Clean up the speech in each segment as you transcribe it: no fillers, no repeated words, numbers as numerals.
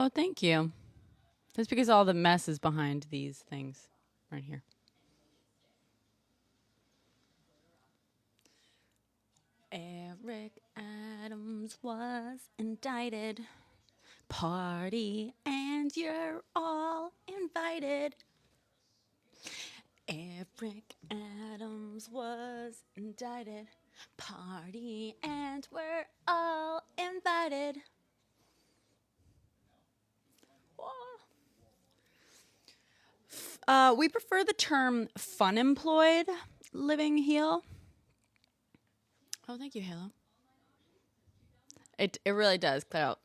Oh, thank you. That's because all the mess is behind these things right here. Eric Adams was indicted. Party and you're all invited. Eric Adams was indicted. Party and we're all invited. We prefer the term fun employed living heal. Oh, thank you, Halo. It really does clear out.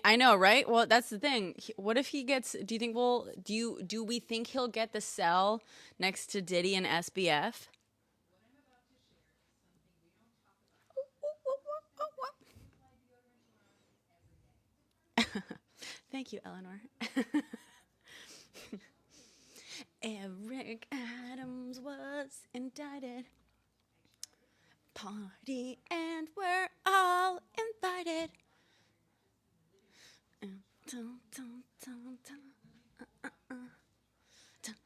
I know, right? Well, that's the thing. What if he gets? Do you think? Well, do we think he'll get the cell next to Diddy and SBF? Thank you, Eleanor. Eric Adams was indicted. Party and we're all invited. Dun, dun, dun, dun, dun, dun,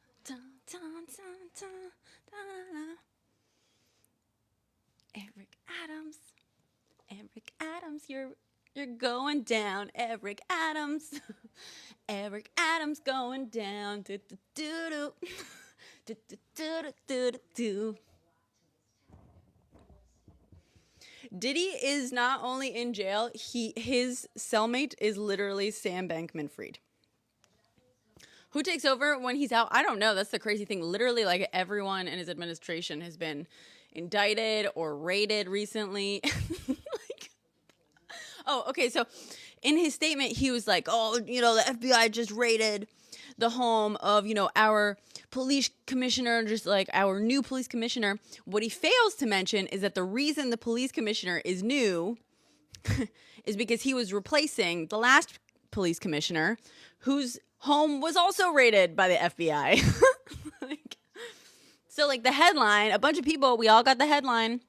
dun, dun, dun. Eric Adams. Eric Adams, you're going down. Eric Adams. Eric Adams going down. Do do do do do do do do do. Diddy is not only in jail, his cellmate is literally Sam Bankman-Fried. Who takes over when he's out? I don't know. That's the crazy thing. Literally, like everyone in his administration has been indicted or raided recently. Like, oh, okay. So in his statement, he was like, oh, the FBI just raided the home of, our police commissioner, just like our new police commissioner. What he fails to mention is that the reason the police commissioner is new is because he was replacing the last police commissioner whose home was also raided by the FBI. So like the headline, a bunch of people, we all got the headline,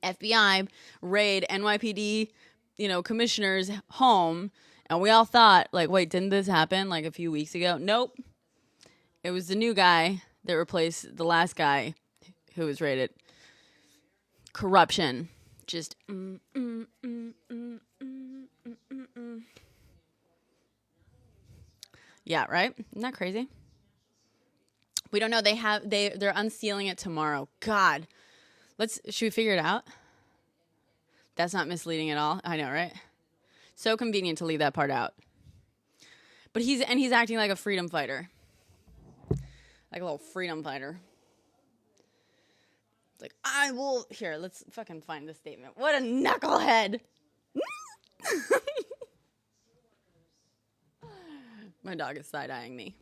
FBI raid NYPD, commissioner's home. And we all thought, like, wait, didn't this happen like a few weeks ago? Nope. It was the new guy that replaced the last guy who was raided. Corruption. Just. Yeah, right? Isn't that crazy? We don't know. They're unsealing it tomorrow. God. Should we figure it out? That's not misleading at all. I know, right? So convenient to leave that part out. But he's acting like a freedom fighter. Like a little freedom fighter. It's like, I will. Here, let's fucking find this statement. What a knucklehead. My dog is side-eyeing me.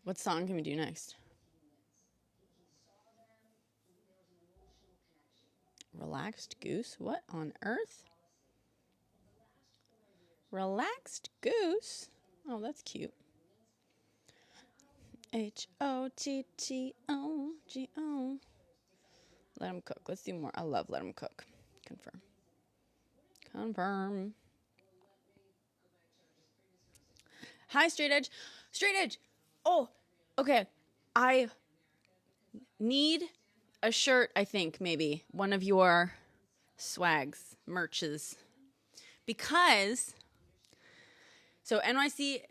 What song can we do next? Relaxed Goose? What on earth? Relaxed Goose? Oh, that's cute. HOTTOGO. Let him cook. Let's do more. I love let him cook. Confirm. Confirm. Hi, Straight Edge. Straight Edge. Oh, okay. I need a shirt, I think, maybe. One of your swags, merches. Because, so NYC,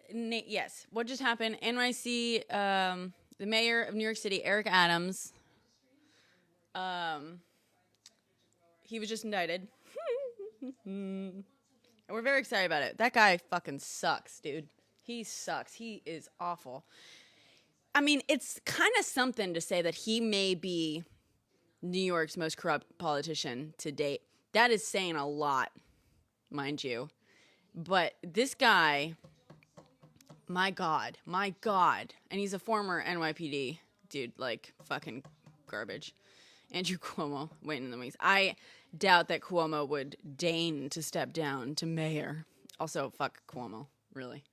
yes. What just happened? NYC, the mayor of New York City, Eric Adams, he was just indicted. And we're very excited about it. That guy fucking sucks, dude. He sucks. He is awful. I mean, it's kind of something to say that he may be New York's most corrupt politician to date. That is saying a lot, mind you. But this guy, my God. And he's a former NYPD dude, like fucking garbage. Andrew Cuomo waiting in the wings. I doubt that Cuomo would deign to step down to mayor. Also, fuck Cuomo, really.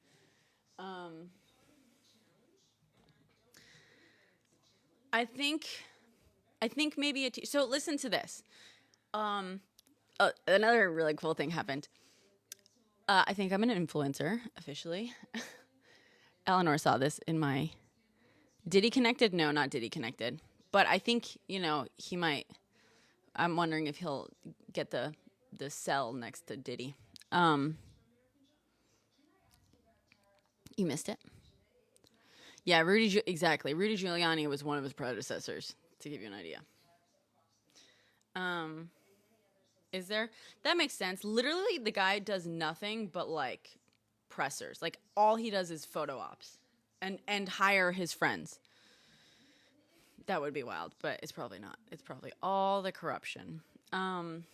I think maybe so listen to this. Another really cool thing happened. I think I'm an influencer officially. Eleanor saw this in my Diddy Connected. No, not Diddy Connected. But I think he might. I'm wondering if he'll get the cell next to Diddy. You missed it. Yeah, exactly. Rudy Giuliani was one of his predecessors. To give you an idea. Is there? That makes sense. Literally, the guy does nothing but like pressers. Like all he does is photo ops, and hire his friends. That would be wild, but it's probably not. It's probably all the corruption. But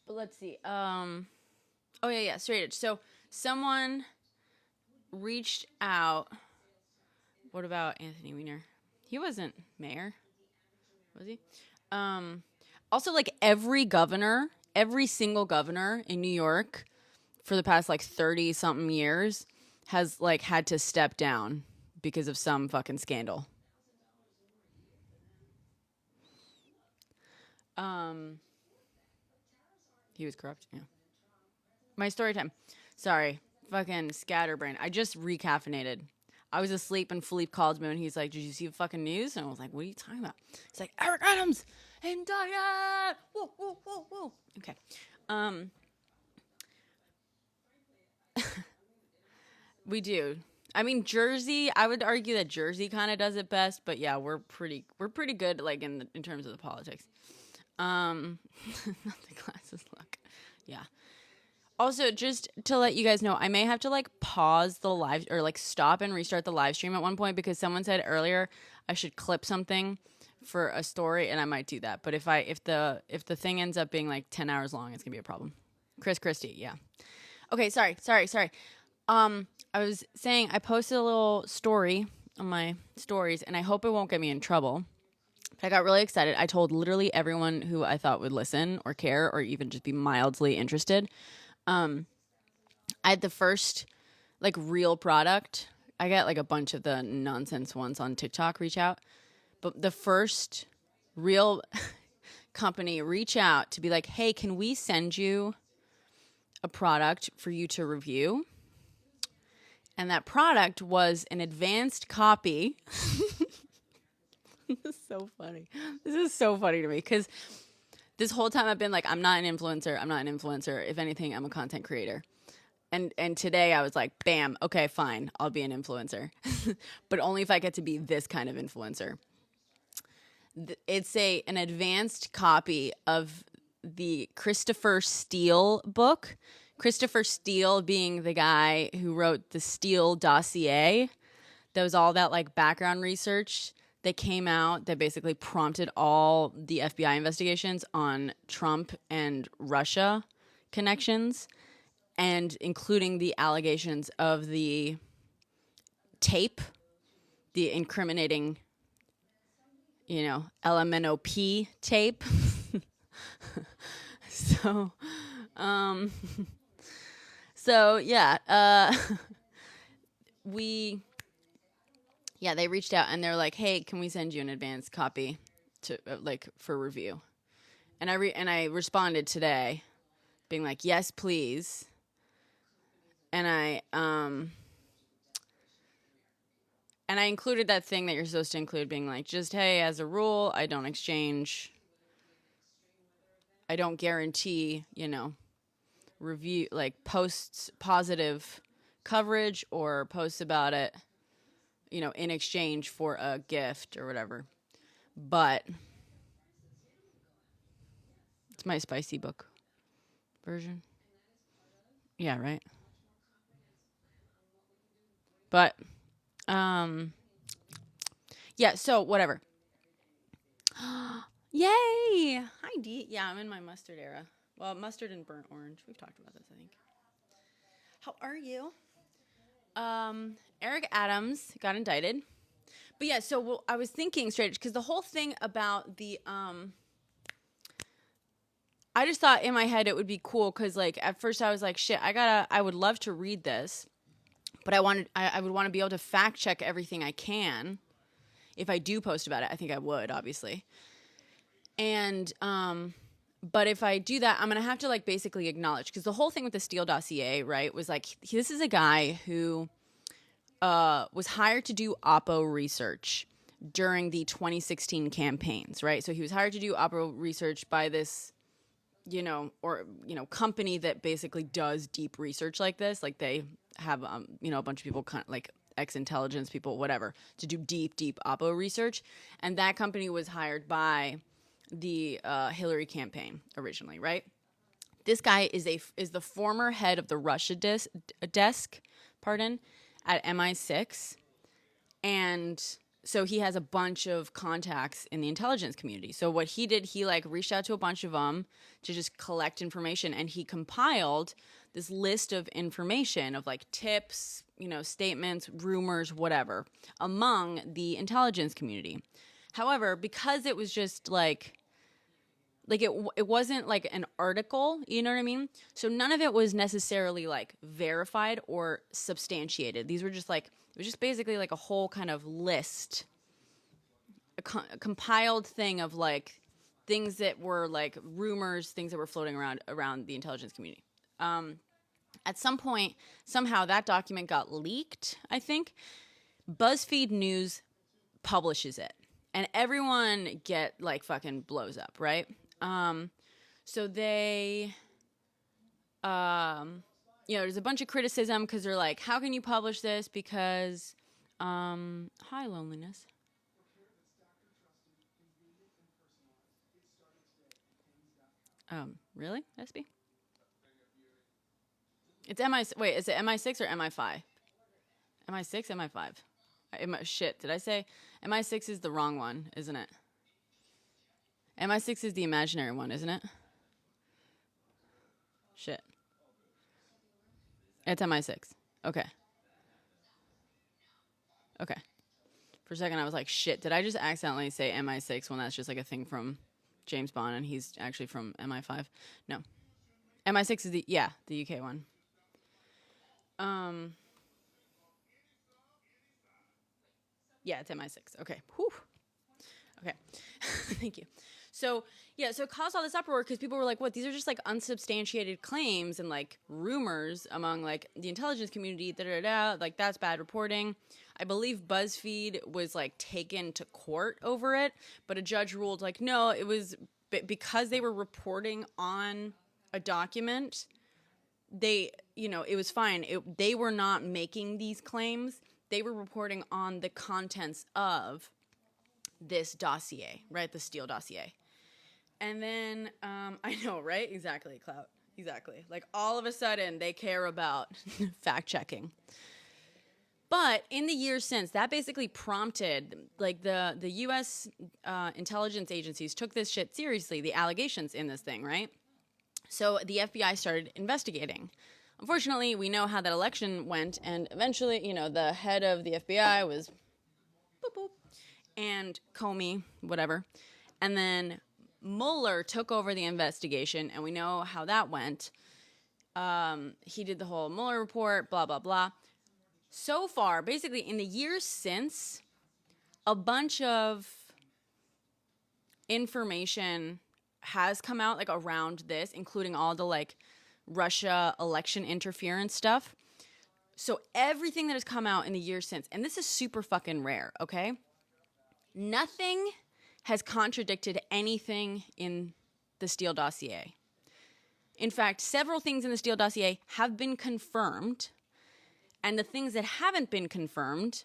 let's see. Oh yeah, straight edge. So someone reached out. What about Anthony Weiner? He wasn't mayor, was he? Also, like every single governor in New York for the past like 30 something years has like had to step down because of some fucking scandal. He was corrupt. Yeah. My story time. Sorry, fucking scatterbrain. I just recaffeinated. I was asleep and Philippe called me and he's like, "Did you see the fucking news?" And I was like, "What are you talking about?" He's like, "Eric Adams indicted." Whoa, whoa, whoa, whoa. Okay. We do. I mean, Jersey. I would argue that Jersey kind of does it best, but yeah, we're pretty good, like in terms of the politics. Not the glasses look. Yeah. Also, just to let you guys know, I may have to like pause the live or like stop and restart the live stream at one point because someone said earlier I should clip something for a story, and I might do that. But if the thing ends up being like 10 hours long, it's gonna be a problem. Chris Christie, yeah. Okay, sorry. I was saying I posted a little story on my stories, and I hope it won't get me in trouble. I got really excited. I told literally everyone who I thought would listen or care or even just be mildly interested. I had the first like real product. I got like a bunch of the nonsense ones on TikTok reach out, but the first real company reach out to be like, "Hey, can we send you a product for you to review?" And that product was an advanced copy. This is so funny. This is so funny to me because this whole time I've been like, I'm not an influencer. If anything, I'm a content creator. And today I was like, bam, okay, fine, I'll be an influencer. But only if I get to be this kind of influencer. It's an advanced copy of the Christopher Steele book. Christopher Steele being the guy who wrote the Steele dossier. That was all that like background research that came out that basically prompted all the FBI investigations on Trump and Russia connections, and including the allegations of the tape, the incriminating, LMNOP tape. So yeah, they reached out and they're like, "Hey, can we send you an advanced copy to like for review?" And I responded today, being like, "Yes, please." And I included that thing that you're supposed to include, being like, just, hey, as a rule, I don't guarantee, review, like posts positive coverage or posts about it, in exchange for a gift or whatever. But it's my spicy book version. Yeah, right. But, yeah, so whatever. Yay! Hi, Dee. Yeah, I'm in my mustard era. Well, mustard and burnt orange. We've talked about this, I think. How are you? Eric Adams got indicted. But yeah, so I was thinking straight, because the whole thing about the, I just thought in my head it would be cool, because like at first I was like, shit, I would love to read this, but I would want to be able to fact check everything I can. If I do post about it, I think I would, obviously. And But if I do that, I'm going to have to like basically acknowledge, because the whole thing with the Steele dossier, right, was like, this is a guy who was hired to do Oppo research during the 2016 campaigns, right? So he was hired to do Oppo research by this, company that basically does deep research like this. Like they have, a bunch of people like ex-intelligence people, whatever, to do deep Oppo research. And that company was hired by the Hillary campaign originally, right? This guy is the former head of the Russia desk, at MI6, and so he has a bunch of contacts in the intelligence community. So what he did, he like reached out to a bunch of them to just collect information, and he compiled this list of information of like tips, statements, rumors, whatever, among the intelligence community. However, because it was just like it wasn't like an article, you know what I mean? So none of it was necessarily like verified or substantiated. These were just like, it was just basically like a whole kind of list, a compiled thing of like things that were like rumors, things that were floating around the intelligence community. At some point, somehow that document got leaked, I think. BuzzFeed News publishes it, and everyone fucking blows up, right? So they, there's a bunch of criticism because they're like, how can you publish this? Because, hi, loneliness. Really, SB? It's wait, is it MI6 or MI5? MI6, MI5? Shit, did I say? MI6 is the wrong one, isn't it? MI6 is the imaginary one, isn't it? Shit. It's MI6. Okay. Okay. For a second, I was like, shit, did I just accidentally say MI6 when that's just like a thing from James Bond and he's actually from MI5? No. MI6 is the UK one. Yeah, it's MI6. Okay. Whew. Okay. Thank you. So it caused all this uproar because people were like, what, these are just like unsubstantiated claims and like rumors among like the intelligence community, like that's bad reporting. I believe BuzzFeed was like taken to court over it, but a judge ruled like, no, it was because they were reporting on a document, it was fine. They were not making these claims. They were reporting on the contents of this dossier, right? The Steele dossier. And then, I know, right? Exactly, Clout. Exactly. Like, all of a sudden, they care about fact-checking. But in the years since, that basically prompted, like, the U.S. Intelligence agencies took this shit seriously, the allegations in this thing, right? So the FBI started investigating. Unfortunately, we know how that election went, and eventually, the head of the FBI was boop, boop, and Comey, whatever. And then Mueller took over the investigation, and we know how that went. He did the whole Mueller report, blah, blah, blah. So far, basically, in the years since, a bunch of information has come out, like, around this, including all the, like, Russia election interference stuff. So everything that has come out in the years since, and this is super fucking rare, okay? Nothing has contradicted anything in the Steele dossier. In fact, several things in the Steele dossier have been confirmed, and the things that haven't been confirmed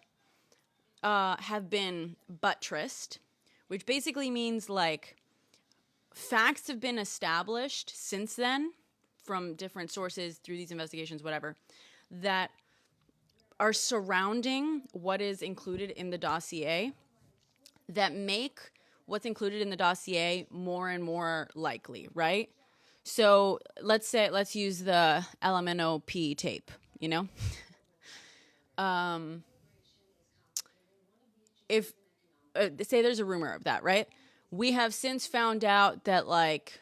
have been buttressed, which basically means, like, facts have been established since then from different sources through these investigations, whatever, that are surrounding what is included in the dossier that make what's included in the dossier more and more likely, right? So let's use the LMNOP tape, if say there's a rumor of that, right? We have since found out that, like,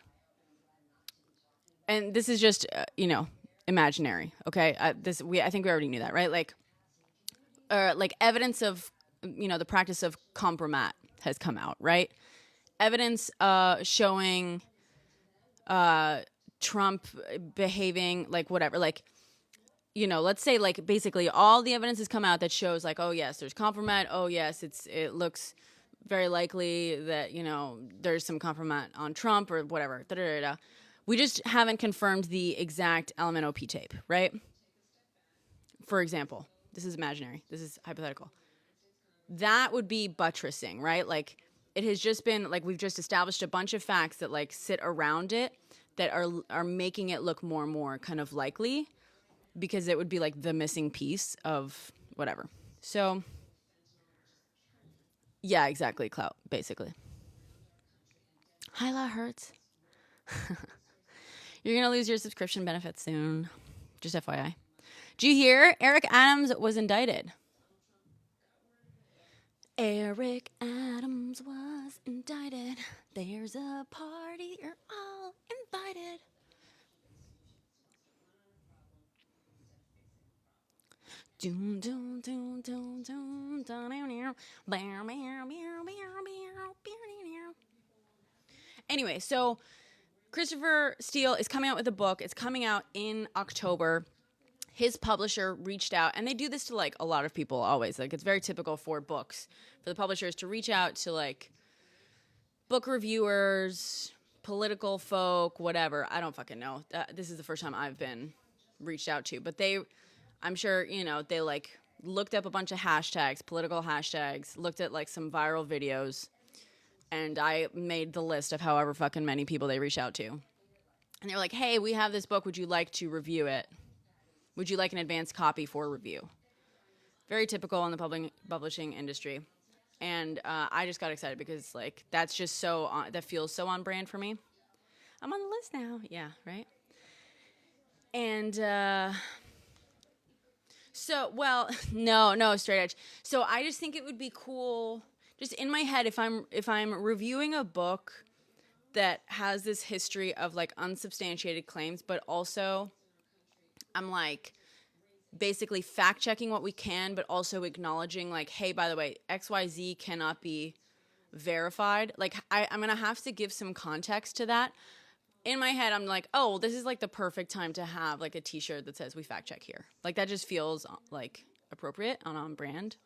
and this is just imaginary, okay? I think we already knew that, right? Like evidence of the practice of compromat has come out, right? Evidence showing Trump behaving like whatever, like, you know, let's say like basically all the evidence has come out that shows like, oh yes, there's compromise. Oh yes, it looks very likely that, you know, there's some compromise on Trump or whatever. Da, da, da, da. We just haven't confirmed the exact LMNOP tape, right? For example, this is imaginary. This is hypothetical. That would be buttressing, right? Like it has just been like we've just established a bunch of facts that like sit around it that are making it look more and more kind of likely, because it would be like the missing piece of whatever. So yeah, exactly, clout, basically. Hyla hurts. You're gonna lose your subscription benefits soon. Just FYI. Did you hear Eric Adams was indicted? Eric Adams was indicted. There's a party, you're all invited. Anyway, so Christopher Steele is coming out with a book. It's coming out in October. His publisher reached out, and they do this to like a lot of people always. Like it's very typical for books, for the publishers to reach out to like book reviewers, political folk, whatever. I don't fucking know. This is the first time I've been reached out to, but I'm sure, you know, they like looked up a bunch of hashtags, political hashtags, looked at like some viral videos, and I made the list of however fucking many people they reached out to. And they're like, hey, we have this book. Would you like to review it? Would you like an advanced copy for review? Very typical in the publishing industry. And I just got excited because like that's just so that feels so on brand for me. I'm on the list now. Yeah, right? And so, well, no, straight edge. So I just think it would be cool, just in my head, if I'm reviewing a book that has this history of like unsubstantiated claims, but also I'm like basically fact checking what we can, but also acknowledging like, hey, by the way, XYZ cannot be verified. Like I'm gonna have to give some context to that. In my head, I'm like, oh, well, this is like the perfect time to have like a t-shirt that says we fact check here. Like that just feels like appropriate and on brand.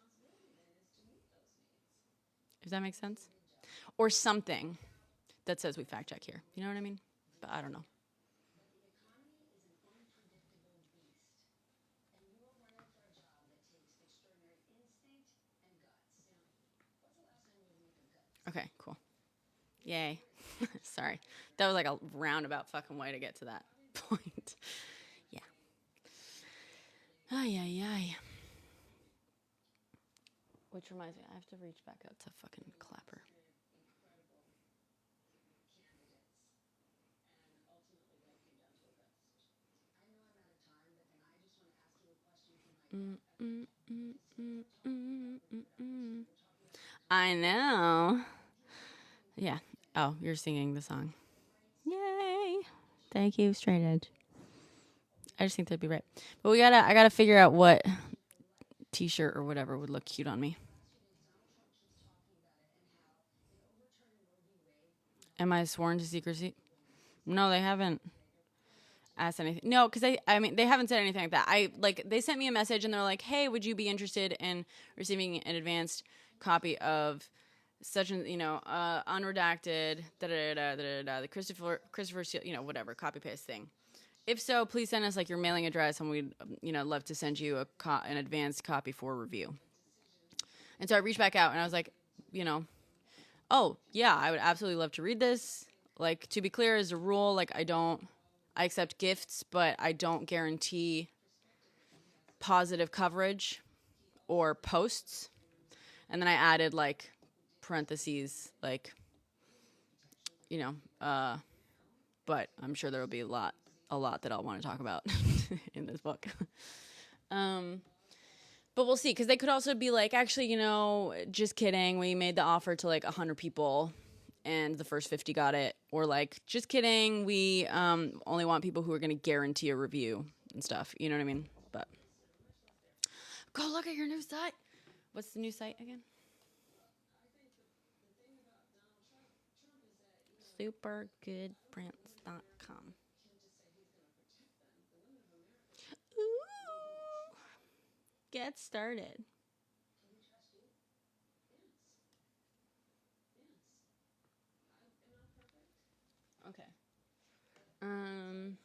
Does that make sense? Or something that says we fact check here. You know what I mean? But I don't know. Okay, cool. Yay. Sorry. That was like a roundabout fucking way to get to that point. Yeah. Ay, ay, ay. Which reminds me, I have to reach back out to fucking Clapper. I know. Yeah. Oh, you're singing the song. Yay. Thank you, Straight Edge. I just think that'd be right. But I gotta figure out what t-shirt or whatever would look cute on me. Am I sworn to secrecy? No, they haven't asked anything. No, because I mean, they haven't said anything like that. They sent me a message and they're like, hey, would you be interested in receiving an advanced copy of such an, unredacted, the Christopher Steele, whatever, copy paste thing. If so, please send us like your mailing address and we'd, love to send you an advanced copy for review. And so I reached back out and I was like, oh yeah, I would absolutely love to read this. Like, to be clear, as a rule, like I accept gifts, but I don't guarantee positive coverage or posts. And then I added like parentheses, like, but I'm sure there will be a lot that I'll want to talk about in this book. But we'll see, because they could also be like, actually, just kidding. We made the offer to like 100 people and the first 50 got it. Or like, just kidding. We only want people who are going to guarantee a review and stuff. You know what I mean? But go look at your new site. What's the new site again? Supergoodprints.com. get started. Okay. Um,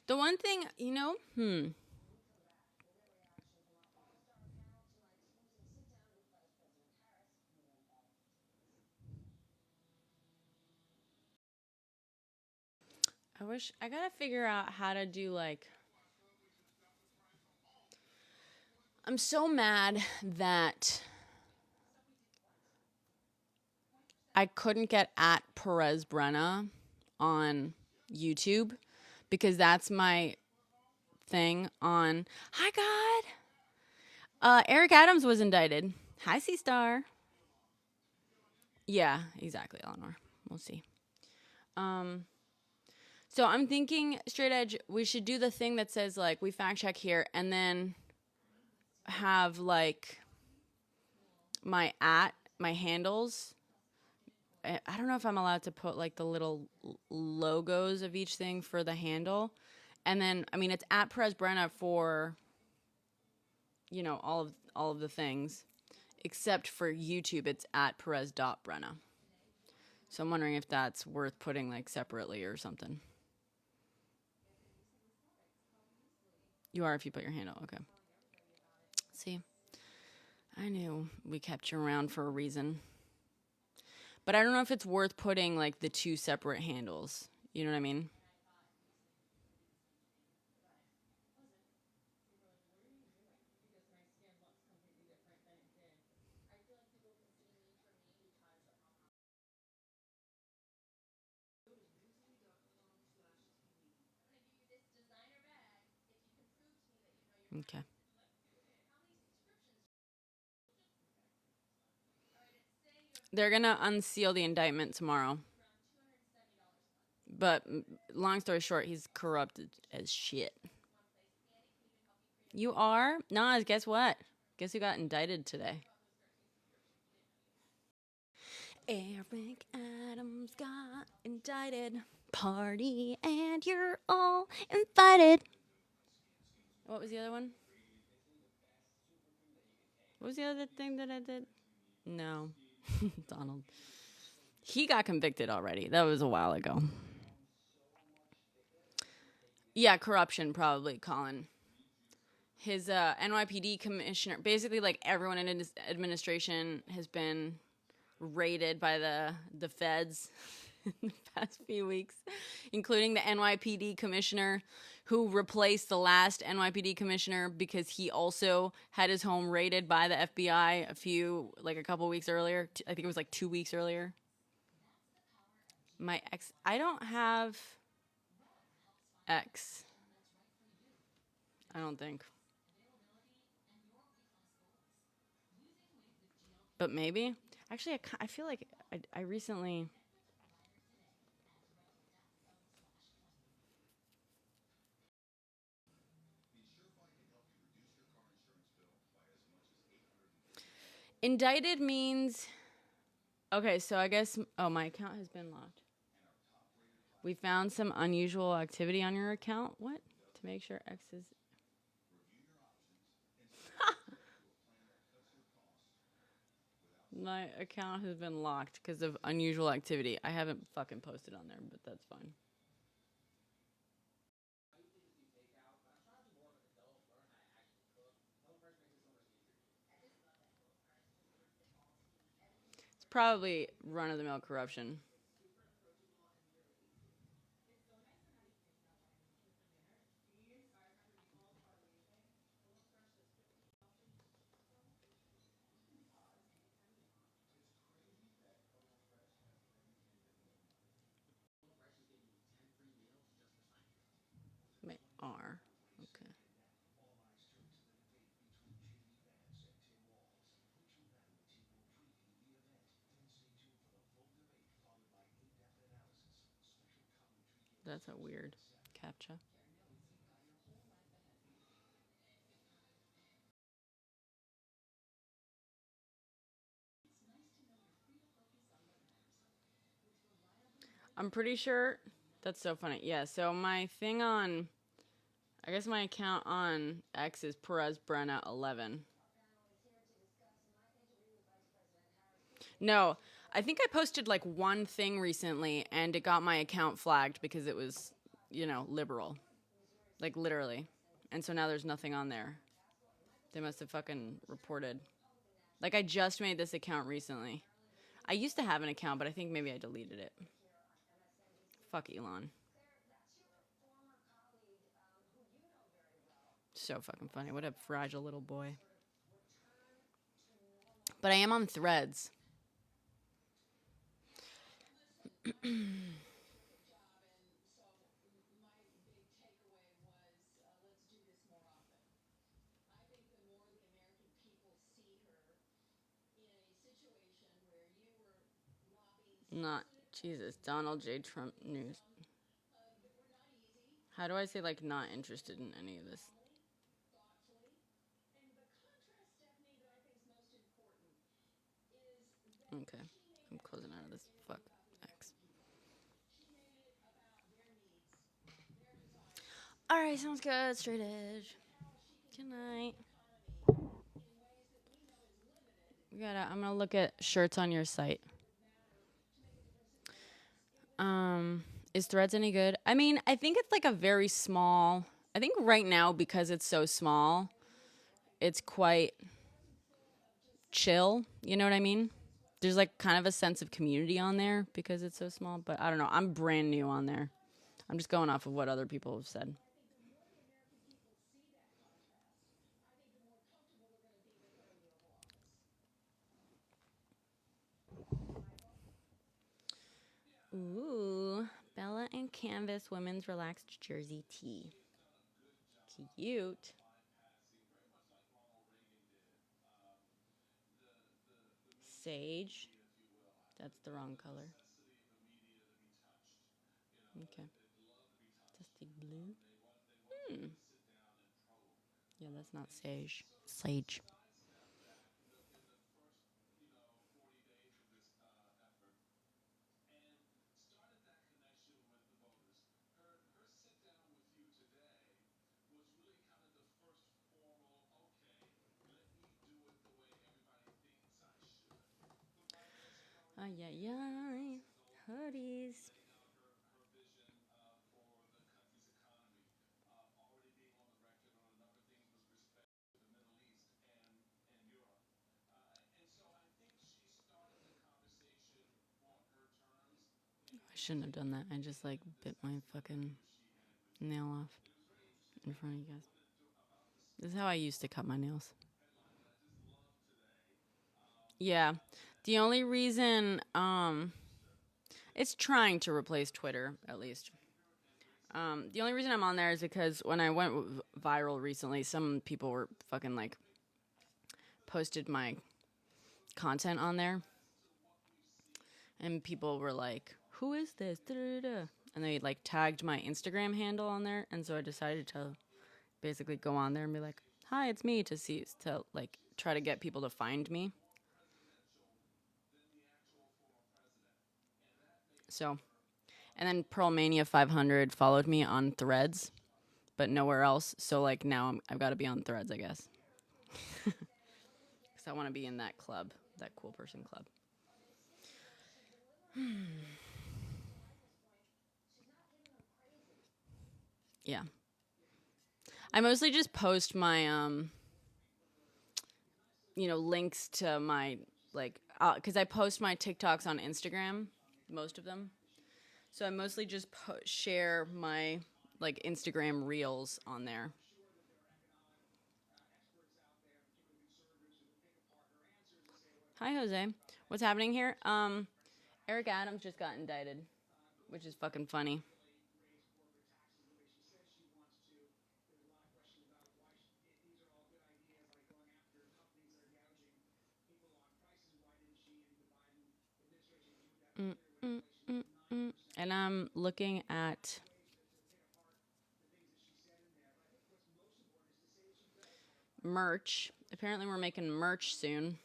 the one thing, I gotta figure out how to do like, I'm so mad that I couldn't get at Perez Brenna on YouTube because that's my thing on. Hi, God. Eric Adams was indicted. Hi, C Star. Yeah, exactly, Eleanor. We'll see. Um, so I'm thinking, Straight Edge, we should do the thing that says, like, we fact check here and then have, like, my handles. I don't know if I'm allowed to put, like, the little logos of each thing for the handle. And then, I mean, it's at Perez Brenna for, all of the things. Except for YouTube, it's at Perez.Brenna. So I'm wondering if that's worth putting, like, separately or something. You are if you put your handle. Okay. See, I knew we kept you around for a reason. But I don't know if it's worth putting, like, the two separate handles. You know what I mean? Okay. They're going to unseal the indictment tomorrow. But long story short, he's corrupted as shit. You are? Nas, guess what? Guess who got indicted today? Eric Adams got indicted. Party and you're all invited. What was the other one? What was the other thing that I did? No. Donald. He got convicted already. That was a while ago. Yeah, corruption probably, Colin. His NYPD commissioner, basically like everyone in his administration has been raided by the feds in the past few weeks, including the NYPD commissioner who replaced the last NYPD commissioner because he also had his home raided by the FBI a couple weeks earlier. I think it was like 2 weeks earlier. My ex, I don't have X. I don't think. But maybe. Actually, I feel like I recently. Indicted means. Okay, so I guess. Oh, my account has been locked. We found some unusual activity on your account. What? To make sure X is. My account has been locked because of unusual activity. I haven't fucking posted on there, but that's fine. It's probably run of the mill corruption. My R. Okay. That's a weird captcha. I'm pretty sure that's so funny. Yeah, so my thing on, I guess my account on X is Perez Brenna 11. No, I think I posted like one thing recently and it got my account flagged because it was, liberal. Like literally. And so now there's nothing on there. They must have fucking reported. Like I just made this account recently. I used to have an account, but I think maybe I deleted it. Fuck Elon. So fucking funny. What a fragile little boy. But I am on Threads. Not Jesus. Donald J. Trump news. How do I say like not interested in any of this? Okay. I'm closing out of this. Fuck X. Alright, sounds good. Straight edge. Good night. I'm gonna look at shirts on your site. Is Threads any good? I mean, I think it's like a very small. I think right now because it's so small, it's quite chill. You know what I mean? There's like kind of a sense of community on there because it's so small. But I don't know. I'm brand new on there. I'm just going off of what other people have said. Ooh, Bella and Canvas women's relaxed jersey tee. Cute. Sage. That's the wrong color. Okay. Dusty blue. Yeah, that's not sage. Sage. Ay, ay, ay. Hoodies. I shouldn't have done that. I just like bit my fucking nail off in front of you guys. This is how I used to cut my nails. Yeah. The only reason it's trying to replace Twitter at least. The only reason I'm on there is because when I went viral recently, some people were fucking like posted my content on there, and people were like, "Who is this?" Da-da-da-da. And they like tagged my Instagram handle on there, and so I decided to basically go on there and be like, "Hi, it's me," to like try to get people to find me. So, and then Pearlmania 500 followed me on Threads, but nowhere else. So like now I've got to be on Threads, I guess, because I want to be in that club, that cool person club. Yeah. I mostly just post my links to my like cuz I post my TikToks on Instagram, most of them. So I mostly just share my like Instagram reels on there. Hi Jose. What's happening here? Eric Adams just got indicted, which is fucking funny. Mm, mm, mm, mm. And I'm looking at merch. Apparently, we're making merch soon.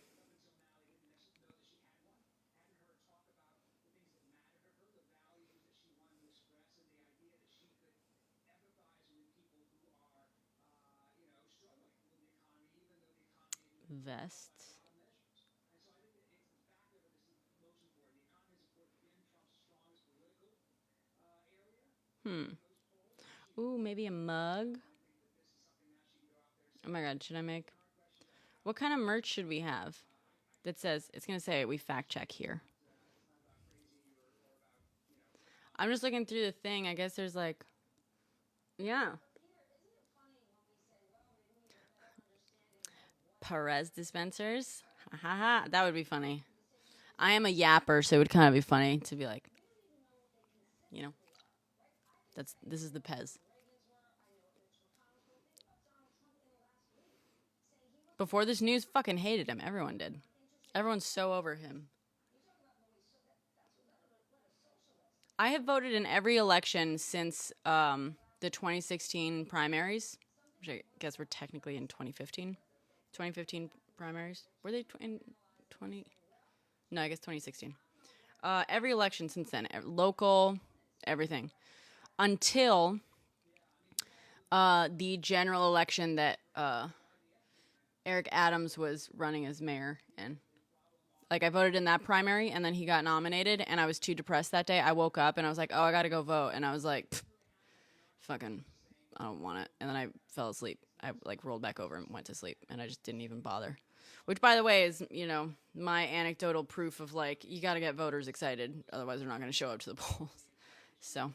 Vests. Ooh, maybe a mug. Oh my god, should I make? What kind of merch should we have that says, it's going to say we fact check here? I'm just looking through the thing. I guess there's like, yeah. Perez dispensers. Ha ha ha. That would be funny. I am a yapper, so it would kind of be funny to be like, you know, this is the Pez. Before this news, fucking hated him. Everyone did. Everyone's so over him. I have voted in every election since the 2016 primaries, which I guess were technically in 2015. 2015 primaries. Were they in 20? No, I guess 2016. Every election since then, local, everything, until the general election that Eric Adams was running as mayor in. Like, I voted in that primary, and then he got nominated, and I was too depressed that day. I woke up, and I was like, oh, I gotta go vote. And I was like, fucking, I don't want it. And then I fell asleep. I, like, rolled back over and went to sleep, and I just didn't even bother. Which, by the way, is, you know, my anecdotal proof of, like, you gotta get voters excited, otherwise they're not gonna show up to the polls. So,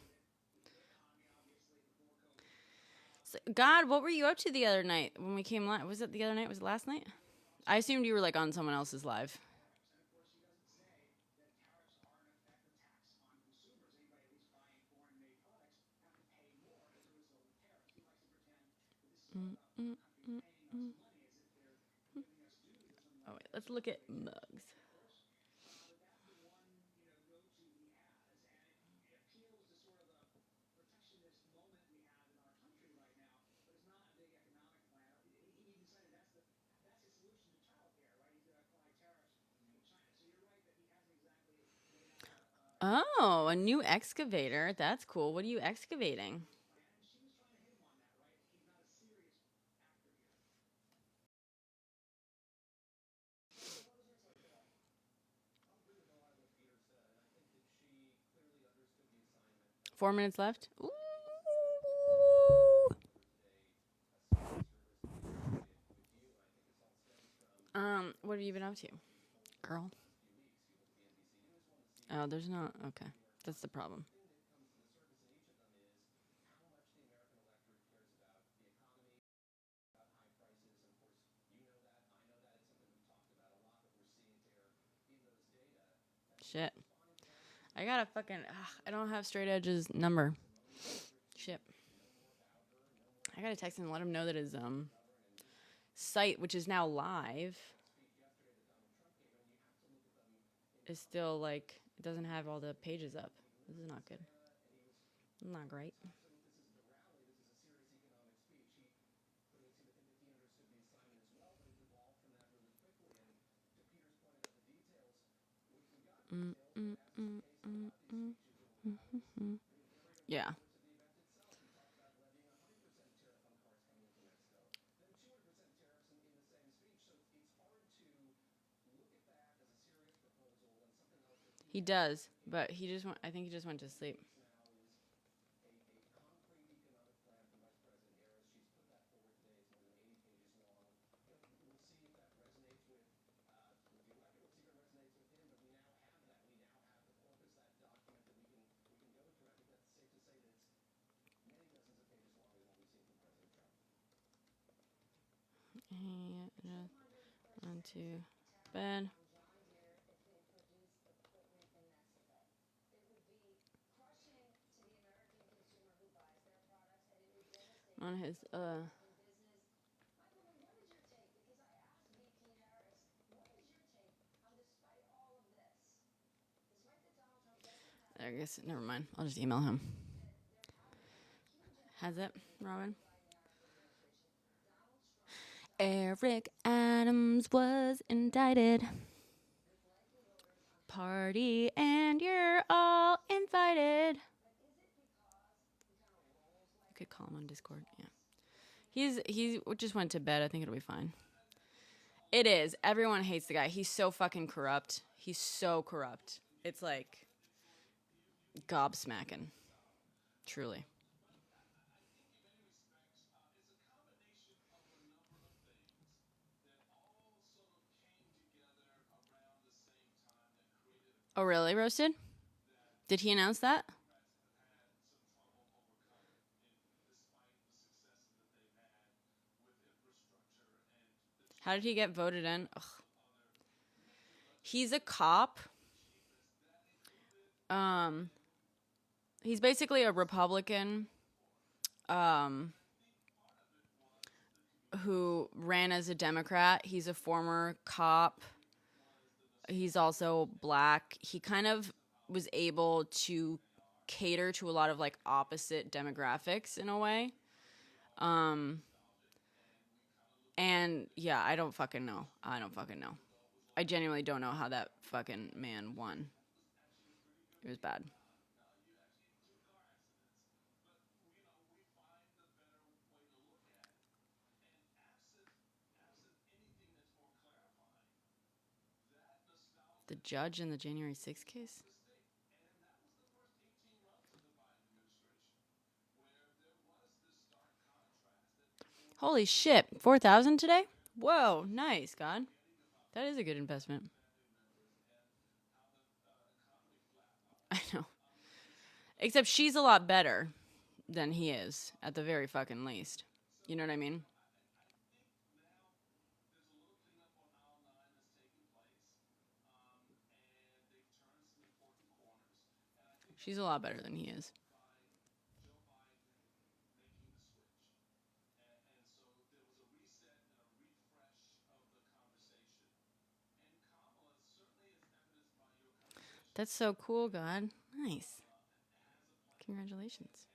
God, what were you up to the other night when we came live? Was it the other night? Was it last night? I assumed you were, like, on someone else's live. Oh, wait, let's look at mugs. Oh, a new excavator. That's cool. What are you excavating? Four minutes left. Ooh. What have you been up to, girl? Oh, there's not. Okay, that's the problem. Shit. I gotta fucking. I don't have Straight Edge's number. Shit. I gotta text him and let him know that his site, which is now live, is still like it doesn't have all the pages up. This is not good. Not great. Mm, mm, mm, mm, mm, mm. Yeah. He does, but he just went. I think he just went to sleep. He just went to bed. On his I guess never mind. I'll just email him. Has it, Robin? Eric Adams was indicted. Party and you're all invited. You could call him on Discord. Yeah. He just went to bed. I think it'll be fine. It is. Everyone hates the guy. He's so fucking corrupt. He's so corrupt. It's like gobsmacking. Truly. Oh, really, Roasted? Did he announce that? How did he get voted in? Ugh. He's a cop. He's basically a Republican who ran as a Democrat. He's a former cop. He's also black. He kind of was able to cater to a lot of like opposite demographics in a way. And yeah, I don't fucking know. I genuinely don't know how that fucking man won. It was bad. The judge in the January 6th case? Holy shit. 4,000 today? Whoa, nice, God. That is a good investment. I know. Except she's a lot better than he is, at the very fucking least. You know what I mean? She's a lot better than he is. That's so cool, God. Nice. Congratulations.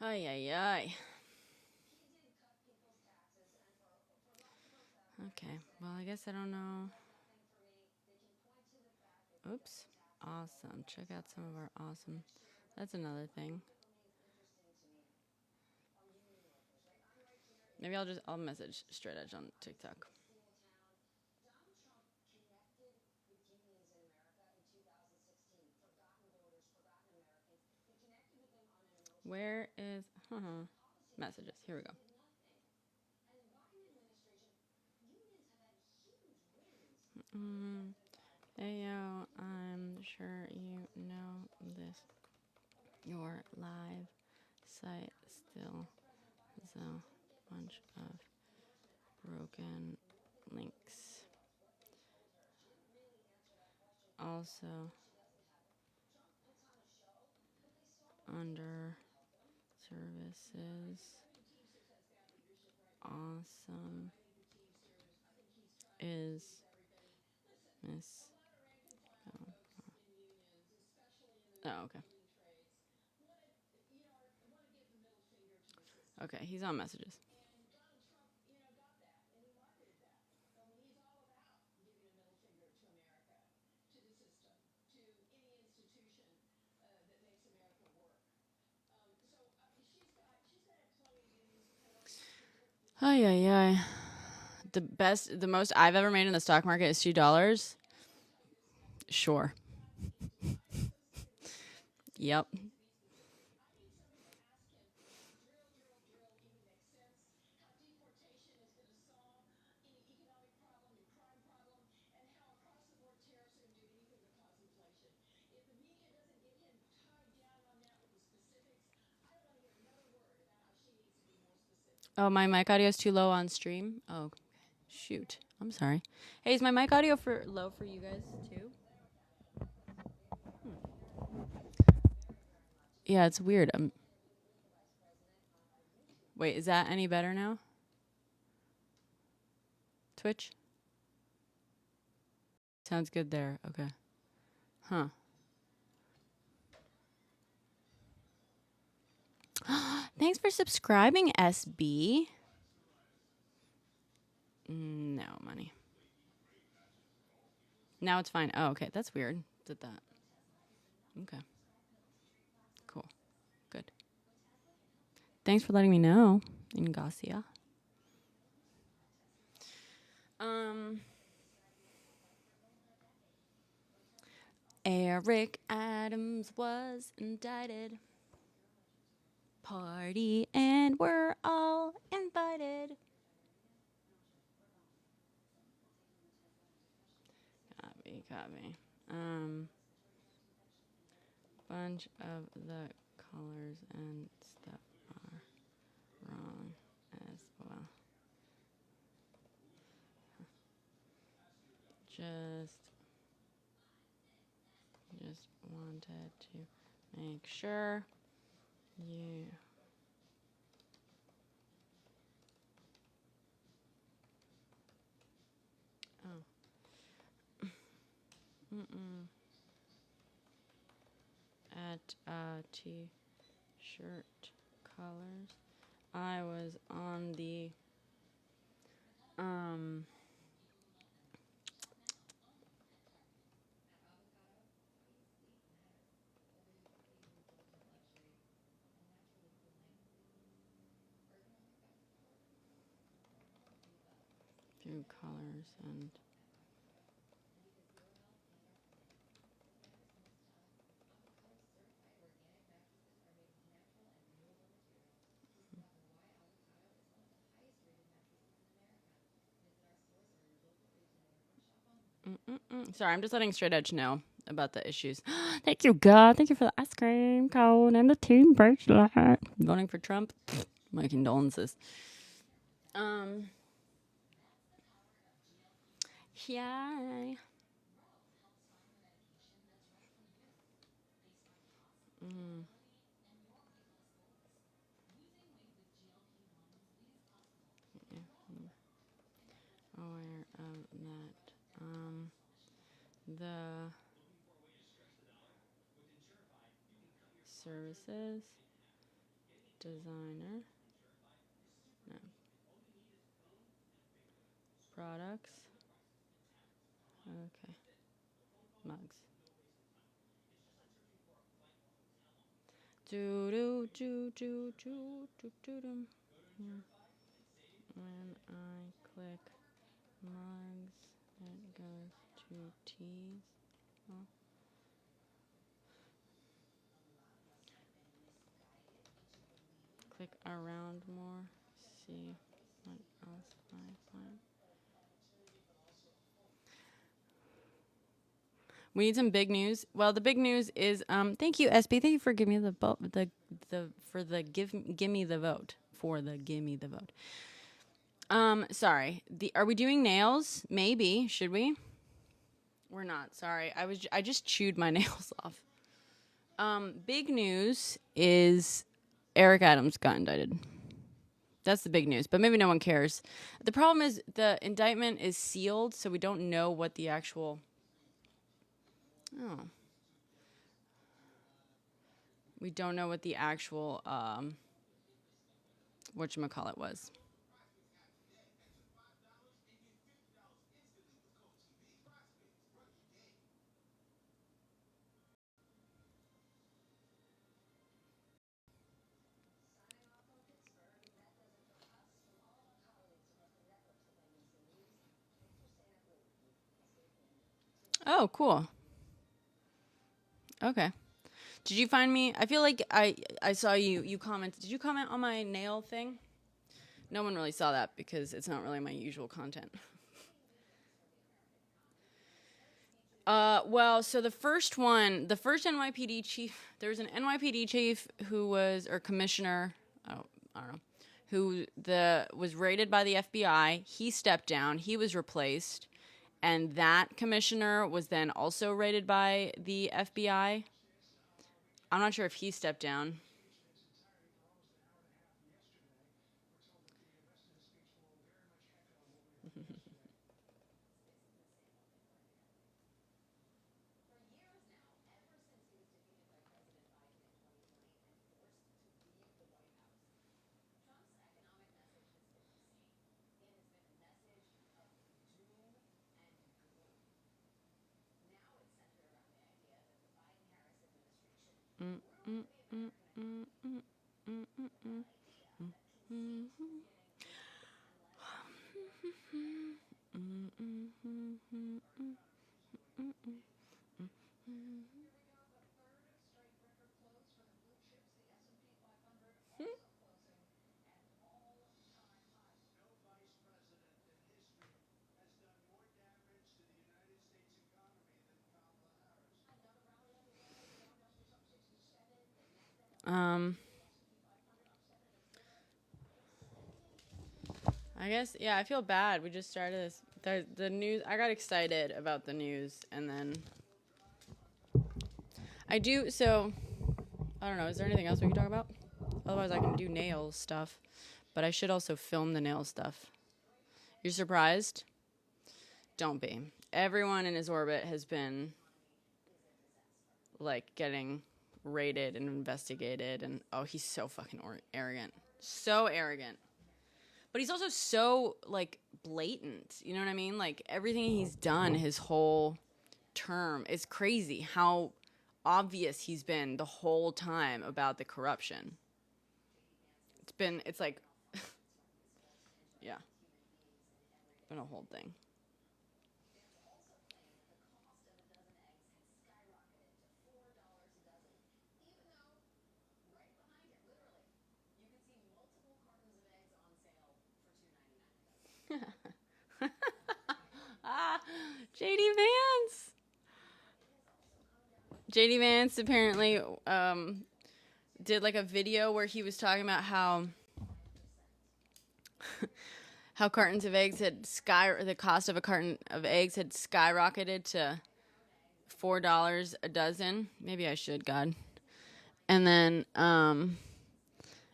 Ay, ay, ay. Okay, well, I guess I don't know. Oops. Awesome. Check out some of our awesome. That's another thing. Maybe I'll message Straight Edge on TikTok. Where is messages? Here we go. Hey yo, I'm sure you know this. Your live site still has a bunch of broken links. Also, under services, awesome is Miss. Oh, okay. Okay, he's on messages. Ay, ay, ay. The most I've ever made in the stock market is $2. Sure. Yep. Oh, my mic audio is too low on stream. Oh, shoot. I'm sorry. Hey, is my mic audio low for you guys too? Yeah, it's weird. Wait, is that any better now? Twitch? Sounds good there. Okay. Huh. Thanks for subscribing, SB. No money. Now it's fine. Oh, okay. That's weird. Did that. Okay. Cool. Good. Thanks for letting me know, Ingasia. Eric Adams was indicted. Party and we're all invited. Copy. Bunch of the colors and stuff are wrong as well. Just wanted to make sure you. Oh. At t-shirt colors. I was on the few colors and sorry, I'm just letting Straight Edge know about the issues. Thank you, God. Thank you for the ice cream cone and the team bracelet. Voting for Trump? My condolences. Yeah. Aware of that. The services designer. No. Products. Okay. Mugs. Do do do do do do do do. When I click mugs, it goes to teas. Oh. Click around more. See what else I find. We need some big news. Well, the big news is thank you, SB. Thank you for giving me the vote. Give me the vote for the give me the vote. Sorry. Are we doing nails? Maybe. Should we? We're not. Sorry. I just chewed my nails off. Big news is Eric Adams got indicted. That's the big news, but maybe no one cares. The problem is the indictment is sealed, so we don't know what the actual. Oh. We don't know what the actual whatchamacallit was. Oh, cool. Okay. Did you find me? I feel like I saw you comment. Did you comment on my nail thing? No one really saw that because it's not really my usual content. Well, so the first NYPD chief, there was an NYPD chief who was, or commissioner, I don't know, who was raided by the FBI. He stepped down. He was replaced. And that commissioner was then also raided by the FBI. I'm not sure if he stepped down. I guess, yeah, I feel bad. We just started this. The news, I got excited about the news, and then I do, so, I don't know, is there anything else we can talk about? Otherwise, I can do nails stuff, but I should also film the nail stuff. You're surprised? Don't be. Everyone in his orbit has been, like, getting rated and investigated, and, oh, he's so fucking arrogant. So arrogant. But he's also so, like, blatant. You know what I mean? Like, everything he's done his whole term is crazy. How obvious he's been the whole time about the corruption. It's like, yeah. It's been a whole thing. JD Vance. JD Vance apparently did like a video where he was talking about how cartons of eggs had the cost of a carton of eggs had skyrocketed to $4 a dozen. Maybe I should, God. And then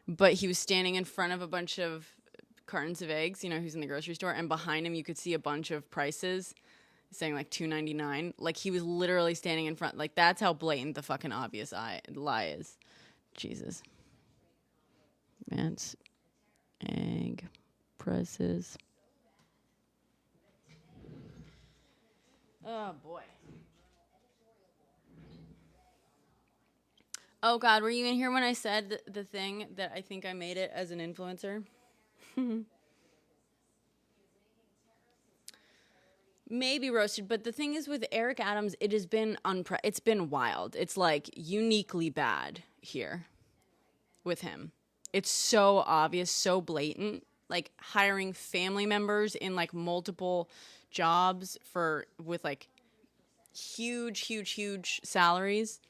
but he was standing in front of a bunch of cartons of eggs, you know, who's in the grocery store, and behind him you could see a bunch of prices saying like $2.99. Like he was literally standing in front. Like that's how blatant the fucking obvious lie is. Jesus. Vance egg prices. Oh boy. Oh God, were you in here when I said the thing that I think I made it as an influencer? Maybe roasted, but the thing is with Eric Adams, it has been it's been wild. It's like uniquely bad here with him. It's so obvious, so blatant. Like hiring family members in like multiple jobs with like huge salaries,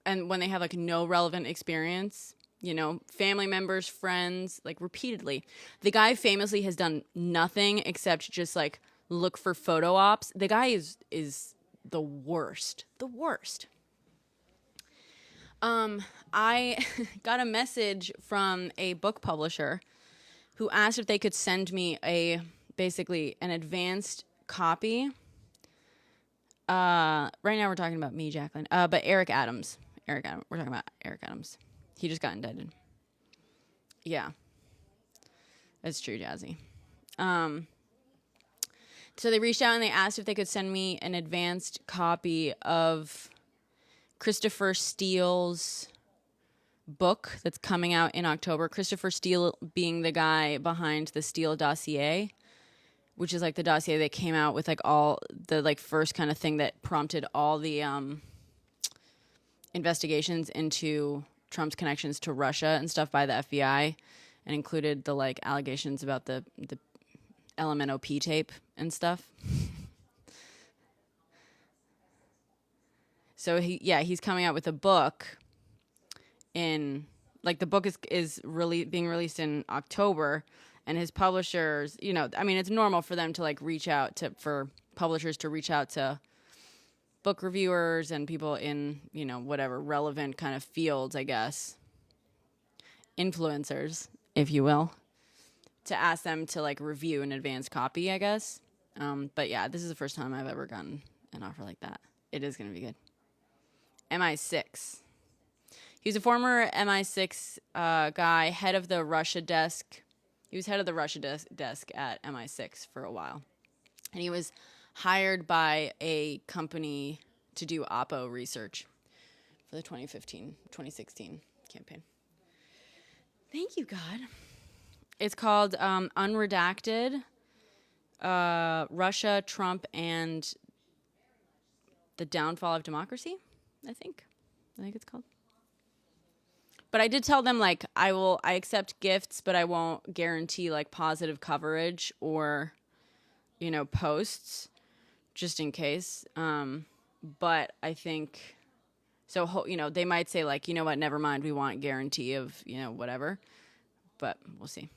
and when they have like no relevant experience, you know, family members, friends, like repeatedly. The guy famously has done nothing except just like look for photo ops. The guy is the worst. The worst. I got a message from a book publisher who asked if they could send me basically an advanced copy. Right now we're talking about me, Jacqueline. But Eric Adams. We're talking about Eric Adams. He just got indicted. Yeah. That's true, Jazzy. So they reached out and they asked if they could send me an advanced copy of Christopher Steele's book that's coming out in October. Christopher Steele being the guy behind the Steele dossier, which is like the dossier that came out with like all the like first kind of thing that prompted all the investigations into Trump's connections to Russia and stuff by the FBI, and included the like allegations about the LMNOP tape and stuff. So he's coming out with a book in like the book is really being released in October, and his publishers, you know, I mean it's normal for them to like for publishers to reach out to book reviewers and people in, you know, whatever relevant kind of fields, I guess. Influencers, if you will, to ask them to like review an advanced copy, I guess. But yeah, this is the first time I've ever gotten an offer like that. It is going to be good. MI6. He was a former MI6 guy, head of the Russia desk. He was head of the Russia desk at MI6 for a while. And he was hired by a company to do Oppo research for the 2016 campaign. Thank you, God. It's called Unredacted, Russia, Trump, and the Downfall of Democracy, I think it's called. But I did tell them, like, I accept gifts, but I won't guarantee, like, positive coverage or, posts, just in case. But I think, so, they might say, like, you know what, never mind, we want guarantee of, whatever. But we'll see.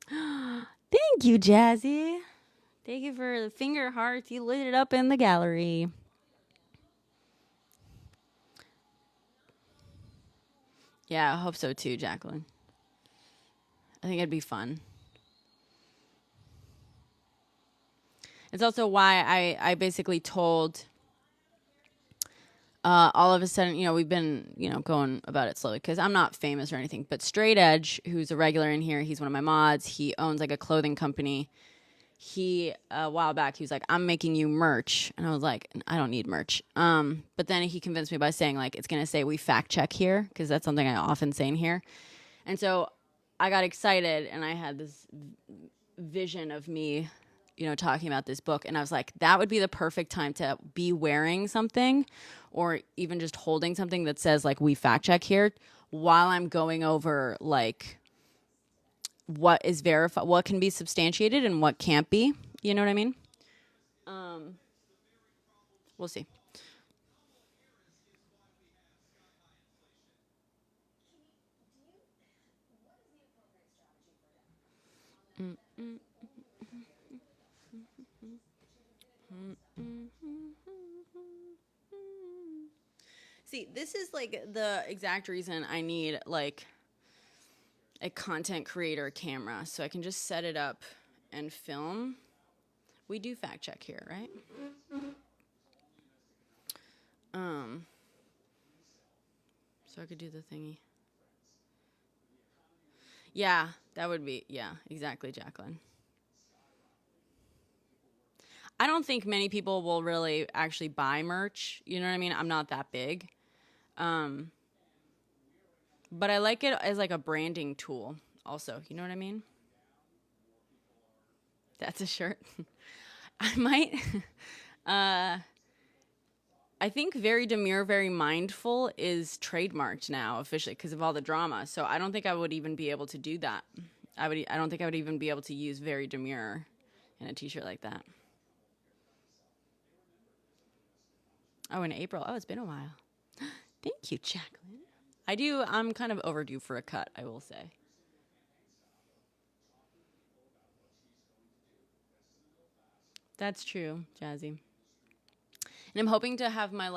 Thank you, Jazzy. Thank you for the finger hearts. You lit it up in the gallery. Yeah, I hope so too, Jacqueline. I think it'd be fun. It's also why I basically told all of a sudden, we've been, going about it slowly because I'm not famous or anything. But Straight Edge, who's a regular in here, he's one of my mods. He owns like a clothing company. A while back, he was like, I'm making you merch. And I was like, I don't need merch. But then he convinced me by saying, like, it's going to say we fact check here because that's something I often say in here. And so I got excited and I had this vision of me, talking about this book. And I was like, that would be the perfect time to be wearing something or even just holding something that says, like, we fact check here while I'm going over, like, what is verified, what can be substantiated and what can't be. You know what I mean? We'll see. See, this is like the exact reason I need like a content creator camera so I can just set it up and film. We do fact check here, right? So I could do the thingy. Yeah, that would be, yeah, exactly, Jacqueline. I don't think many people will really actually buy merch. You know what I mean? I'm not that big. But I like it as like a branding tool also. You know what I mean? That's a shirt. I might... I think Very Demure, Very Mindful is trademarked now officially because of all the drama. So I don't think I would even be able to do that. I don't think I would even be able to use Very Demure in a t-shirt like that. Oh, in April. Oh, it's been a while. Thank you, Jacqueline. I'm kind of overdue for a cut, I will say. That's true, Jazzy. And I'm hoping to have my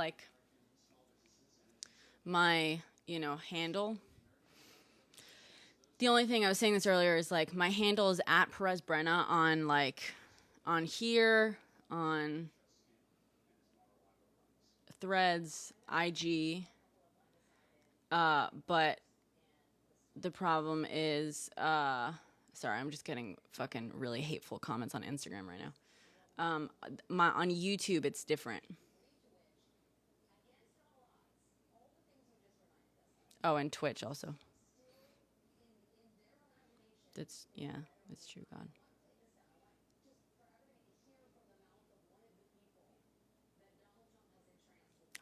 handle. The only thing I was saying this earlier is like my handle is at Perez Brenna on here, on Threads, IG. But the problem is, sorry, I'm just getting fucking really hateful comments on Instagram right now. On YouTube, it's different. Oh, and Twitch also. That's true, God.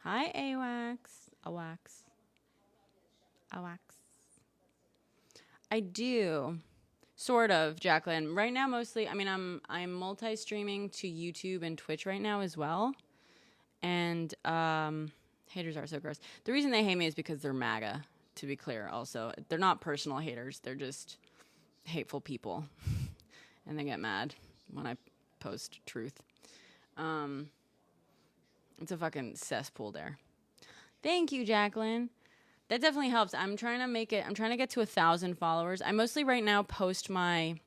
Hi, Awax. I do. Sort of, Jacqueline. Right now, mostly, I mean, I'm multi-streaming to YouTube and Twitch right now as well. And haters are so gross. The reason they hate me is because they're MAGA, to be clear, also. They're not personal haters. They're just hateful people. And they get mad when I post truth. It's a fucking cesspool there. Thank you, Jacqueline. That definitely helps. I'm trying to get to 1,000 followers. I mostly right now post my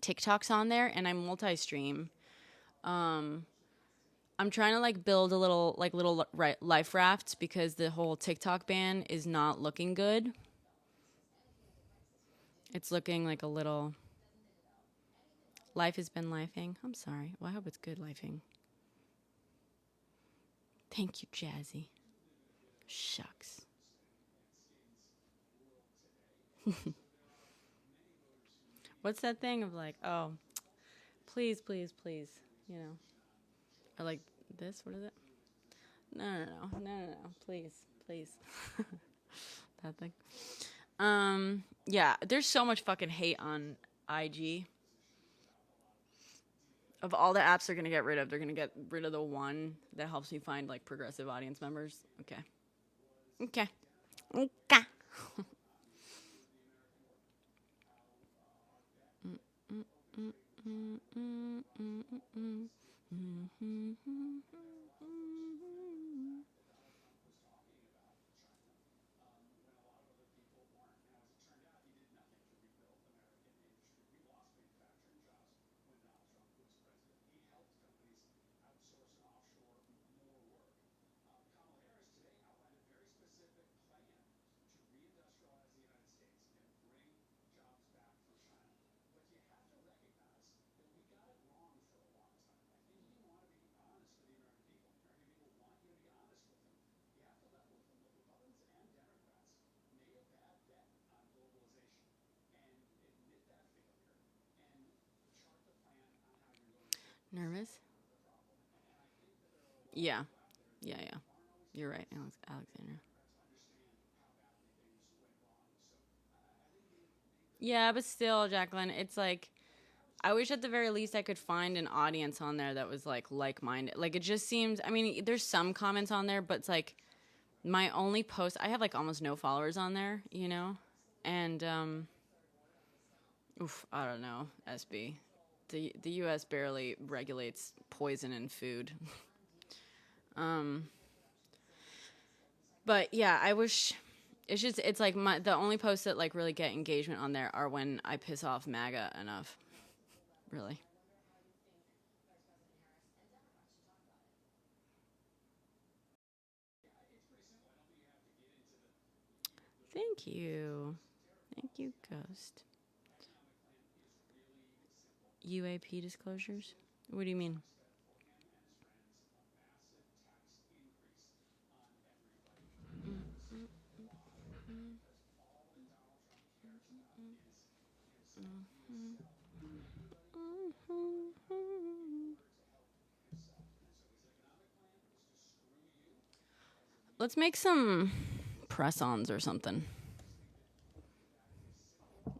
TikToks on there and I multi-stream. I'm trying to like build a little life rafts because the whole TikTok ban is not looking good. It's looking like a little... Life has been lifing. I'm sorry. Well, I hope it's good lifing. Thank you, Jazzy. Shucks. What's that thing of like, oh, please, please, please, you know, or like this? What is it? No, please, please. That thing. Yeah, there's so much fucking hate on IG. Of all the apps they're gonna get rid of, they're gonna get rid of the one that helps me find like progressive audience members. Okay. Okay. Okay. Nervous? Yeah. Yeah. You're right, Alexandra. Yeah, but still, Jacqueline, it's like I wish at the very least I could find an audience on there that was like minded. Like it just seems. I mean, there's some comments on there, but it's like my only post. I have like almost no followers on there, you know, and I don't know, SB. The U.S. barely regulates poison in food. But yeah, I wish. It's like the only posts that like really get engagement on there are when I piss off MAGA enough. Really. Thank you. Thank you, Ghost. UAP disclosures? What do you mean? Let's make some press-ons or something.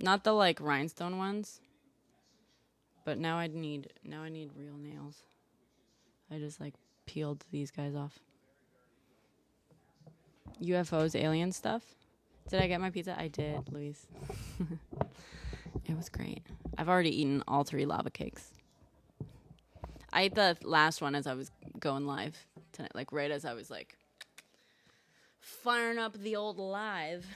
Not the like rhinestone ones, but now I need real nails. I just like peeled these guys off. UFOs, alien stuff. Did I get my pizza? I did, Luis. It was great. I've already eaten all 3 lava cakes. I ate the last one as I was going live tonight, like right as I was like firing up the old live.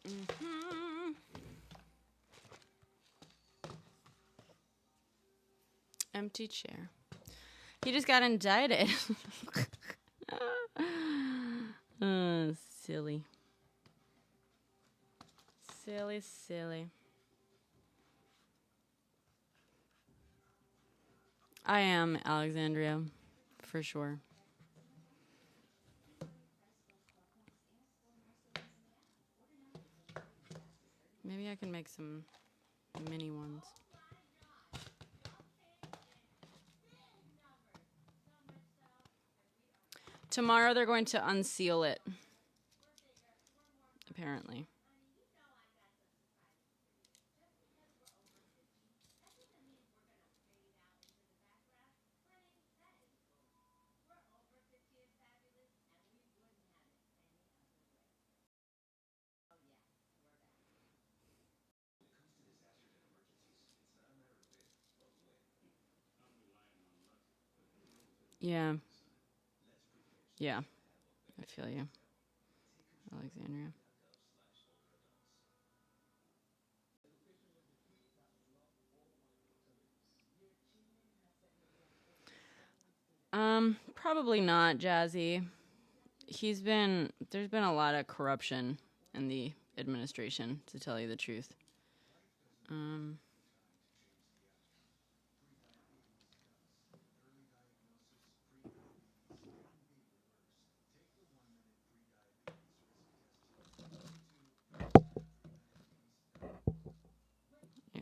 Mm-hmm. Empty chair. He just got indicted. Silly. Silly. I am Alexandria, for sure. Maybe I can make some mini ones. Tomorrow they're going to unseal it. Apparently. Yeah. Yeah. I feel you. Alexandria. Probably not, Jazzy. There's been a lot of corruption in the administration, to tell you the truth. Um, yeah.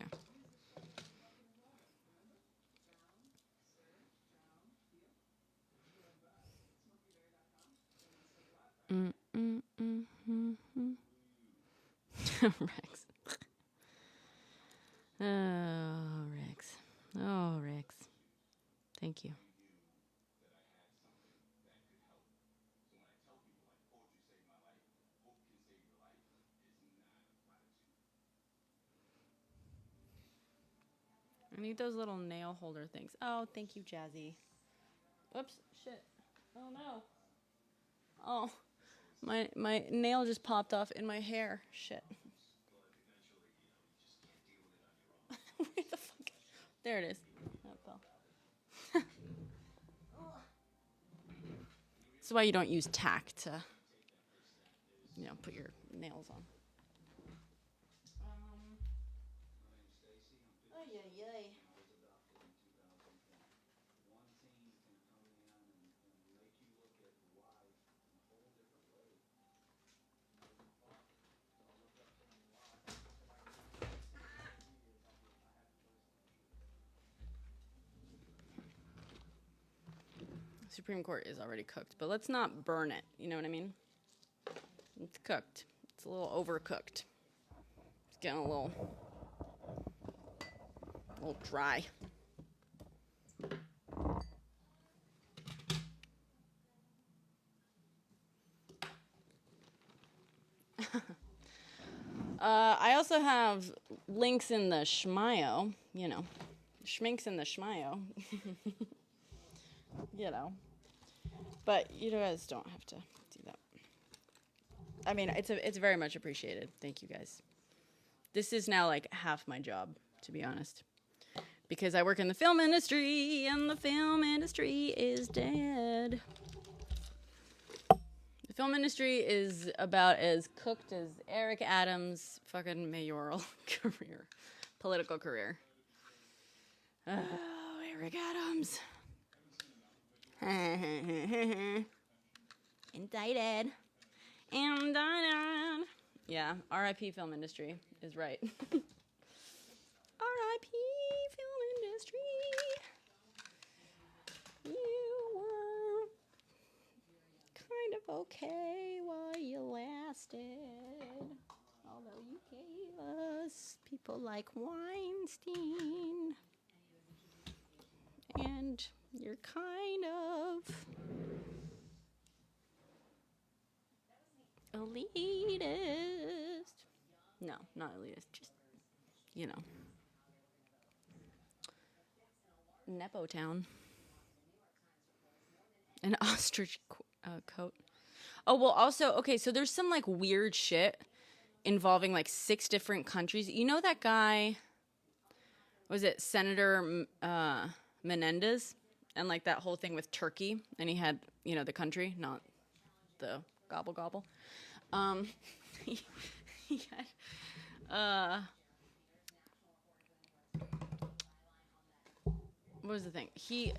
Mm, mm, mm, mm, mm. Rex. Oh, Rex. Oh, Rex. Thank you. I need those little nail holder things. Oh, thank you, Jazzy. Whoops, shit. Oh no. Oh, my nail just popped off in my hair. Shit. Where the fuck? There it is. That fell. That's why you don't use tack to, put your nails on. Ay, ay, ay. Supreme Court is already cooked, but let's not burn it. You know what I mean? It's cooked. It's a little overcooked. It's getting a little dry. I also have links in the schmio, schminks in the schmio, but you guys don't have to do that. I mean, it's very much appreciated. Thank you guys. This is now like half my job, to be honest, because I work in the film industry, and the film industry is dead. The film industry is about as cooked as Eric Adams' fucking mayoral career, political career. Oh, Eric Adams. Indicted. Indicted. Yeah, R.I.P. film industry is right. R.I.P. film industry. You were kind of okay while you lasted. Although you gave us people like Weinstein. And you're kind of elitist. No, not elitist. Just, Nepo Town. An ostrich coat. Oh, well, also, okay, so there's some like weird shit involving like 6 different countries. You know that guy, was it Senator Menendez? And like that whole thing with Turkey. And he had, the country, not the gobble gobble. He, he had, what was the thing? He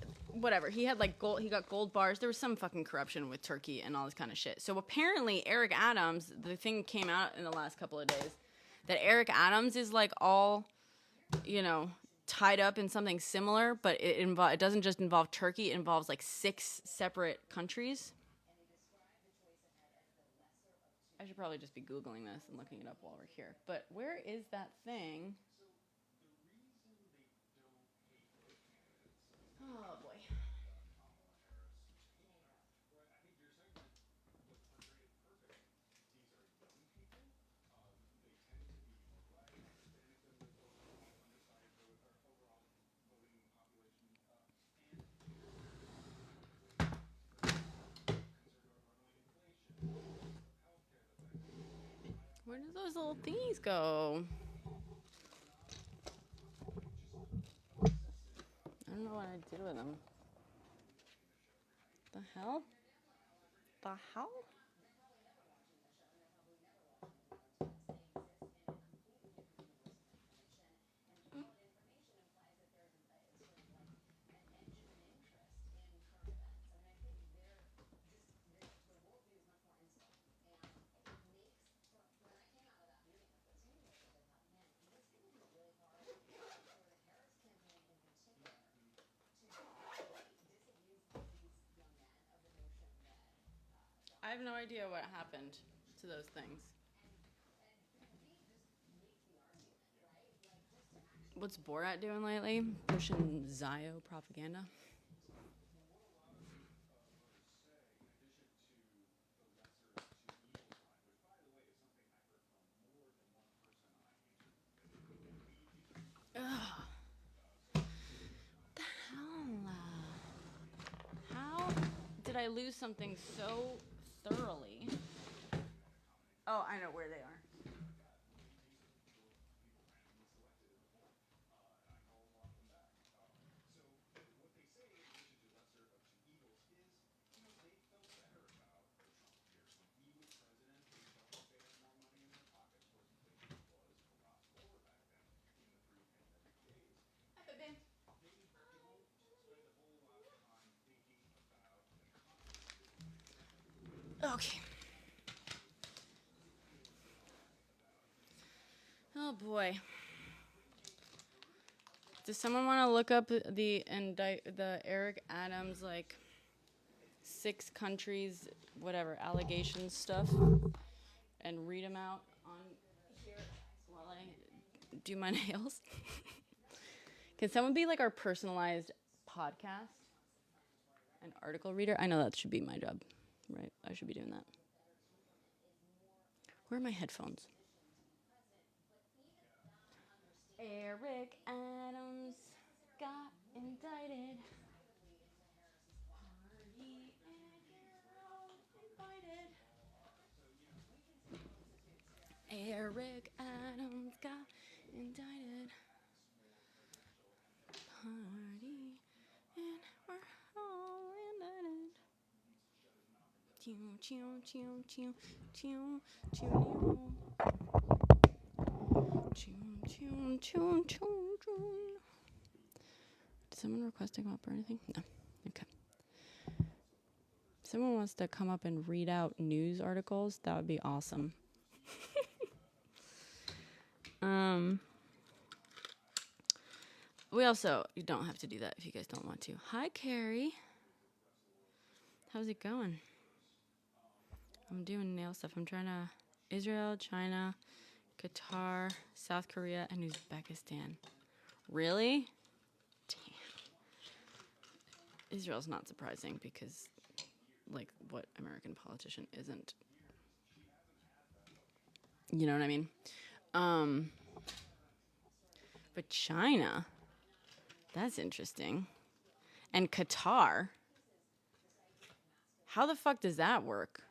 had like gold. He got gold bars. There was some fucking corruption with Turkey and all this kind of shit. So apparently, Eric Adams. The thing came out in the last couple of days that Eric Adams is like all, tied up in something similar, but it doesn't just involve Turkey. It involves like 6 separate countries. I should probably just be Googling this and looking it up while we're here. But where is that thing? Oh boy. Where did those little thingies go? I don't know what I did with them. The hell? The hell? I have no idea what happened to those things. What's Borat doing lately? Pushing Zio propaganda? Ugh. The hell? How did I lose something so thoroughly? Oh, I know where they are. Okay. Oh boy. Does someone want to look up the Eric Adams like 6 countries, whatever, allegations stuff, and read them out on here while I do my nails? Can someone be like our personalized podcast and article reader? I know that should be my job, right? I should be doing that. Where are my headphones? Eric Adams got indicted. Party and girl invited. Eric Adams got indicted. Party and we're all indicted. Choo choo choo choo choo choo. Choo choo choo choo choo. Did someone request to come up or anything? No. Okay. If someone wants to come up and read out news articles, that would be awesome. You don't have to do that if you guys don't want to. Hi, Carrie. How's it going? I'm doing nail stuff. I'm trying to Israel, China, Qatar, South Korea, and Uzbekistan. Really? Damn. Israel's not surprising because, like, what American politician isn't? You know what I mean? But China, that's interesting. And Qatar. How the fuck does that work?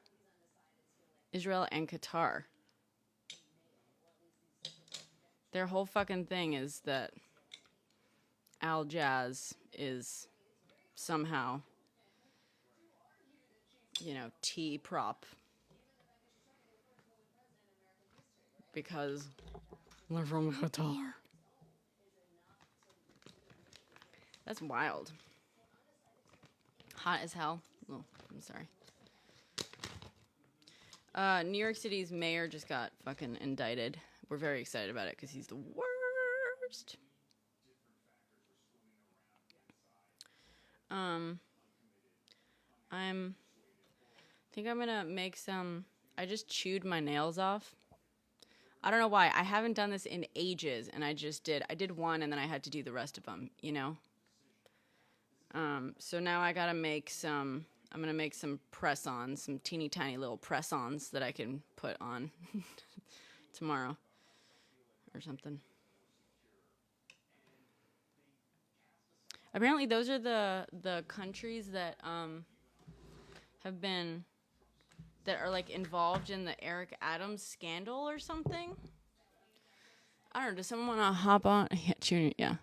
Israel and Qatar. Their whole fucking thing is that Al Jazz is somehow, T-prop. Because they're from Qatar. That's wild. Hot as hell. Oh, I'm sorry. New York City's mayor just got fucking indicted. We're very excited about it because he's the worst. I think I'm gonna make some. I just chewed my nails off. I don't know why. I haven't done this in ages, and I did one, and then I had to do the rest of them. So now I gotta make some. I'm gonna make some press-ons, some teeny tiny little press-ons that I can put on tomorrow or something. Apparently, those are the countries that have been that are like involved in the Eric Adams scandal or something. I don't know. Does someone want to hop on? Yeah.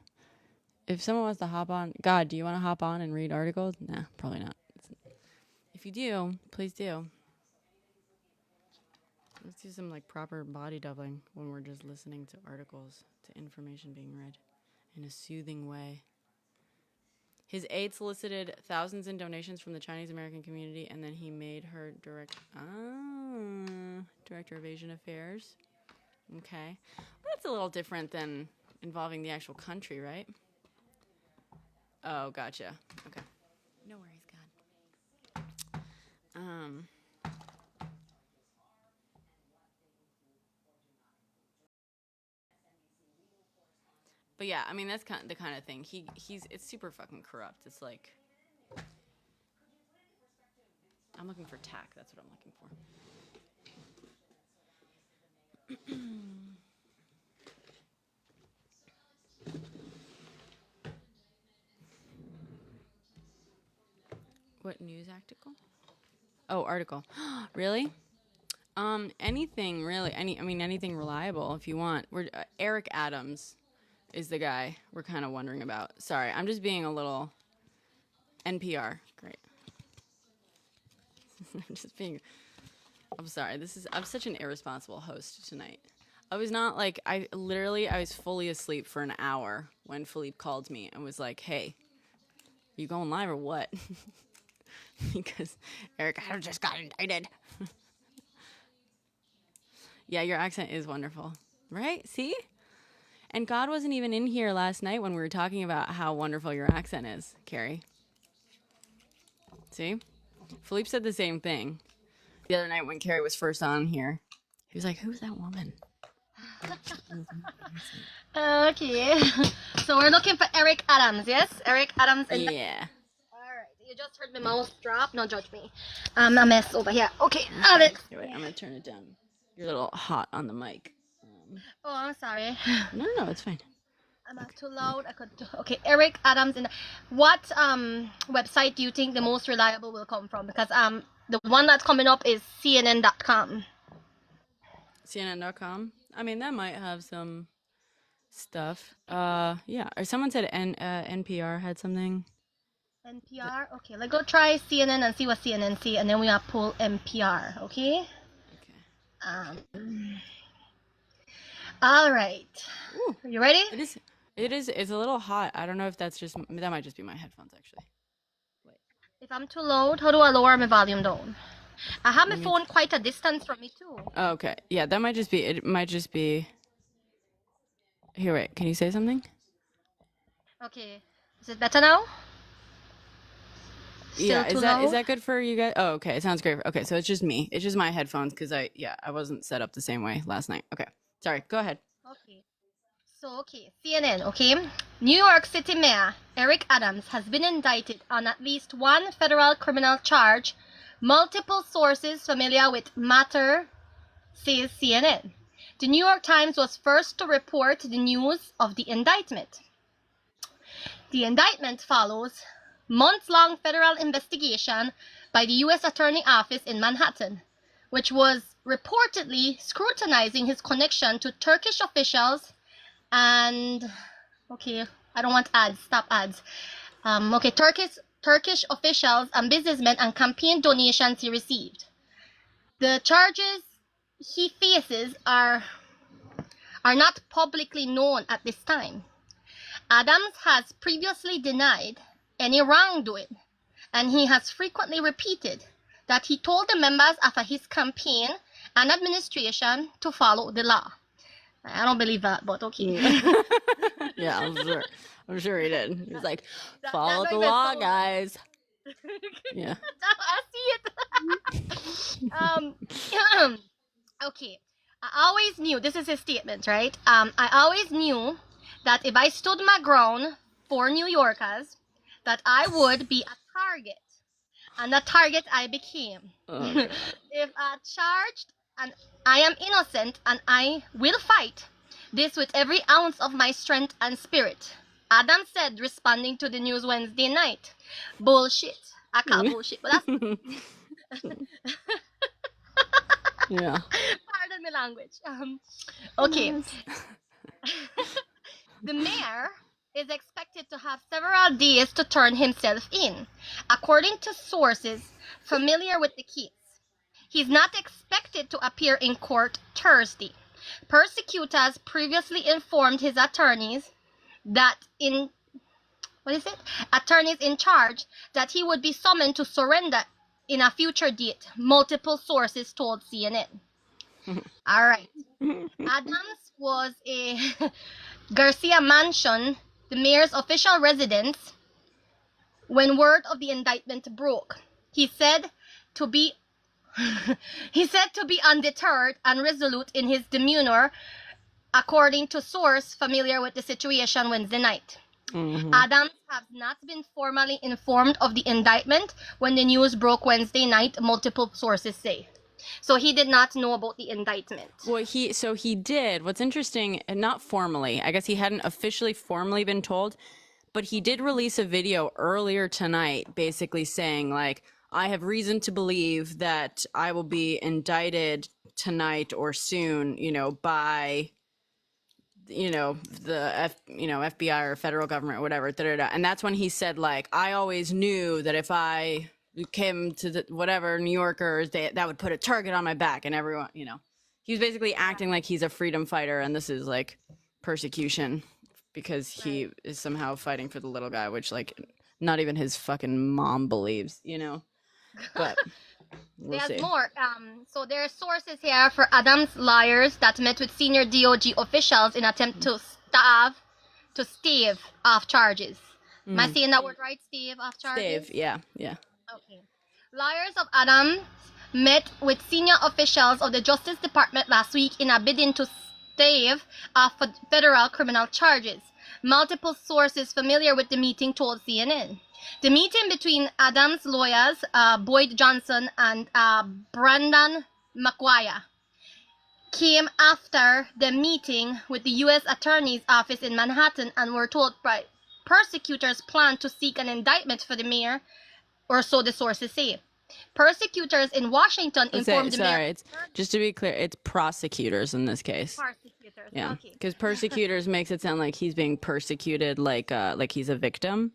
If someone wants to hop on, God, do you want to hop on and read articles? Nah, probably not. If you do, please do. Let's do some like proper body doubling when we're just listening to articles, to information being read in a soothing way. His aide solicited thousands in donations from the Chinese American community, and then he made her director of Asian Affairs. Okay. Well, that's a little different than involving the actual country, right? Oh, gotcha. Okay. No worries, God. But yeah, I mean that's kind of the kind of thing. It's super fucking corrupt. It's like I'm looking for tack. That's what I'm looking for. What news article? Oh, article. Really? Anything really? Anything reliable if you want. We're Eric Adams is the guy we're kind of wondering about. Sorry, I'm just being a little NPR. Great. I'm sorry. I'm such an irresponsible host tonight. I was not like I was fully asleep for an hour when Philippe called me and was like, "Hey, you going live or what?" Because Eric Adams just got indicted. Yeah, your accent is wonderful. Right? See? And God wasn't even in here last night when we were talking about how wonderful your accent is, Carrie. See? Philippe said the same thing the other night when Carrie was first on here. He was like, "Who's that woman?" Okay. So we're looking for Eric Adams, yes? Eric Adams. Yeah. Alright, you just heard my mouse drop. Don't judge me. I'm a mess over here. Okay, Alex. Wait, I'm going to turn it down. You're a little hot on the mic. Oh, I'm sorry. No, it's fine. I'm not too loud. Okay, Eric Adams. What website do you think the most reliable will come from? Because the one that's coming up is CNN.com. CNN.com? I mean, that might have some stuff. Yeah. Or someone said NPR had something. NPR? Okay, let's go try CNN and see what CNN see, and then we will pull NPR, okay? Okay. All right. Ooh, are you ready? It's a little hot. I don't know if that might just be my headphones, actually. Wait. If I'm too loud, how do I lower my volume down? I have my phone quite a distance from me, too. Oh, okay. Yeah, it might just be... Here, wait. Can you say something? Okay. Is it better now? Yeah, is that good for you guys? Oh, okay. It sounds great. Okay, so it's just me. It's just my headphones because I wasn't set up the same way last night. Okay. Sorry. Go ahead. Okay. So, CNN, okay? New York City Mayor Eric Adams has been indicted on at least one federal criminal charge. Multiple sources familiar with matter says CNN. The New York Times was first to report the news of the indictment. The indictment follows months-long federal investigation by the U.S. Attorney Office in Manhattan, which was reportedly scrutinizing his connection to Turkish officials and, okay, I don't want ads, stop ads. Turkish officials and businessmen and campaign donations he received. The charges he faces are not publicly known at this time. Adams has previously denied any wrongdoing, and he has frequently repeated that he told the members of his campaign and administration to follow the law. I don't believe that, but okay. Yeah, I'm sure he did. He was like, follow the law, guys. Yeah. I see it. Okay. I always knew, this is his statement, right? I always knew that if I stood my ground for New Yorkers, that I would be a target. And a target I became. Oh, if charged, and I am innocent, and I will fight this with every ounce of my strength and spirit. Adams said, responding to the news Wednesday night. Bullshit. I call bullshit, but that's... Yeah. Pardon my language. Okay. The mayor is expected to have several days to turn himself in, according to sources familiar with the case. He's not expected to appear in court Thursday. Prosecutors previously informed his attorneys that attorneys in charge that he would be summoned to surrender in a future date, multiple sources told CNN. All right. Adams was a Garcia Mansion, the mayor's official residence, when word of the indictment broke. He said to be undeterred and resolute in his demeanor, according to source familiar with the situation Wednesday night. Adams has not been formally informed of the indictment when the news broke Wednesday night, multiple sources say. So he did not know about the indictment. Well, he did. What's interesting, and not formally, I guess he hadn't officially formally been told, but he did release a video earlier tonight basically saying, like, I have reason to believe that I will be indicted tonight or soon, by the FBI or federal government or whatever. And that's when he said, like, I always knew that if I came to the whatever New Yorkers, that would put a target on my back, and everyone, he was basically acting like he's a freedom fighter, and this is like persecution because he is somehow fighting for the little guy, which, like, not even his fucking mom believes, but we'll There's see. more. So there are sources here for Adams' lawyers that met with senior DOJ officials in attempt to stave off charges. Am I saying that word right? Stave off charges? Stave, yeah. Okay. Lawyers of Adams met with senior officials of the Justice Department last week in a bidding to stave off federal criminal charges. Multiple sources familiar with the meeting told CNN. The meeting between Adams' lawyers, Boyd Johnson and Brandon McGuire, came after the meeting with the U.S. Attorney's Office in Manhattan and were told by prosecutors plan to seek an indictment for the mayor, or so the sources say. Persecutors in Washington informed the mayor... It's just to be clear, it's prosecutors in this case. Prosecutors, yeah, okay. Because persecutors makes it sound like he's being persecuted, like he's a victim.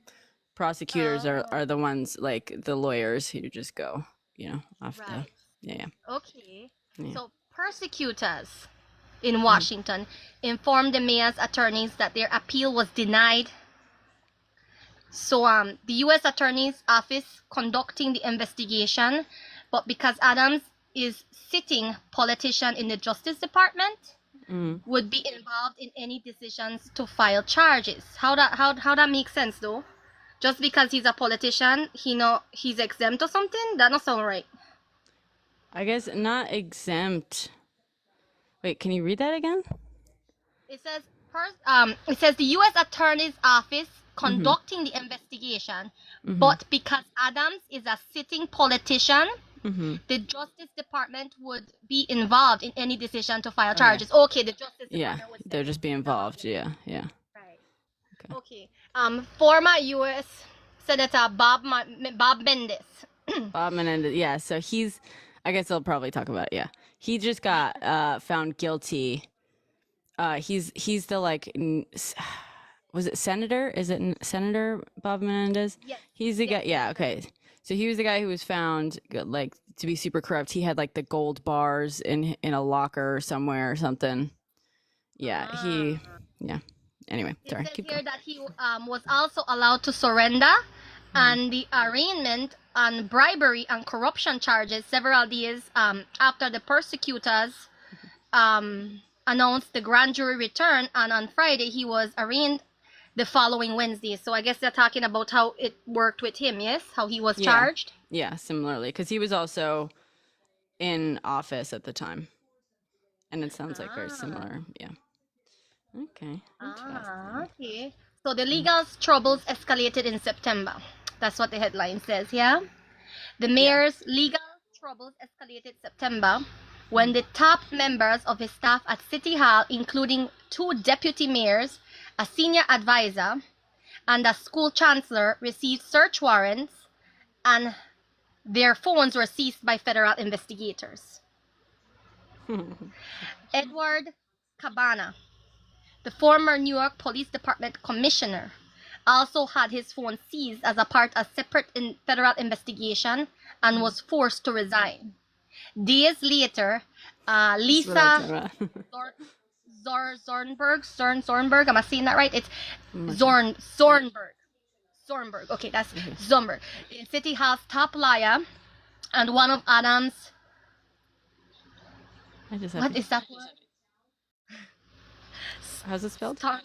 Prosecutors are the ones, like the lawyers who just go, off the... Yeah. Okay. Yeah. So persecutors in Washington informed the mayor's attorneys that their appeal was denied. So the U.S. Attorney's Office conducting the investigation, but because Adams is sitting politician in the Justice Department, would be involved in any decisions to file charges. How that makes sense though? Just because he's a politician, he's exempt or something? That don't sound right. I guess not exempt. Wait, can you read that again? It says the U.S. Attorney's Office conducting the investigation, but because Adams is a sitting politician, the Justice Department would be involved in any decision to file charges. Okay, the Justice Department would they'll just be involved. Yeah. Right. Okay. Former U.S. Senator Bob Menendez. Bob Menendez. Yeah. So I guess they'll probably talk about it. Yeah. He just got found guilty. He's the, like, was it Senator? Is it Senator Bob Menendez? Yes. He's the guy. Yeah. Okay. So he was the guy who was found, like, to be super corrupt. He had, like, the gold bars in a locker somewhere or something. Yeah. Yeah. Anyway, sorry. It says here that he was also allowed to surrender, and the arraignment on bribery and corruption charges several days after the prosecutors announced the grand jury return, and on Friday he was arraigned the following Wednesday. So I guess they're talking about how it worked with him, yes? How he was charged? Yeah, similarly, because he was also in office at the time. And it sounds like very similar. Yeah. Okay. Okay. So the legal troubles escalated in September. That's what the headline says, yeah? The mayor's legal troubles escalated September when the top members of his staff at City Hall, including 2 deputy mayors, a senior advisor, and a school chancellor, received search warrants, and their phones were seized by federal investigators. Edward Cabana, the former New York Police Department commissioner, also had his phone seized as a part of a separate federal investigation and was forced to resign. Days later, Lisa Zornberg, am I saying that right? It's Zornberg. Okay, that's Zornberg. City Hall's top liar and one of Adams. What is that word? How's it spelled? Zornberg.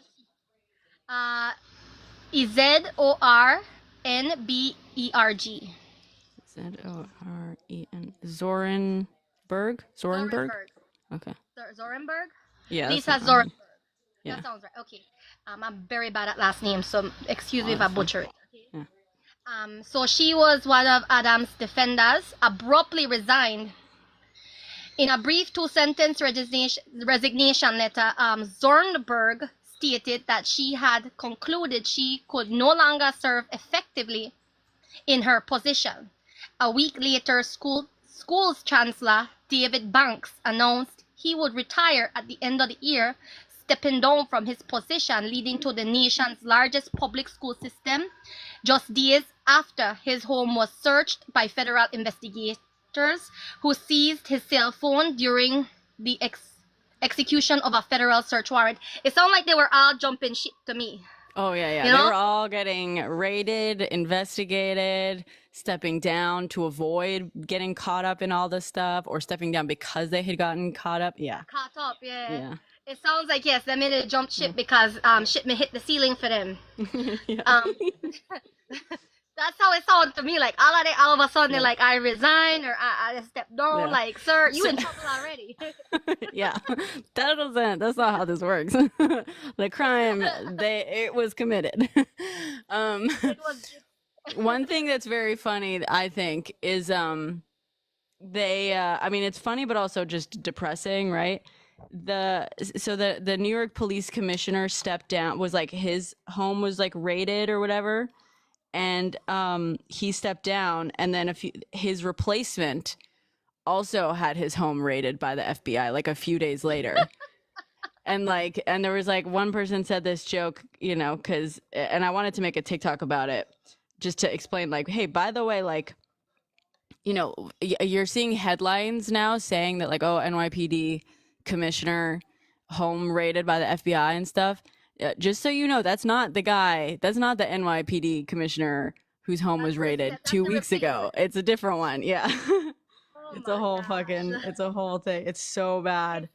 Zoren. Zorenberg? Okay. Zorenberg? Yeah. Lisa Zorenberg. Yeah. That sounds right. Okay. I'm very bad at last names, so excuse me if I butcher it. Okay. Yeah. So she was one of Adams' defenders, abruptly resigned. In a brief 2-sentence resignation letter, Zornberg stated that she had concluded she could no longer serve effectively in her position. A week later, school's chancellor, David Banks, announced he would retire at the end of the year, stepping down from his position, leading to the nation's largest public school system, just days after his home was searched by federal investigators who seized his cell phone during the execution of a federal search warrant. It sounded like they were all jumping shit to me. Oh, yeah. They were all getting raided, investigated, stepping down to avoid getting caught up in all this stuff, or stepping down because they had gotten caught up. Yeah. Caught up, yeah. It sounds like, yes, they made a jump ship because shit may hit the ceiling for them. That's how it sounded to me. Like, all of a sudden, they're like, I resign or I stepped down. Yeah. Like, sir, you in trouble already. Yeah. That's not how this works. The crime, it was committed. One thing that's very funny, I think, is I mean, it's funny, but also just depressing, right? The New York police commissioner stepped down, was like, his home was like raided or whatever. And he stepped down, and then his replacement also had his home raided by the FBI like a few days later. and there was like one person said this joke, you know, and I wanted to make a TikTok about it just to explain, like, hey, by the way, like, you know, you're seeing headlines now saying that, like, oh, NYPD commissioner home raided by the FBI and stuff. Just so you know, that's not the guy. That's not the NYPD commissioner whose home was raided 2 weeks ago. It's a different one. Yeah. It's a whole it's a whole thing. It's so bad.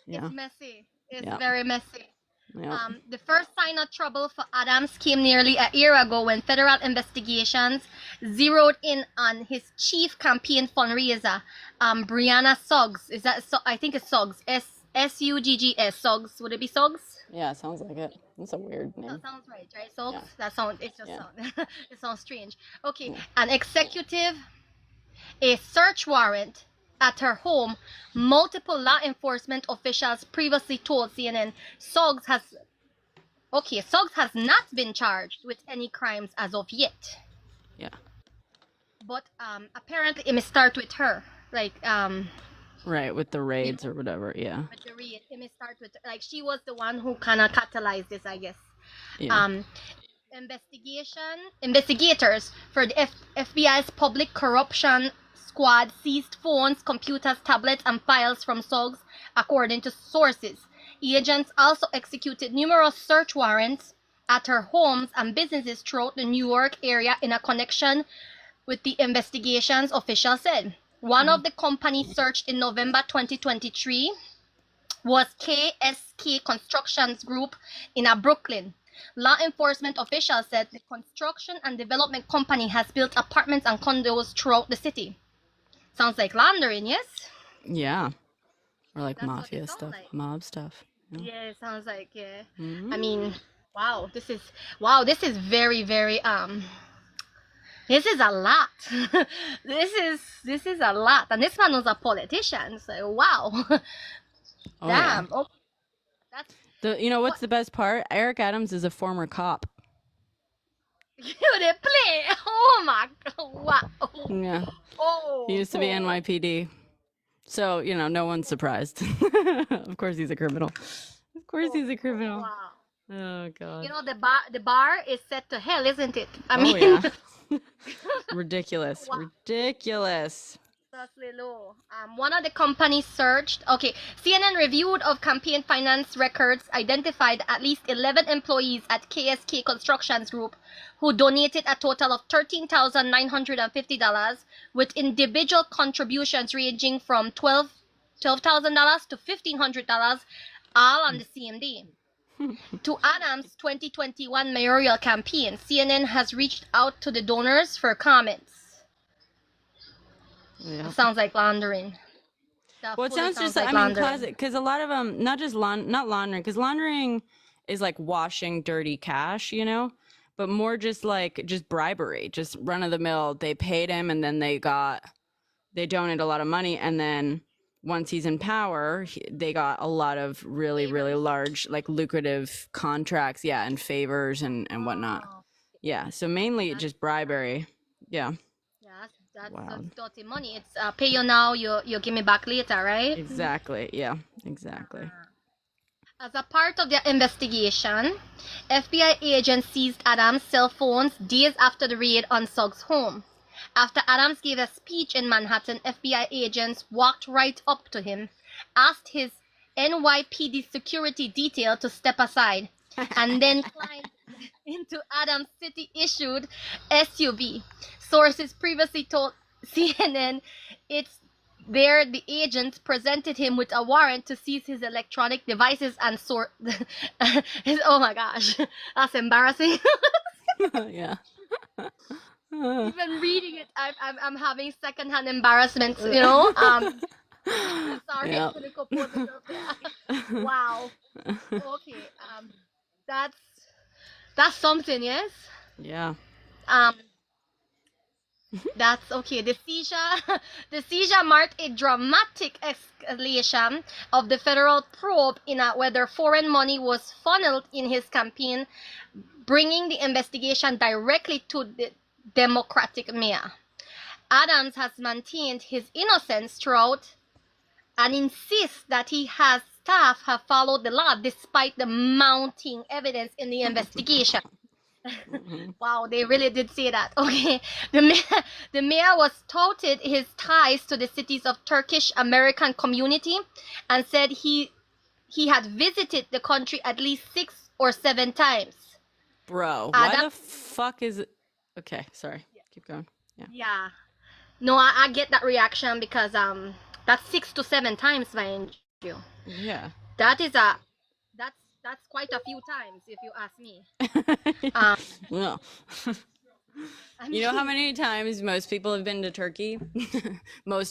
It's messy. It's very messy. Yeah. The first sign of trouble for Adams came nearly a year ago when federal investigations zeroed in on his chief campaign fundraiser, Brianna Suggs. Is that I think it's Suggs. Suggs. Suggs. Would it be Suggs? Yeah, it sounds like it. That's a weird name. That sounds right? Suggs? Yeah. That sounds, it just sounds, it sounds strange. Okay, a search warrant at her home, multiple law enforcement officials previously told CNN Suggs has not been charged with any crimes as of yet. Yeah. But apparently it may start with her. Like right, with the raids or whatever, yeah. With the raid, it may start with, like, she was the one who kind of catalyzed this, I guess. Yeah. Investigators for the FBI's Public Corruption Squad seized phones, computers, tablets, and files from Suggs, according to sources. Agents also executed numerous search warrants at her homes and businesses throughout the New York area in a connection with the investigations, officials said. One of the companies searched in November 2023 was KSK Constructions Group in Brooklyn. Law enforcement officials said the construction and development company has built apartments and condos throughout the city. Sounds like laundering, yes? Yeah. Or like mafia stuff, like mob stuff. Yeah, it sounds like, yeah. Mm-hmm. I mean, wow, this is very, very, this is a lot. This is a lot. And this man was a politician, so wow. Oh, damn. Yeah. Oh, you know what's the best part? Eric Adams is a former cop. You did play. Oh my god. Wow. Yeah. Oh. He used to be NYPD. So, no one's surprised. Of course he's a criminal. Of course he's a criminal. Wow. Oh, God. The bar is set to hell, isn't it? I Oh, mean, yeah. Ridiculous. wow. Ridiculous. Seriously low. One of the companies searched. Okay, CNN reviewed of campaign finance records identified at least 11 employees at KSK Constructions Group who donated a total of $13,950 with individual contributions ranging from $12,000 to $1,500, all on the same day. To Adams' 2021 mayoral campaign, CNN has reached out to the donors for comments. Yeah. Sounds like laundering. That Well, it fully sounds just like, laundering. classic, because a lot of them, not just not laundering, because laundering is like washing dirty cash, but more just bribery, just run of the mill. They paid him and then they donated a lot of money. And then once he's in power, they got a lot of really, really large, like lucrative contracts. Yeah. And favors and whatnot. Yeah. So mainly just bribery. Yeah. That's Wow. dirty money. It's pay you now, you give me back later, right? Exactly. Yeah, exactly. As a part of their investigation, FBI agents seized Adams' cell phones days after the raid on Suggs' home. After Adams gave a speech in Manhattan, FBI agents walked right up to him, asked his NYPD security detail to step aside, and then climbed into Adams' city-issued SUV. Sources previously told CNN the agents presented him with a warrant to seize his electronic devices and oh my gosh, that's embarrassing. Yeah. Even reading it, I'm having secondhand embarrassment. Sorry, Yep. Wow. Okay. That's something, yes. Yeah. That's okay. The seizure marked a dramatic escalation of the federal probe in whether foreign money was funneled in his campaign, bringing the investigation directly to the Democratic mayor. Adams has maintained his innocence throughout and insists that he has staff have followed the law despite the mounting evidence in the investigation. Wow, they really did say that. Okay, the mayor was touted his ties to the cities of Turkish American community and said he had visited the country at least 6 or 7 times. Bro, why the fuck is it? Okay, sorry. Keep going. Yeah. No, I get that reaction because that's 6 to 7 times, mind you. Yeah. That's quite a few times, if you ask me. Well, you know how many times most people have been to Turkey? I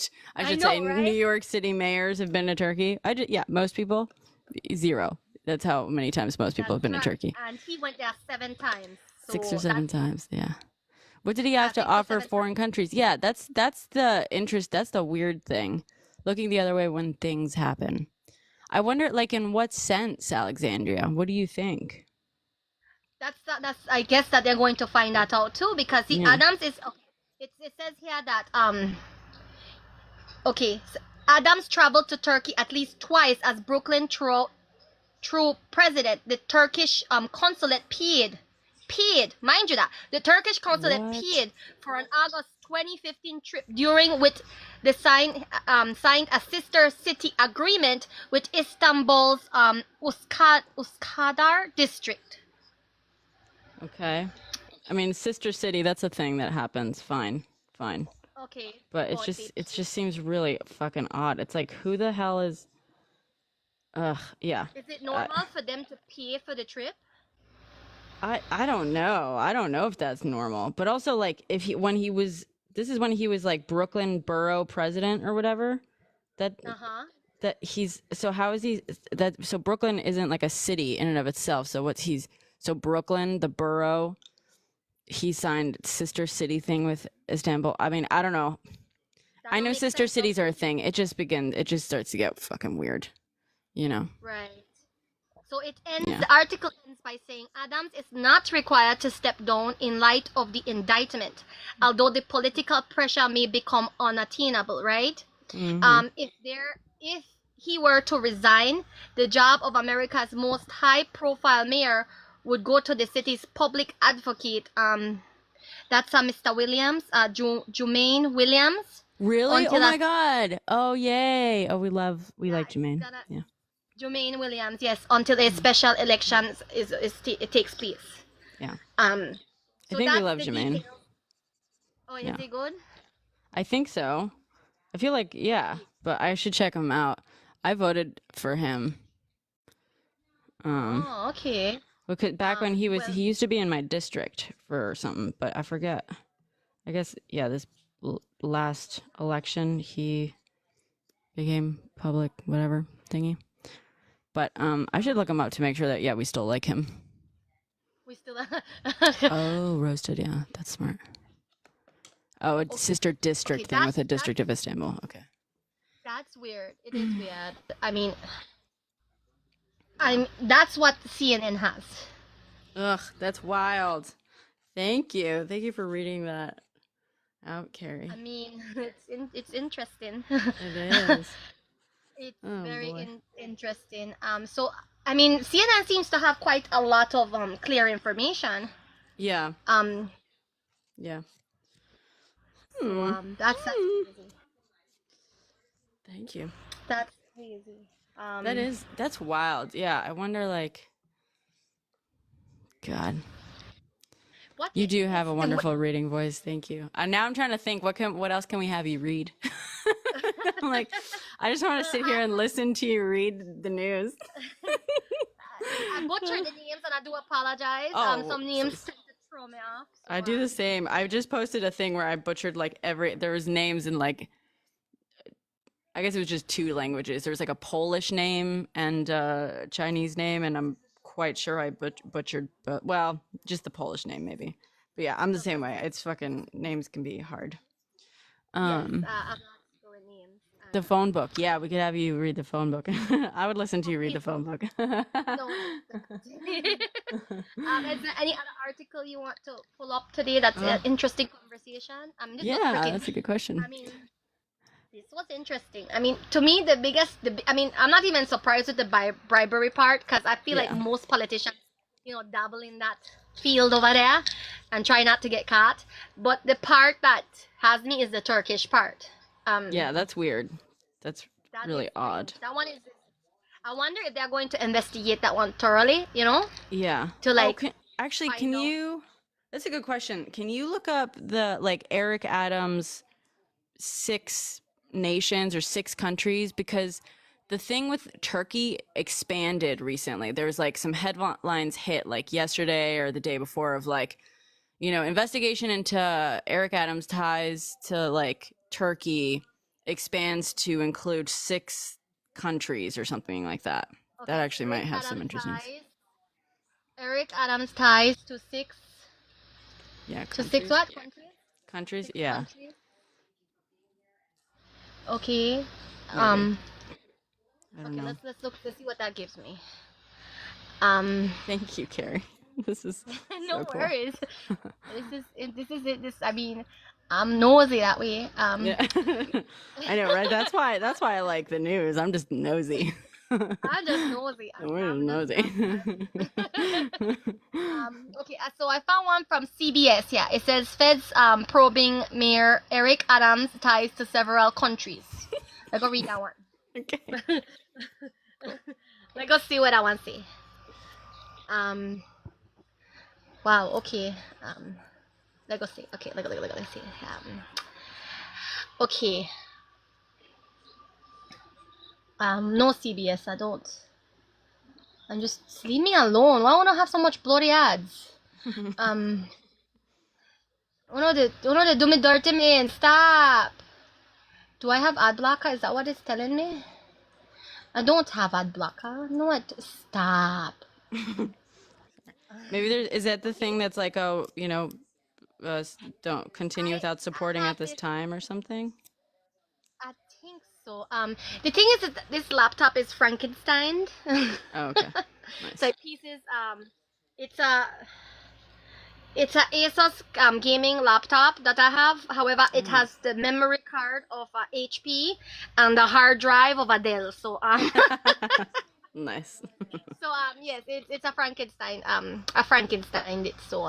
should say, right? New York City mayors have been to Turkey. Most people, 0. That's how many times most people have been to Turkey. And he went there 7 times. 6 or 7 times, yeah. What did he have to offer foreign countries? Yeah, that's the interest. That's the weird thing. Looking the other way when things happen. I wonder, in what sense, Alexandria? What do you think? That's. I guess that they're going to find that out too, because Adams is. It says here that Adams traveled to Turkey at least twice as Brooklyn true president. The Turkish consulate paid, mind you that the Turkish consulate paid for an August 2015 trip, during which they signed a sister city agreement with Istanbul's Üsküdar district. Okay. I mean, sister city, that's a thing that happens. Fine. Okay. But it just seems really fucking odd. It's like, who the hell is... yeah. Is it normal for them to pay for the trip? I don't know. I don't know if that's normal. But also, this is when he was Brooklyn borough president or whatever. That he's, so how is he, so Brooklyn isn't like a city in and of itself. So so Brooklyn, the borough, he signed sister city thing with Istanbul. I mean, I don't know. I know sister cities are a thing. It just starts to get fucking weird, Right. So it ends. The article ends by saying Adams is not required to step down in light of the indictment, although the political pressure may become unattainable, right? Mm-hmm. If he were to resign, the job of America's most high-profile mayor would go to the city's public advocate. That's Mr. Williams, Jumaine Williams. Really? Oh Until my God. Oh yay. Oh, we like it's Jermaine. gonna Yeah. Jumaine Williams, yes, until a special election it takes place. Yeah. Um, I so think we that's love the Jermaine. details. Oh, is Yeah. he good? I think so. I feel like, yeah, but I should check him out. I voted for him. Oh, okay. Because back when he Well, used to be in my district for something, but I forget. I guess, yeah, this last election, he became public, whatever thingy. But I should look him up to make sure that, yeah, we still like him. we still. Oh, roasted, yeah, that's smart. Oh, a sister district thing with a district of Istanbul. Okay. That's weird. It is weird. I mean, that's what CNN has. Ugh, that's wild. Thank you. Thank you for reading that out, Carrie. I mean, it's interesting. It is. It's Oh, very boy. interesting. So I mean, CNN seems to have quite a lot of clear information. Yeah. Yeah. That's crazy. Thank you. That's crazy. That's wild. Yeah, I wonder, like, God, you do have a wonderful reading voice. Thank you. Now I'm trying to think, what else can we have you read? I'm like, I just want to sit here and listen to you read the news. I butchered the names and I do apologize. Oh, some names tend to throw me off. So, I do the same. I just posted a thing where I butchered like there was names in like, I guess it was just 2 languages. There was like a Polish name and a Chinese name, and I'm quite sure I butchered, but well, just the Polish name maybe. But yeah, I'm the same way. It's fucking, names can be hard. I'm not good with names. The phone book. Yeah, we could have you read the phone book. I would listen to you read the phone book. No. Is there any other article you want to pull up today that's an interesting conversation? Yeah, that's a good question. I mean, this was interesting. I mean, to me, I'm not even surprised with the bribery part, because I feel like most politicians, dabble in that field over there and try not to get caught. But the part that has me is the Turkish part. Yeah, that's weird. That's really odd. That one is. I wonder if they're going to investigate that one thoroughly. Yeah. To like. Can you? That's a good question. Can you look up the Eric Adams 6 nations or 6 countries? Because the thing with Turkey expanded recently. There's like some headlines hit like yesterday or the day before of like, investigation into Eric Adams' ties to like Turkey expands to include 6 countries or something like that. Okay. That actually might have some interesting. Eric Adams ties to 6. Yeah. To 6 what? Countries? 6 yeah. Countries? Okay. Okay, let's look. Let's see what that gives me. Thank you, Carrie. This is no so worries. This is it. I mean, I'm nosy that way. Yeah. I know, right? That's why I like the news. I'm just nosy. I'm just nosy. We're nosy. Okay, so I found one from CBS. Yeah, it says Feds probing Mayor Eric Adams' ties to several countries. Let's go read that one. Okay. Let's go see what I want to say. Wow. Okay. Let's go see. Okay. Let's see. Okay. No CBS. I don't. And just leave me alone. Why would I have so much bloody ads? Uno de do me dirty man. Stop. Do I have ad blocker? Is that what it's telling me? I don't have ad blocker. No, stop. Maybe is that the thing that's like, oh, don't continue without supporting at this time or something? I think so. The thing is that this laptop is Frankenstein. Oh, okay. Nice. So pieces. It's It's a Asus gaming laptop that I have. However, it Oh, has the memory card of a HP and the hard drive of a Dell. So nice. yes, it's a Frankenstein. So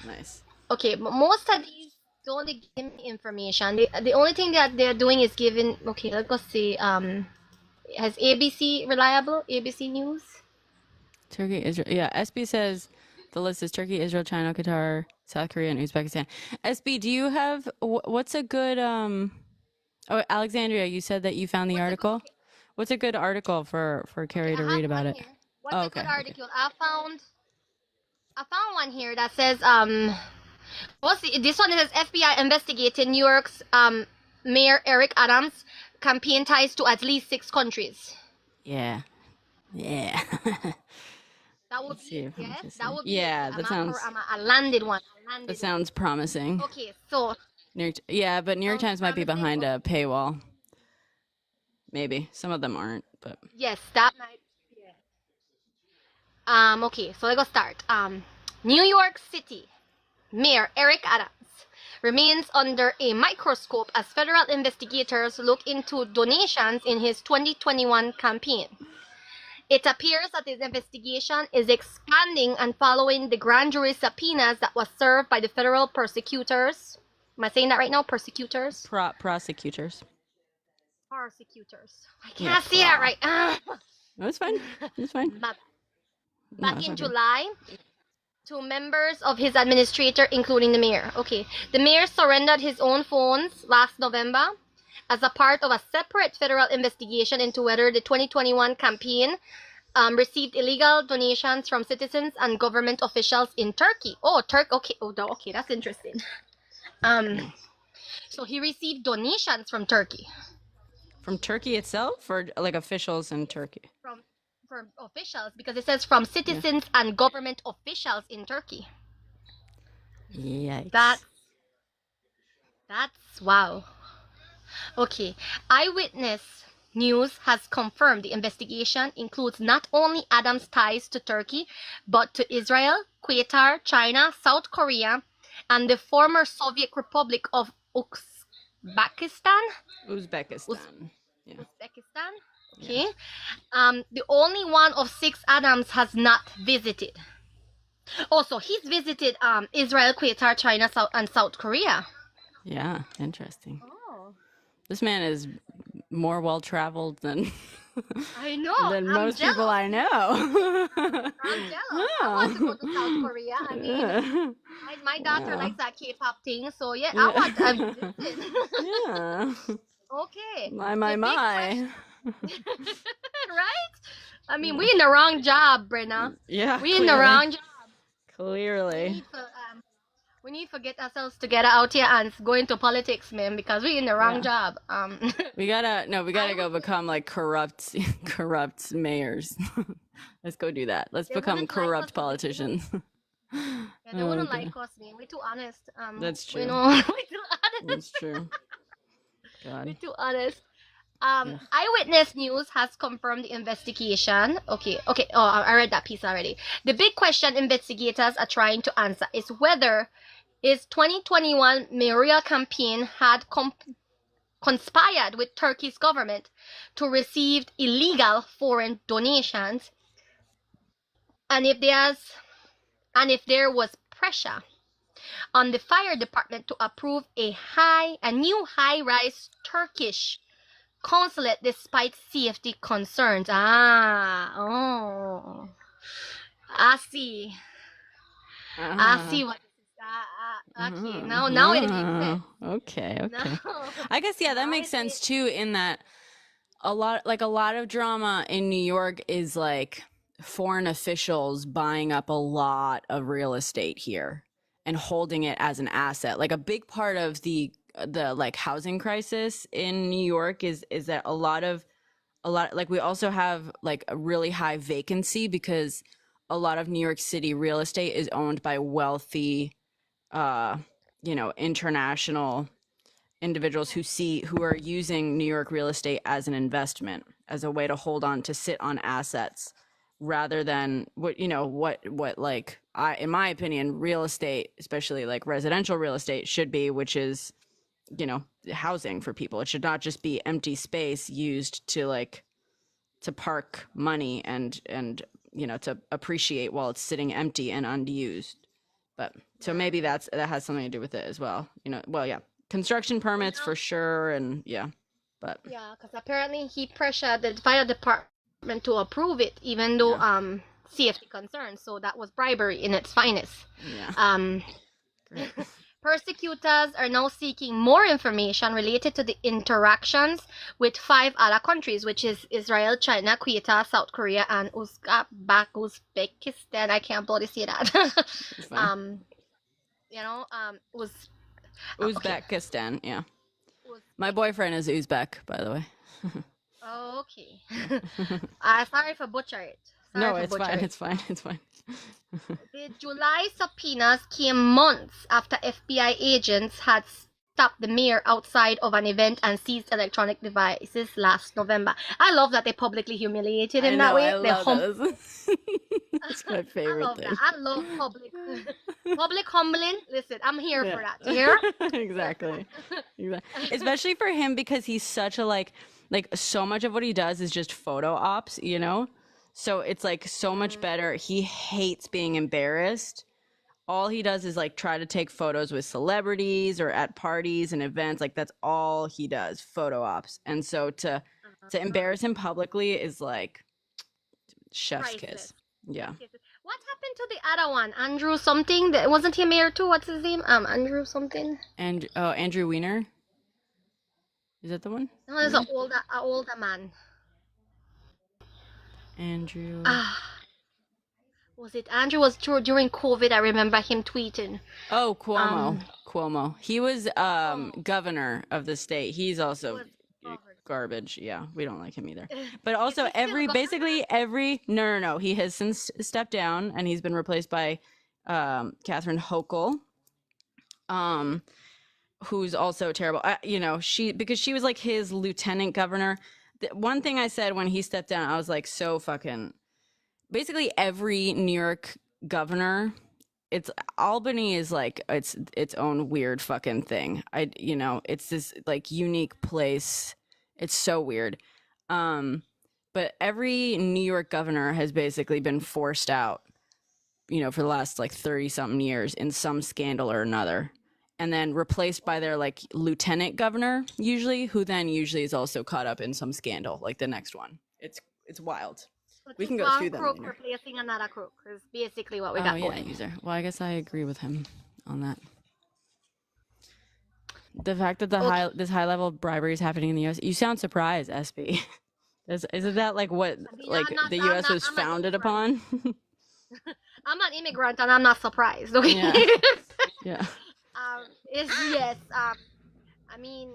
Nice. okay, most of these don't give me information. The only thing that they're doing is giving. Okay, let's go see. Has ABC reliable ABC News? Turkey, Israel. Yeah, SB says the list is Turkey, Israel, China, Qatar, South Korea, and Uzbekistan. SB, do you have what's a good Oh, Alexandria, you said that you found the What's a good? article. Okay, What's a good article for okay, Carrie I to have read about one it? here. What's Oh, a good okay, okay. article? I found one here that says this one says FBI investigating New York's Mayor Eric Adams campaign ties to at least 6 countries. Yeah. Yeah. That would Let's be see it. if I'm Yes, just that saying. would be it. Yeah, I landed one. I that landed one. sounds promising. Okay, so Yeah, but New York sounds Times might be promising. behind a paywall. Maybe. Some of them aren't, but Yes, that might. Yeah. Okay, so let's go start. New York City Mayor Eric Adams remains under a microscope as federal investigators look into donations in his 2021 campaign. It appears that his investigation is expanding and following the grand jury subpoenas that was served by the federal prosecutors. Am I saying that right now? Prosecutors? prosecutors. Prosecutors. I Yeah. can't say that right. No, it's fine. It's fine. No, Back it's in okay. July, to members of his administrator, including the mayor. Okay, the mayor surrendered his own phones last November as a part of a separate federal investigation into whether the 2021 campaign received illegal donations from citizens and government officials in Turkey. Oh, Okay. Oh, okay. That's interesting. So he received donations from Turkey. From Turkey itself, or like officials in Turkey? From officials, because it says from citizens and government officials in Turkey. Yikes. That's wow. Okay. Eyewitness News has confirmed the investigation includes not only Adams' ties to Turkey, but to Israel, Qatar, China, South Korea, and the former Soviet Republic of Uzbekistan. Uzbekistan. Yeah. Uzbekistan. Okay. The only one of 6 Adams has not visited. Also, he's visited Israel, Qatar, China, and South Korea. Yeah, interesting. Oh. This man is more well traveled than I know. than I'm most jealous. people I know. I'm jealous. I want to go to South Korea. I mean, my daughter Wow. likes that K-pop thing, so yeah, I want to visit. Yeah. Okay. My. Right? I mean, we in the wrong job, Brenna. Yeah. We in the wrong job. Clearly. We need to get ourselves together out here and go into politics, man, because we in the wrong job. We gotta go become like corrupt mayors. Let's go do that. Let's become corrupt politicians. Yeah, they wouldn't like us, man. We're too honest. That's true. We're too honest. That's true. God. We're too honest. Eyewitness News has confirmed the investigation. Okay. Oh, I read that piece already. The big question investigators are trying to answer is whether his 2021 mayoral campaign had conspired with Turkey's government to receive illegal foreign donations, and if there was pressure on the fire department to approve a new high-rise Turkish consulate despite safety concerns. Oh, I see. I see what. Okay, now it makes sense. Okay. No. I guess that makes sense too. In that a lot of drama in New York is like foreign officials buying up a lot of real estate here and holding it as an asset. Like a big part of the like housing crisis in New York is that a lot like we also have like a really high vacancy because a lot of New York City real estate is owned by wealthy international individuals who are using New York real estate as an investment, as a way to hold on, to sit on assets rather than what like in my opinion, real estate, especially like residential real estate, should be, which is, housing for people. It should not just be empty space used to park money and to appreciate while it's sitting empty and unused. But so maybe that has something to do with it as well. Well, yeah, construction permits for sure, and yeah, but Yeah, because apparently he pressured the fire department to approve it, even though safety concerns. So that was bribery in its finest. yeah. Great. Persecutors are now seeking more information related to the interactions with 5 other countries, which is Israel, China, Kuwait, South Korea, and Uzbekistan. I can't bloody say that. Uzbekistan, yeah. Uz- My boyfriend is Uzbek, by the way. Oh, okay. Sorry for butcher it. No, it's fine. It's fine. It's fine. The July subpoenas came months after FBI agents had stopped the mayor outside of an event and seized electronic devices last November. I love that they publicly humiliated him that way. I love that. That's my favorite I love thing. that. I love public humbling. Listen, I'm here for that. You hear? Exactly. Especially for him, because he's such a like so much of what he does is just photo ops, So it's like so much better. He hates being embarrassed. All he does is like try to take photos with celebrities or at parties and events. Like that's all he does, photo ops. And so to embarrass him publicly is like chef's kiss. Yeah. What happened to the other one? Andrew something? Wasn't he mayor too? What's his name? Andrew something? And Andrew Weiner. Is that the one? No, there's an older man. Andrew. Was it Andrew? Was during COVID? I remember him tweeting. Oh, Cuomo. Cuomo. He was governor of the state. He's also garbage. Yeah, we don't like him either. But also no. He has since stepped down and he's been replaced by Catherine Hochul, who's also terrible. Because she was like his lieutenant governor. One thing I said when he stepped down, I was like, so fucking. Basically, every New York governor, Albany is like its own weird fucking thing. It's this like unique place. It's so weird. But every New York governor has basically been forced out, for the last like 30 something years in some scandal or another. And then replaced by their like lieutenant governor, who then usually is also caught up in some scandal, like the next one. It's wild. We can go through them later. Replacing another crook is basically what we got going. User. Well, I guess I agree with him on that. The fact that this high level of bribery is happening in the U.S. You sound surprised, SB. Isn't that like what the U.S. was founded upon? I'm an immigrant and I'm not surprised. Okay. Yeah. Yes. I mean,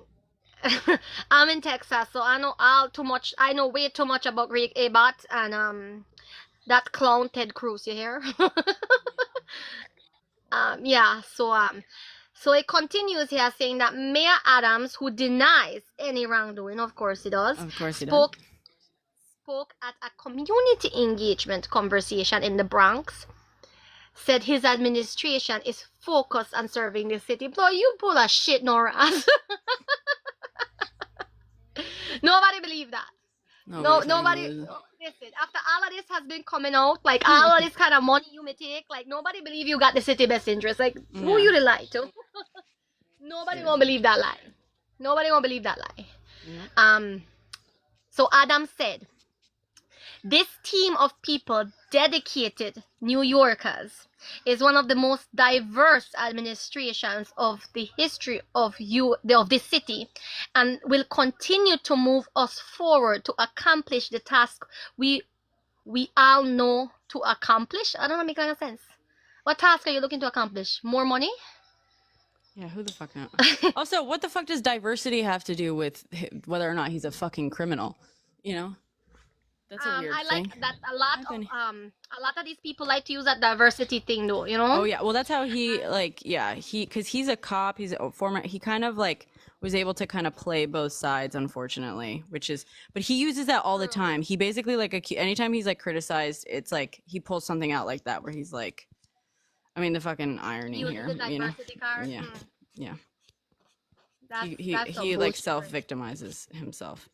I'm in Texas, so I know I know way too much about Greg Abbott and that clown Ted Cruz. You hear? Yeah. So it continues here saying that Mayor Adams, who denies any wrongdoing, of course he does. Of course he spoke at a community engagement conversation in the Bronx. Said his administration is focused on serving the city. Boy, you pull a shit, Nora. Nobody believe that. Nobody. Listen, after all of this has been coming out, like all of this kind of money you may take, like nobody believe you got the city best interest. Like who you to lie to? Nobody won't believe that lie. Nobody won't believe that lie. Yeah. So Adam said, this team of people, dedicated New Yorkers, is one of the most diverse administrations of the history of this city, and will continue to move us forward to accomplish the task we all know to accomplish. I don't know, make any sense. What task are you looking to accomplish? More money? Yeah, who the fuck knows? Also, what the fuck does diversity have to do with whether or not he's a fucking criminal? That's a weird I thing. like that a lot I've been- a lot of these people like to use that diversity thing though, you know? Oh yeah, well that's how he like because he's a cop, he's a former he kind of like was able to kind of play both sides, unfortunately, but he uses that all the time. He basically like anytime he's like criticized, it's like he pulls something out like that where he's like, I mean the fucking irony Uses here, the you know? diversity card. Yeah, yeah. That's some He like bullshit, self right? victimizes himself,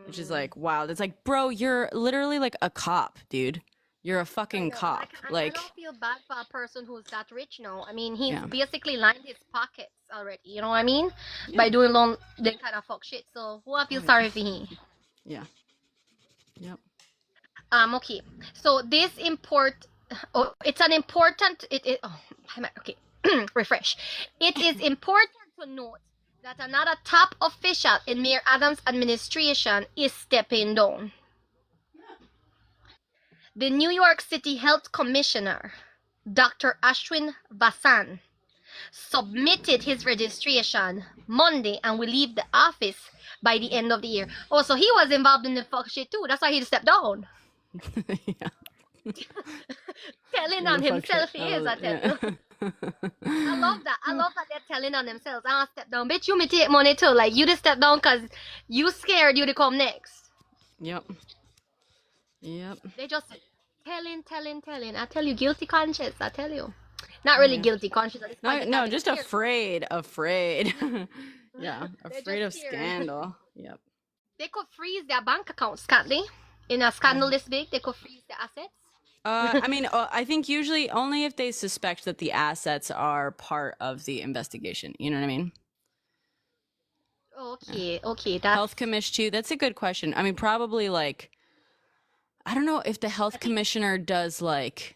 which is like wow. That's like, bro, you're literally like a cop, dude. You're a I fucking know. cop. I Like, don't feel bad for a person who's that rich now. I mean, he's yeah, basically lined his pockets already. You know what I mean? Yeah. By doing long, that kind of fuck shit. So who I feel Oh, yeah. sorry for him. yeah, yep. Okay. So this it's an important. Okay. Refresh. It is important to note that another top official in Mayor Adams' administration is stepping down. The New York City Health Commissioner, Dr. Ashwin Vasan, submitted his registration Monday and will leave the office by the end of the year. Oh, so he was involved in the fuck shit too. That's why he stepped down. Yeah. Telling The on fuck himself shit. he is, I tell you. I love that. I love that they're telling on themselves. I'll step down. Bitch, you may take money too. Like, you just step down because you scared you to come next. Yep. Yep. They just telling. I tell you, guilty conscience. I tell you. Not really Yeah. guilty conscience. No, just afraid. Yeah, They're afraid of just scared. scandal. Yep. They could freeze their bank accounts, can't they? In a scandal this big, they could freeze their assets. I mean, I think usually only if they suspect that the assets are part of the investigation. You know what I mean? Okay, that's Health commish too. That's a good question. I mean, probably like, I don't know if the health commissioner does like,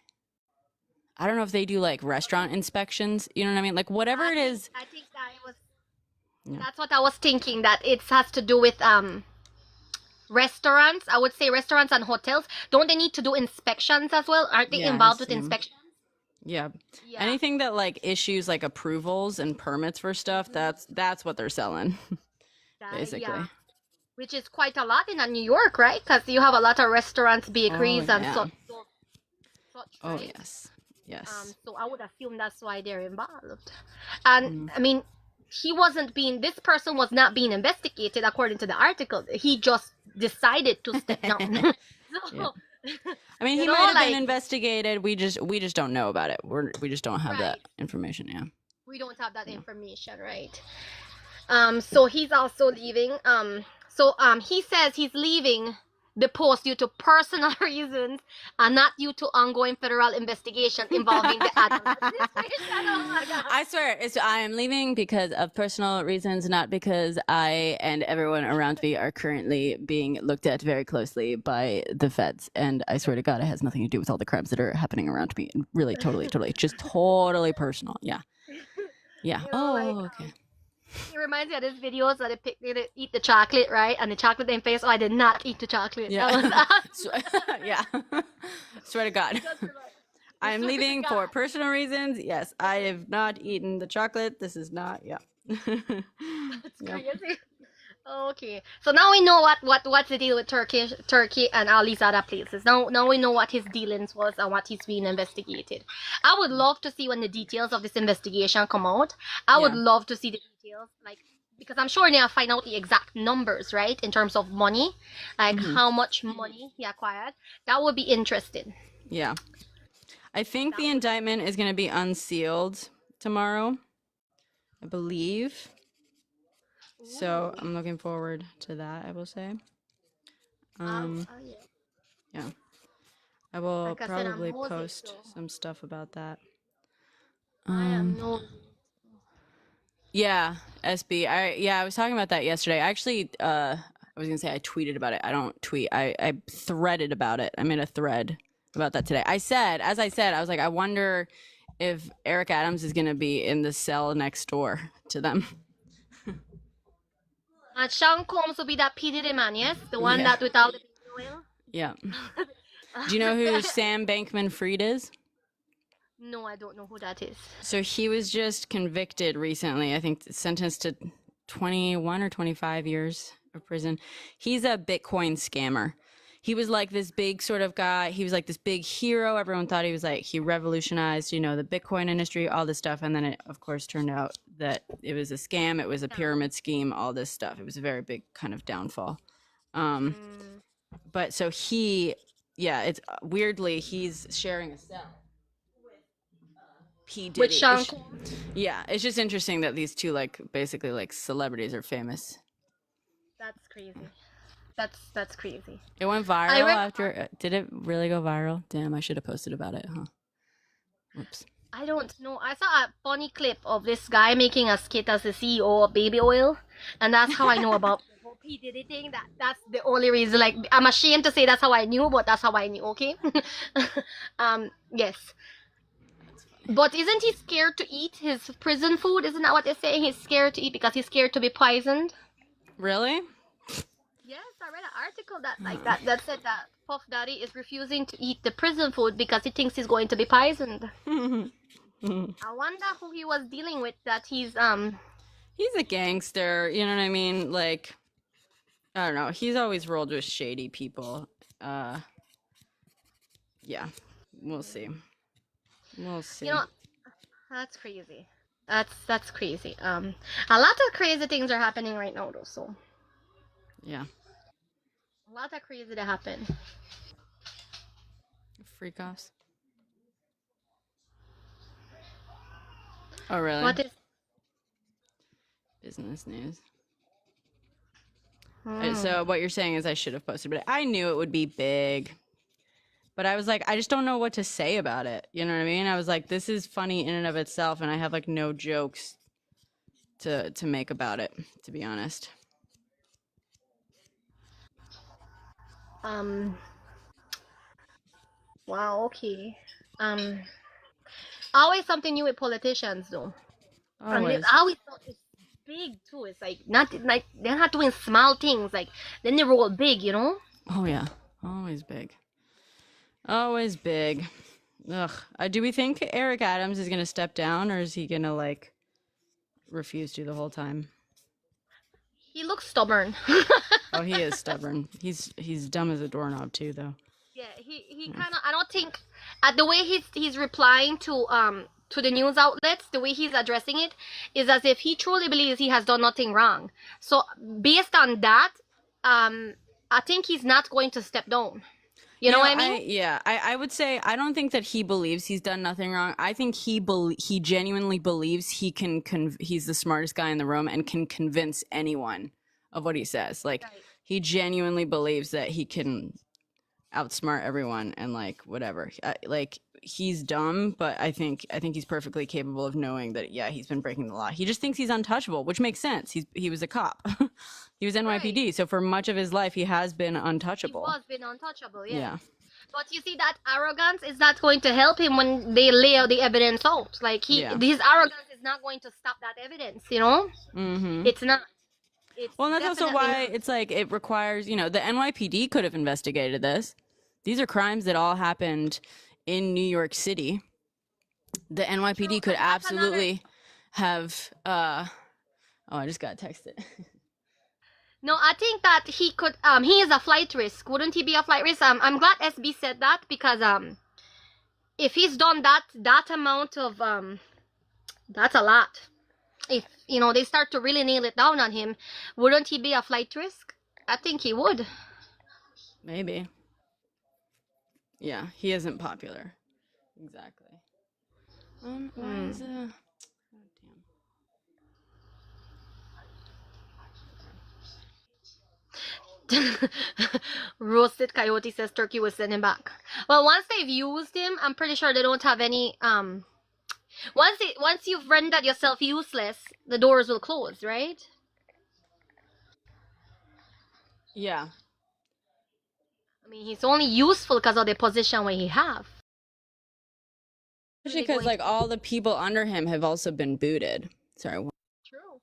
I don't know if they do like restaurant inspections. You know what I mean? Like whatever it is. I think that it was. Yeah. That's what I was thinking. That it has to do with restaurants. I would say restaurants and hotels. Don't they need to do inspections as well? Aren't they Yeah, I involved with assume. inspections? Yeah. Yeah. Anything that like issues like approvals and permits for stuff, that's what they're selling. Basically. Yeah. Which is quite a lot in New York, right? Because you have a lot of restaurants, bakeries, and yeah. such. Oh right? yes. Yes. So I would assume that's why they're involved. And I mean, this person was not being investigated according to the article. He just decided to step down. Yeah. I mean, he might have been investigated. We just don't know about it. We just don't have that information. Yeah. We don't have that information, right? So he's also leaving. He says he's leaving the post due to personal reasons and not due to ongoing federal investigation involving the Adams administration. Oh my God. I swear, I am leaving because of personal reasons, not because I and everyone around me are currently being looked at very closely by the feds. And I swear to God, it has nothing to do with all the crimes that are happening around me. And really, totally, just totally personal. Yeah. Yeah. You know, Oh, okay. It reminds me of this videos that they eat the chocolate, right? And the chocolate in face. Oh, I did not eat the chocolate. Yeah. Yeah. Swear to God. I am leaving for personal reasons. Yes, I have not eaten the chocolate. This is not. Yeah. That's crazy. Okay, so now we know what's the deal with Turkey and all these other places. Now we know what his dealings was and what he's being investigated. I would love to see when the details of this investigation come out. I would love to see the details, like, because I'm sure they'll find out the exact numbers, right, in terms of money, like how much money he acquired. That would be interesting. Yeah. I think the indictment is going to be unsealed tomorrow, I believe. So I'm looking forward to that, I will say. Yeah. I will Like I said, I'm probably nosy, post so- some stuff about that. I am no. Yeah, SB. I was talking about that yesterday. Actually, I was gonna say I tweeted about it. I don't tweet. I threaded about it. I made a thread about that today. I was like, I wonder if Eric Adams is gonna be in the cell next door to them. And Sean Combs will be that P. Diddy man, yes? The one that without the oil? Yeah. Do you know who Sam Bankman-Fried is? No, I don't know who that is. So he was just convicted recently. I think sentenced to 21 or 25 years of prison. He's a Bitcoin scammer. he was like this big sort of guy. He was like this big hero. Everyone thought he was like, he revolutionized, you know, the Bitcoin industry, all this stuff. And then it, of course, turned out that it was a scam. It was a pyramid scheme, all this stuff. It was a very big kind of downfall. Mm. But so he, yeah, it's weirdly, he's sharing a cell. P. With Diddy. Sean Yeah, it's just interesting that these two, like, basically, like, celebrities are famous. That's crazy. That's crazy. It went viral after. Did it really go viral? Damn, I should have posted about it, huh? Whoops. I don't know. I saw a funny clip of this guy making a skit as the CEO of Baby Oil, and that's how I know about the whole P Diddy thing. That's the only reason. Like, I'm ashamed to say that's how I knew, but that's how I knew. Okay. Yes. But isn't he scared to eat his prison food? Isn't that what they're saying? He's scared to eat because he's scared to be poisoned. Really? Yes, I read an article that said that Puff Daddy is refusing to eat the prison food because he thinks he's going to be poisoned. I wonder who he was dealing with. That he's a gangster. You know what I mean? Like, I don't know. He's always rolled with shady people. Yeah, we'll see. We'll see. You know, that's crazy. That's crazy. A lot of crazy things are happening right now, though. So Yeah. a lot of crazy to happen. Freak offs. Oh, really? What is? Business news. Hmm. So what you're saying is I should have posted, but I knew it would be big. But I was like, I just don't know what to say about it. You know what I mean? I was like, this is funny in and of itself, and I have like no jokes to make about it, to be honest. Wow. Okay. Always something new with politicians, though. And they Always. always thought it's big too. It's like not like they're not doing small things. Like then they roll big, you know. Oh yeah, always big. Always big. Ugh. Do we think Eric Adams is gonna step down, or is he gonna like refuse to the whole time? He looks stubborn. Oh, he is stubborn. He's dumb as a doorknob too, though. Yeah, he kind of. I don't think at the way he's replying to the news outlets, the way he's addressing it is as if he truly believes he has done nothing wrong. So based on that, I think he's not going to step down. You know what I mean? I would say I don't think that he believes he's done nothing wrong. I think he genuinely believes he can he's the smartest guy in the room and can convince anyone of what he says. Like Right. he genuinely believes that he can outsmart everyone and like whatever. Like he's dumb, but I think he's perfectly capable of knowing that he's been breaking the law. He just thinks he's untouchable, which makes sense. He was a cop. He was NYPD, so for much of his life he has been untouchable. He was been untouchable, Yeah. But you see, that arrogance is not going to help him when they lay out the evidence out. Like his arrogance is not going to stop that evidence. You know, it's not. It's Well, and that's also definitely why not. it's like it requires, you know, the NYPD could have investigated this. These are crimes that all happened in New York City. The NYPD True, could and that's absolutely have oh, I just got texted. No, I think that he could. He is a flight risk. Wouldn't he be a flight risk? I'm glad SB said that because if he's done that amount of that's a lot. If you know they start to really nail it down on him, wouldn't he be a flight risk? I think he would. Maybe. Yeah, he isn't popular. Exactly. Why is oh, damn. Roasted Coyote says Turkey will send him back. Well, once they've used him, I'm pretty sure they don't have any. Once you've rendered yourself useless, the doors will close, right? Yeah. I mean, he's only useful because of the position where he have. Especially because like all the people under him have also been booted. Sorry. True.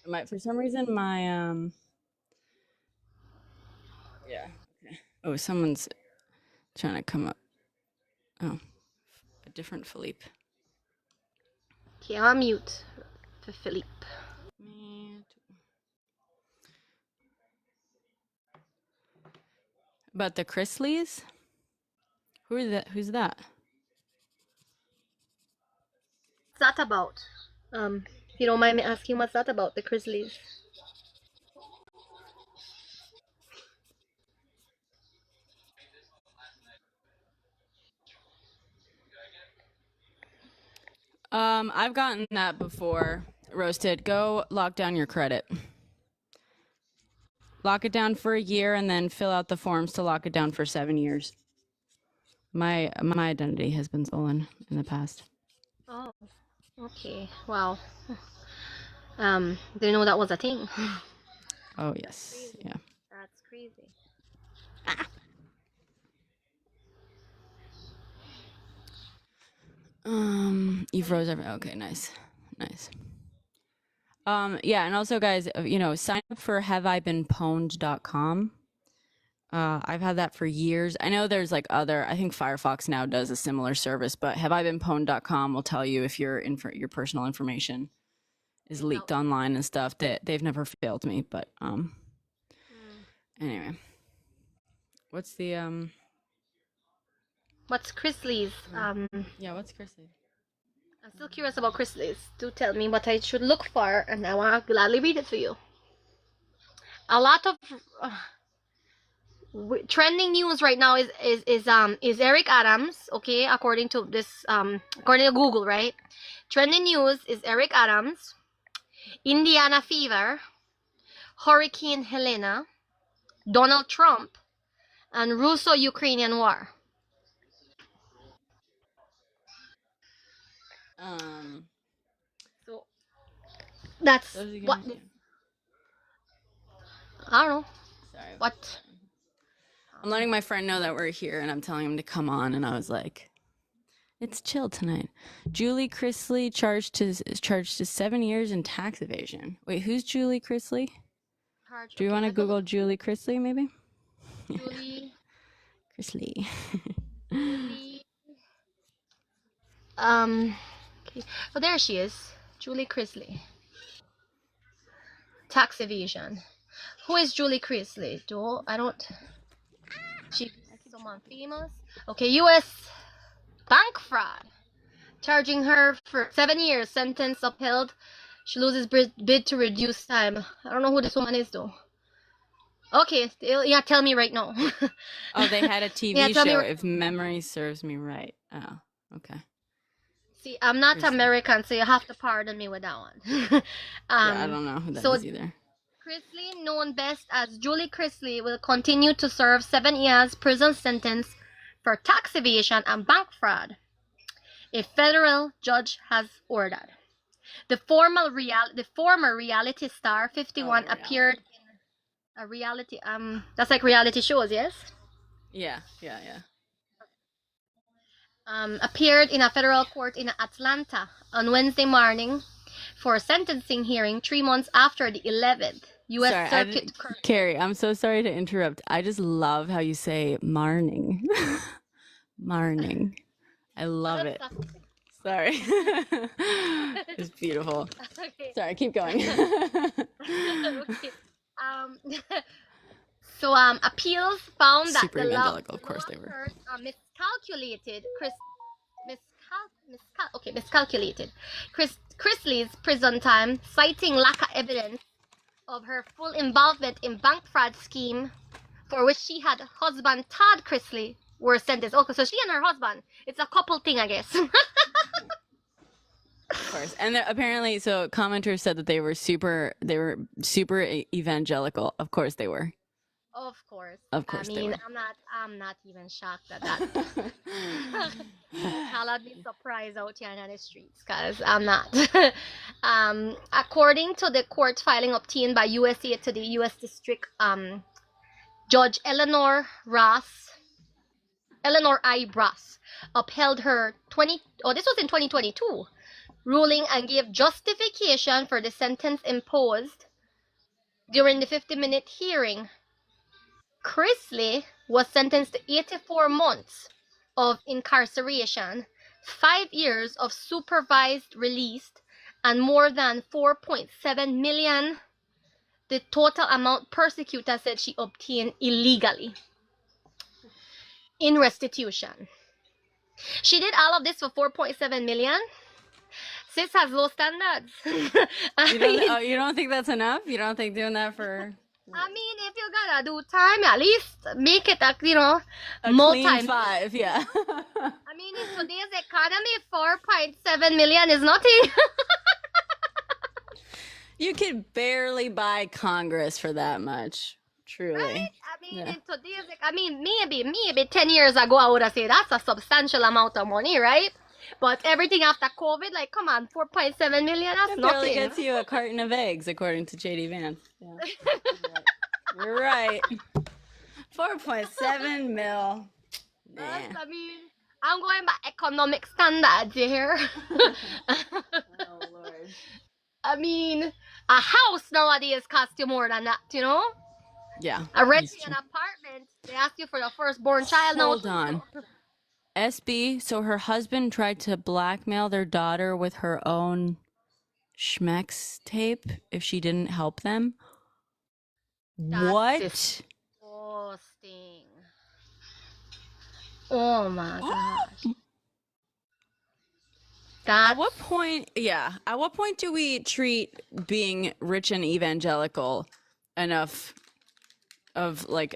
For some reason my yeah. Okay. Oh, someone's trying to come up. Oh, a different Philippe. Okay, I'll mute for Philippe. About the Chrisleys? Who's that? What's that about? If you don't mind me asking, what's that about, the Grizzlies? I've gotten that before. Roasted. Go lock down your credit. Lock it down for a year and then fill out the forms to lock it down for 7 years. My identity has been stolen in the past. Oh, okay. Wow. Didn't know that was a thing. Oh yes. Crazy. Yeah. That's crazy. You froze everything. Okay, nice. Yeah, and also guys, sign up for haveibeenpwned.com. I've had that for years. I know there's I think Firefox now does a similar service, but haveibeenpwned.com will tell you if your personal information is leaked online and stuff. That they've never failed me, but anyway. What's the What's Grizzlies? Yeah, what's Chrissy? I'm still curious about Grizzlies. Do tell me what I should look for, and I want to gladly read it for you. A lot of trending news right now is Eric Adams. Okay, according to this, according to Google, right? Trending news is Eric Adams, Indiana fever, Hurricane Helena, Donald Trump, and Russo-Ukrainian war. So that's what. I don't know. Sorry. What? I'm letting my friend know that we're here, and I'm telling him to come on. And I was like, "It's chill tonight." Julie Chrisley charged to 7 years in tax evasion. Wait, who's Julie Chrisley? Do you want to Google Julie Chrisley, maybe? Julie Chrisley. Julie. Okay. Oh, there she is. Julie Chrisley. Tax evasion. Who is Julie Chrisley? I don't. She's someone famous. Okay, U.S. bank fraud. Charging her for 7 years. Sentence upheld. She loses bid to reduce time. I don't know who this woman is though. Okay, yeah, tell me right now. Oh, they had a TV show, if memory serves me right. Oh, okay. See, I'm not American, so you have to pardon me with that one. Yeah, I don't know who that is either. Chrisley, known best as Julie Chrisley, will continue to serve 7 years prison sentence for tax evasion and bank fraud. A federal judge has ordered. The former reality star, 51, appeared in a reality that's like reality shows, yes? Yeah. Appeared in a federal court in Atlanta on Wednesday morning for a sentencing hearing 3 months after the 11th U.S. Circuit Court. Carrie, I'm so sorry to interrupt. I just love how you say marning. Marning. I love it. Sorry. It's beautiful. Okay. Sorry, keep going. Okay. So appeals found that super evangelical, of course they were. Miscalculated Chrisley's prison time, citing lack of evidence of her full involvement in bank fraud scheme, for which she had husband Todd Chrisley were sentenced. Okay, so she and her husband, it's a couple thing, I guess. Of course, and apparently, so commenters said that they were super evangelical. Of course, they were. Of course. I mean, I'm not even shocked at that. I'll be surprised out here on the streets, because I'm not. According to the court filing obtained by USA Today, U.S. District Judge Eleanor I. Ross upheld her this was in 2022. ruling and gave justification for the sentence imposed during the 50-minute hearing. Chrisley was sentenced to 84 months of incarceration, 5 years of supervised release, and more than 4.7 million, the total amount prosecutor said she obtained illegally, in restitution. She did all of this for 4.7 million. Sis has low standards. You don't think that's enough? You don't think doing that for I mean, if you gotta do time, at least make it a a more clean time. 5? Yeah. I mean, in today's economy, 4.7 million is nothing. You could barely buy Congress for that much. Truly. Right? I mean, in today's, maybe 10 years ago, I would have said that's a substantial amount of money, right? But everything after COVID, like, come on, 4.7 million, that's It nothing. barely gets you a carton of eggs, according to JD Vance. Yeah. You're right. 4.7 mil. That's, Nah. I mean, I'm going by economic standards here. Oh, Lord. I mean, a house nowadays costs you more than that, you know? Yeah. Renting an apartment, they ask you for the firstborn child now. Hold on. SB, so her husband tried to blackmail their daughter with her own schmex tape if she didn't help them? What? Disgusting. Oh my gosh. At what point do we treat being rich and evangelical enough of like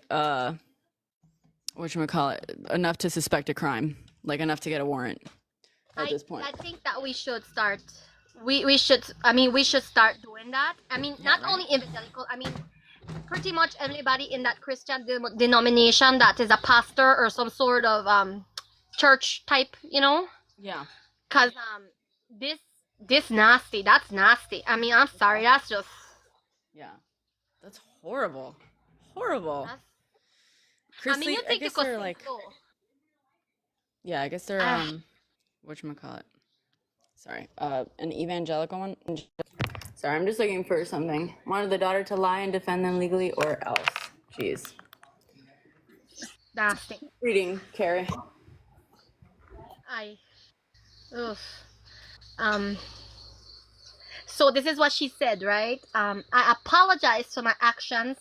whatchamacallit, enough to suspect a crime, like enough to get a warrant at this point? I think that we should start. We should start doing that. I mean, not only evangelical. I mean, pretty much everybody in that Christian denomination that is a pastor or some sort of church type, you know. Yeah. Cause this nasty. That's nasty. I mean, I'm sorry. That's just. Yeah. That's horrible. Horrible. I mean, you think you could like. so. Yeah, I guess they're whatchamacallit. Sorry, an evangelical one. Sorry, I'm just looking for something. Wanted the daughter to lie and defend them legally or else. Jeez. Nasty. Reading, Carrie. Oof. So this is what she said, right? I apologize for my actions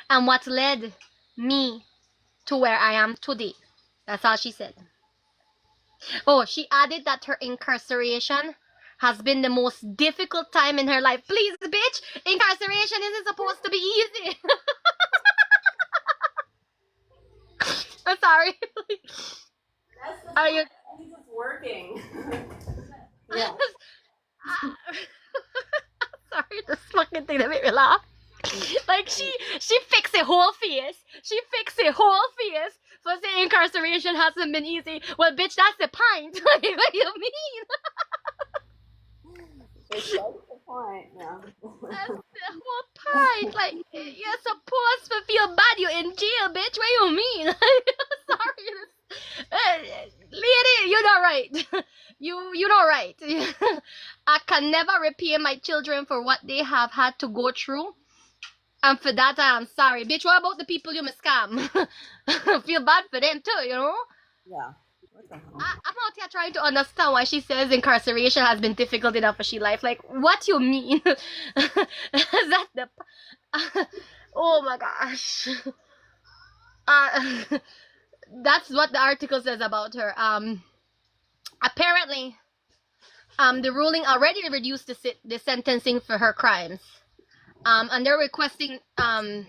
and what led me to where I am today. That's all she said. Oh, she added that her incarceration has been the most difficult time in her life. Please, bitch, incarceration isn't supposed to be easy. I'm sorry. Are you? He's just working. Yeah. Sorry, this fucking thing that made me laugh. Like she fixed a whole face. She fixed a whole face for saying incarceration hasn't been easy. Well, bitch, that's the point. Like, what do you mean? That's the point. Yeah. That's the whole point. Like, you're supposed to feel bad. You're in jail, bitch. What do you mean? Sorry. Lady, you're not right. You're not right. I can never repay my children for what they have had to go through. And for that, I am sorry. Bitch, what about the people you scam? Feel bad for them too, you know? Yeah. What the hell? I'm out here trying to understand why she says incarceration has been difficult enough for she life. Like, what you mean? Is that the... oh my gosh. That's what the article says about her. Apparently, the ruling already reduced the sentencing for her crimes. And they're requesting the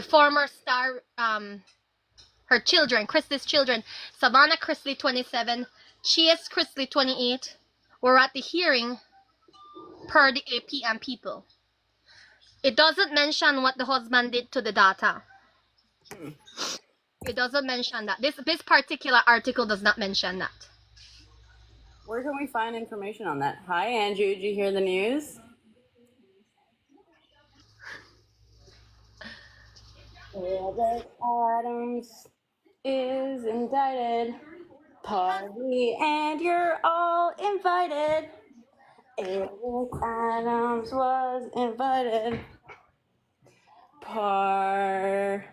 former star, her children, Chrisley's children, Savannah Chrisley, 27, Chase Chrisley, 28, were at the hearing per the APM people. It doesn't mention what the husband did to the daughter. It doesn't mention that. This particular article does not mention that. Where can we find information on that? Hi, Andrew. Did you hear the news? Robert Adams is indicted. Party and you're all invited. Eric Adams was invited. Party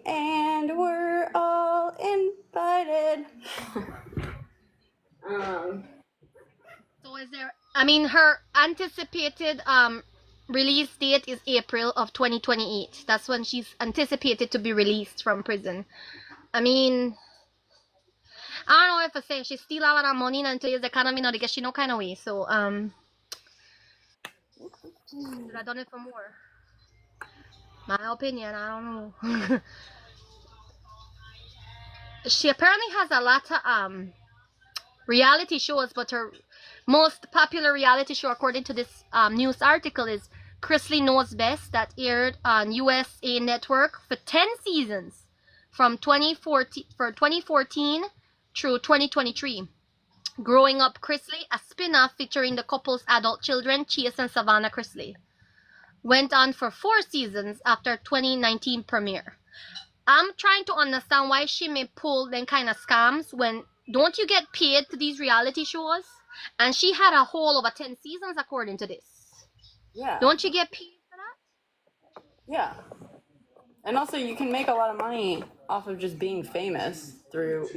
and we're all invited. So is there, I mean, her anticipated release date is April of 2028. That's when she's anticipated to be released from prison. I mean, I don't know if I say she still have a lot of money and today's economy not to get she no kind of way. So should I done it for more? My opinion, I don't know. She apparently has a lot of reality shows, but her most popular reality show, according to this news article, is Chrisley Knows Best, that aired on USA Network for 10 seasons from 2014 through 2023. Growing Up Chrisley, a spin-off featuring the couple's adult children, Chase and Savannah Chrisley, went on for 4 seasons after 2019 premiere. I'm trying to understand why she may pull them kind of scams when don't you get paid to these reality shows? And she had a whole over 10 seasons according to this. Yeah. Don't you get paid for that? Yeah. And also you can make a lot of money off of just being famous through,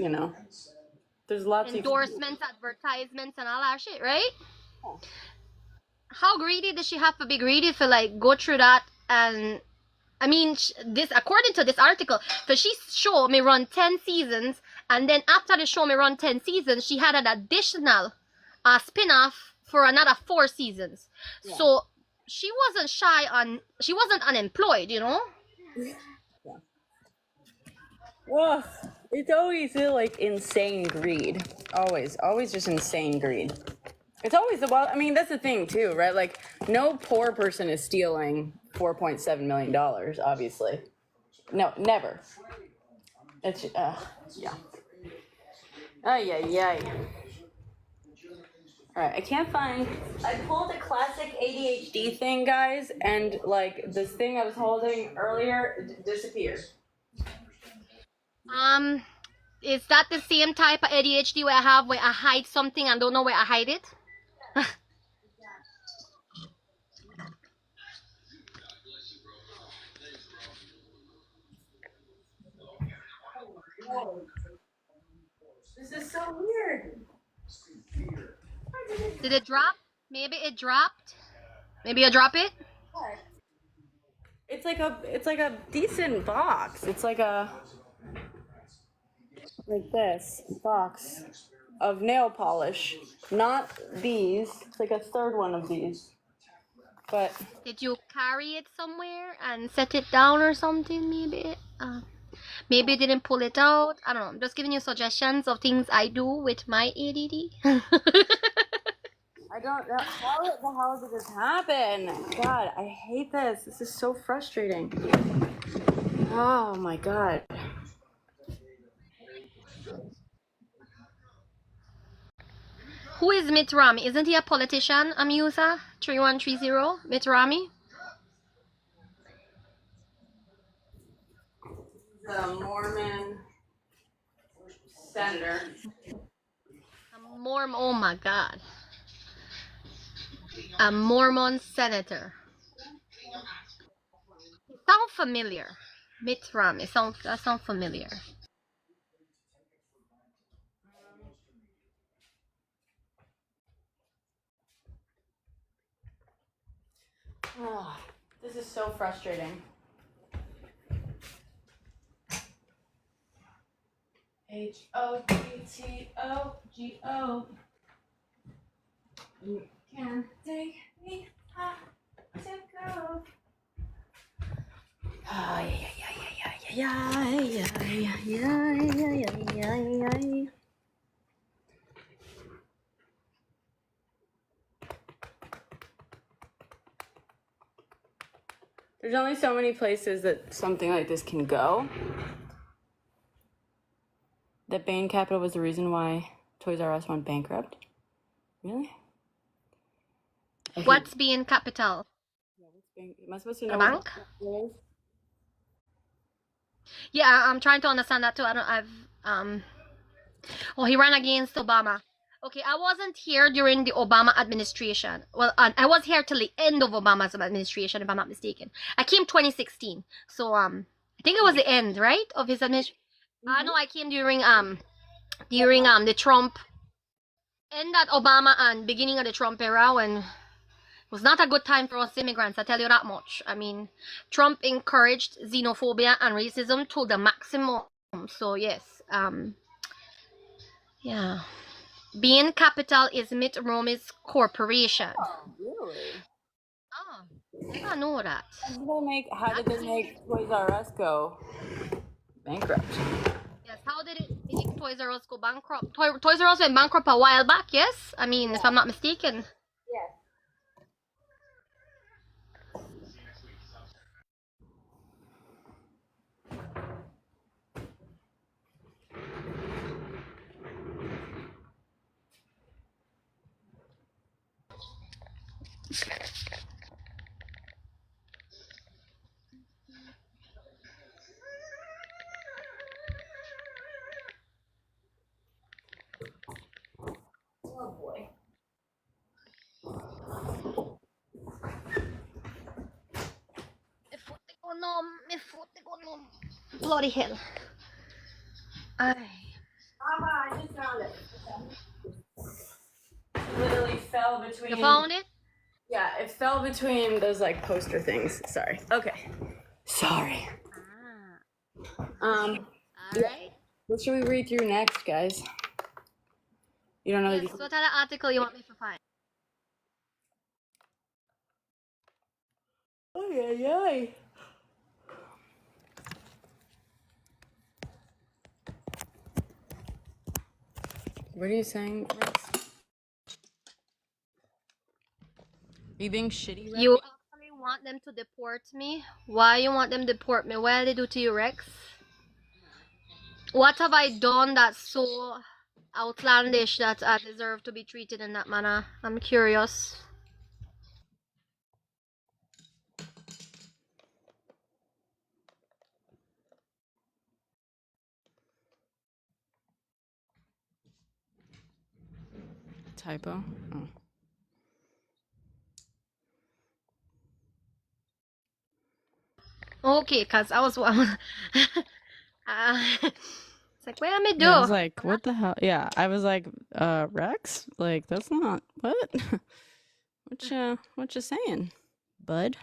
there's lots endorsements, advertisements, and all that shit, right? How greedy does she have to be greedy for like go through that? And I mean, this according to this article, for she show may run 10 seasons, and then after the show may run 10 seasons, she had an additional spin-off for another 4 seasons. Yeah. So she wasn't she wasn't unemployed, Yeah. Well, it's always like insane greed. Always just insane greed. It's always that's the thing too, right? Like no poor person is stealing $4.7 million, obviously. No, never. It's yeah. Ay. Alright, I pulled a classic ADHD thing, guys, and like this thing I was holding earlier disappeared. Is that the same type of ADHD where I hide something and don't know where I hide it? This is so weird. Did it drop? Maybe it dropped. Maybe you drop it? It's like a decent box. It's like this box of nail polish. Not these. It's like a third one of these. But did you carry it somewhere and set it down or something? Maybe you didn't pull it out. I don't know. I'm just giving you suggestions of things I do with my ADD. I don't know. How the hell did this happen? God, I hate this. This is so frustrating. Oh my God. Who is Mitt Romney? Isn't he a politician, Amusa? 3130? Mitt Romney? The Mormon senator. Oh my God. A Mormon senator. Sound familiar. Mitt Romney. Sound familiar. Oh, this is so frustrating. HOGTOGO. You can take me out to go. Yeah. There's only so many places that something like this can go. That Bain Capital was the reason why Toys R Us went bankrupt. Really? What's Bain Capital? Am I supposed to know? A bank? Yeah, I'm trying to understand that too. Oh, he ran against Obama. Okay, I wasn't here during the Obama administration. Well, I was here till the end of Obama's administration, if I'm not mistaken. I came 2016, so I think it was the end, right, of his administration. I know I came during the Trump end at Obama and beginning of the Trump era when it was not a good time for us immigrants. I tell you that much. I mean, Trump encouraged xenophobia and racism to the maximum. So yes, yeah. Being capital is Mitt Romney's corporation. Oh, really? Oh, I don't know that. How did they make Toys R Us go bankrupt? Yes, how did it make Toys R Us go bankrupt? Toys R Us went bankrupt a while back, yes? I mean, if I'm not mistaken. Yes. Oh boy. Bloody hell. Ay. Mama, I just found it. It literally fell between. You found it? Yeah, it fell between those like poster things. Sorry. Okay. Sorry. Alright. What should we read through next, guys? You don't know Yes, what other article you want me to find? Oh yeah. What are you saying, Rex? Are you being shitty, Rex? You actually want them to deport me? Why you want them to deport me? What did they do to you, Rex? What have I done that's so outlandish that I deserve to be treated in that manner? I'm curious. Typo? Oh. Okay, cause I was it's like, what am I do? Yeah, I was like, what the hell? Yeah, I was like, Rex? Like, that's not, what? What you saying, bud?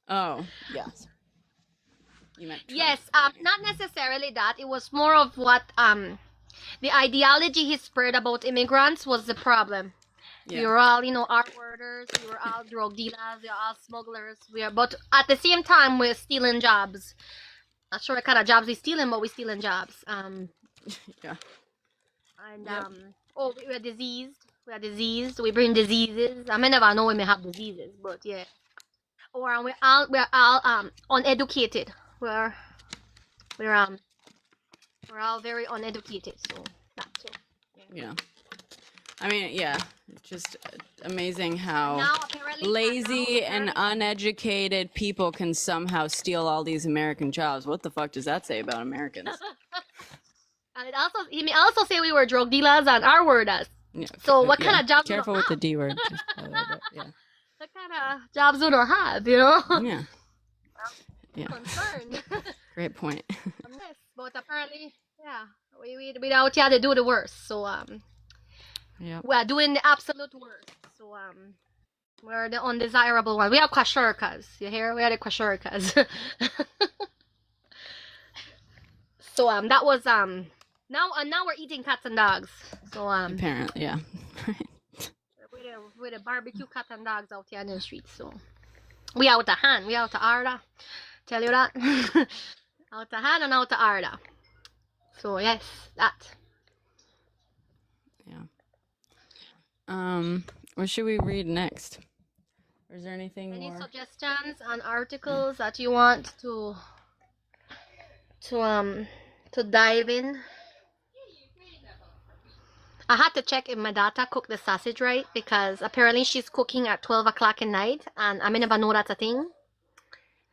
Oh, yes. You meant Trump. Yes, not necessarily that. It was more of what the ideology he spread about immigrants was the problem. Yeah. We were all, R-worders, we were all drug dealers, we were all smugglers, but at the same time we're stealing jobs. Not sure what kind of jobs we're stealing, but we're stealing jobs. Yeah. And we're diseased. We are diseased. We bring diseases. I may never know when we have diseases, but yeah. Or we're all uneducated. We're all very uneducated, so that's it. Yeah. I mean, yeah, just amazing how Now, apparently, lazy and uneducated people can somehow steal all these American jobs. What the fuck does that say about Americans? And he may also say we were drug dealers and R-worders. Yeah. So what kind of jobs do Careful we with the have? D word. Yeah. What kind of jobs do we have, Yeah. Yeah. Concerned. Great point. Yes, but apparently, yeah, we out here to do the worst. So Yeah. we are doing the absolute worst. So we're the undesirable one. We are kwashorkas. You hear? We are the kwashorkas. So that was now we're eating cats and dogs. So Apparently, yeah. with the barbecue cat and dogs out here in the streets. So we out of hand. We out of order. Tell you that. Out of hand and out of order. So yes, that. Yeah. What should we read next? Or is there anything Any more? suggestions on articles that you want to dive in? I had to check if my daughter cooked the sausage right because apparently she's cooking at 12 o'clock at night and I may never know that's a thing.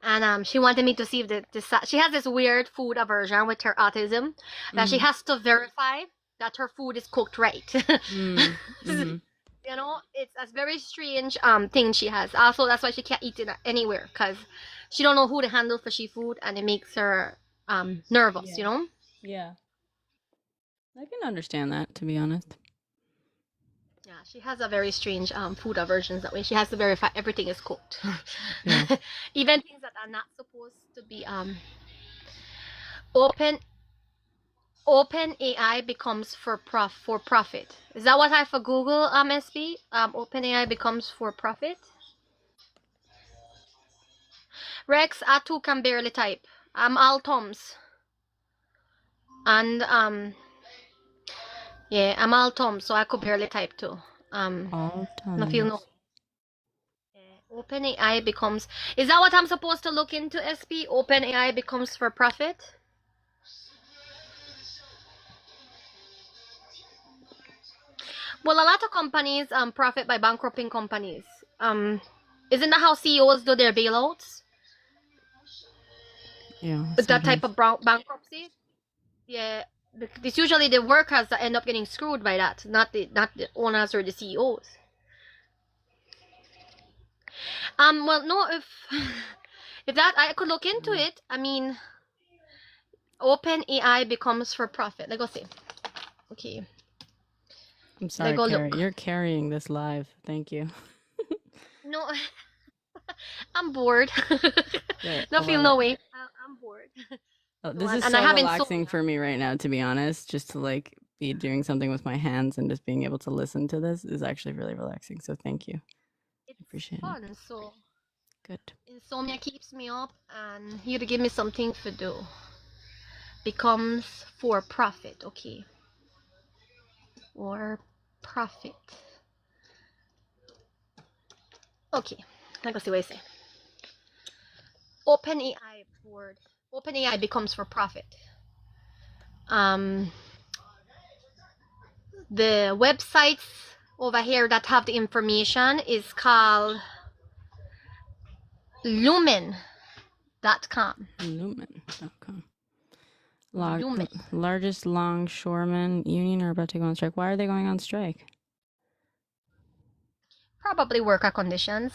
And she wanted me to see if she has this weird food aversion with her autism that she has to verify that her food is cooked right. Mm-hmm. You know, it's a very strange thing she has. Also, that's why she can't eat it anywhere, because she don't know who to handle for she food, and it makes her nervous. Yeah. You know. Yeah. I can understand that, to be honest. Yeah, she has a very strange food aversions that way. She has to verify everything is cooked. Yeah. Even things that are not supposed to be open open AI becomes for profit. Is that what I for Google SB? Open AI becomes for profit. Rex Atu can barely type. I'm all thumbs. And yeah, I'm all thumbs, so I could barely type too. All No feel no. tons. Open AI becomes. Is that what I'm supposed to look into, SP? Open AI becomes for profit? Well, a lot of companies profit by bankrupting companies. Isn't that how CEOs do their bailouts? Yeah. With that type Sometimes. of bankruptcy? Yeah, it's usually the workers that end up getting screwed by that, not the owners or the CEOs. Well, no, if that I could look into it. I mean, Open AI becomes for profit. Let's go see. Okay. I'm sorry, Let's go Carrie. look. You're carrying this live. Thank you. No, I'm bored. Great. I No feel love no it. way. I'm bored. Oh, So, this is and I so have relaxing insomnia. for me right now, to be honest. Just to like be doing something with my hands and just being able to listen to this is actually really relaxing. So thank you. It's I appreciate it. fun, so Good. insomnia keeps me up, and here to give me something to do. Becomes for profit, okay. Or profit. Okay, let me see what I say. OpenAI board. OpenAI becomes for profit. The websites over here that have the information is called lumen.com. Lumen.com. Lumen. Largest longshoremen union are about to go on strike. Why are they going on strike? Probably worker conditions.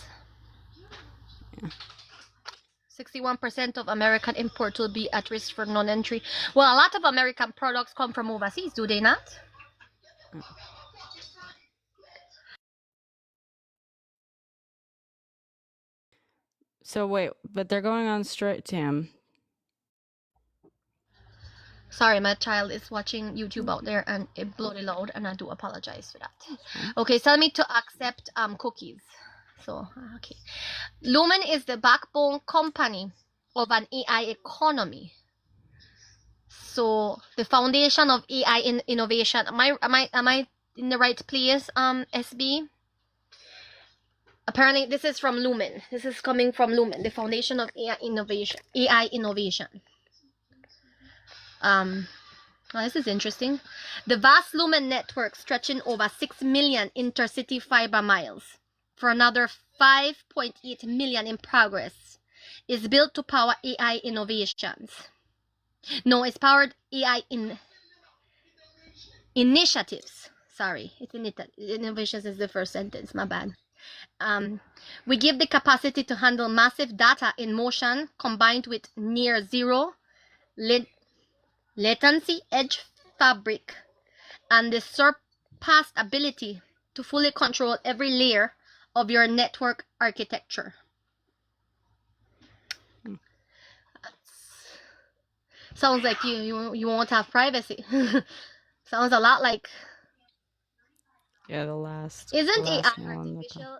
Yeah. 61% of American imports will be at risk for non-entry. Well, a lot of American products come from overseas, do they not? So wait, but they're going on strike, Tam. Sorry, my child is watching YouTube out there and it bloody loud, and I do apologize for that. Okay, tell me to accept cookies. So, okay. Lumen is the backbone company of an AI economy. So, the foundation of AI innovation. Am I in the right place, SB? Apparently, this is from Lumen. This is coming from Lumen, the foundation of AI innovation. AI innovation. Well, this is interesting. The vast Lumen network, stretching over 6 million intercity fiber miles for another 5.8 million in progress, is built to power AI innovations. No, it's powered AI initiatives. Sorry, innovations is the first sentence. My bad. We give the capacity to handle massive data in motion combined with near zero latency edge fabric and the surpassed ability to fully control every layer of your network architecture. Sounds like you won't have privacy. Sounds a lot like. Yeah, the last. Isn't the AI last nail on the artificial?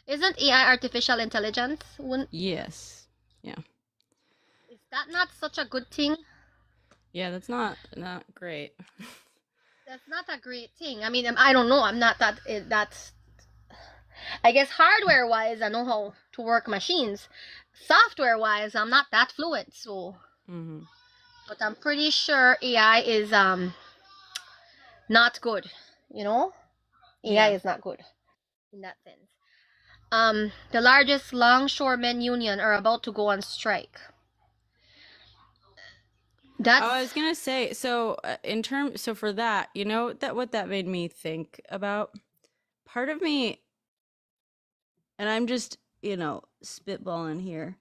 Isn't AI artificial intelligence? Yes. Yeah. Is that not such a good thing? Yeah, that's not great. That's not a great thing. I mean, I don't know. I'm not that's. I guess hardware wise, I know how to work machines. Software wise, I'm not that fluent. So, but I'm pretty sure AI is not good. You know, AI is not good in that sense. The largest longshoremen union are about to go on strike. That's I was gonna say, so so for that, you know that what that made me think about. Part of me, and I'm just spitballing here,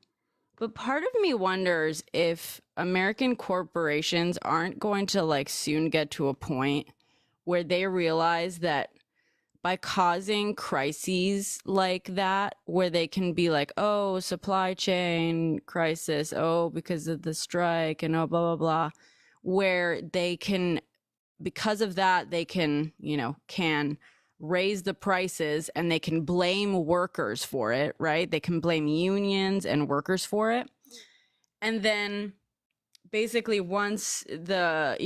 but part of me wonders if American corporations aren't going to like soon get to a point where they realize that by causing crises like that, where they can be like, oh, supply chain crisis, oh, because of the strike, and oh, blah, blah, blah, where they can, because of that, they can, can raise the prices and they can blame workers for it, right? They can blame unions and workers for it. And then basically once the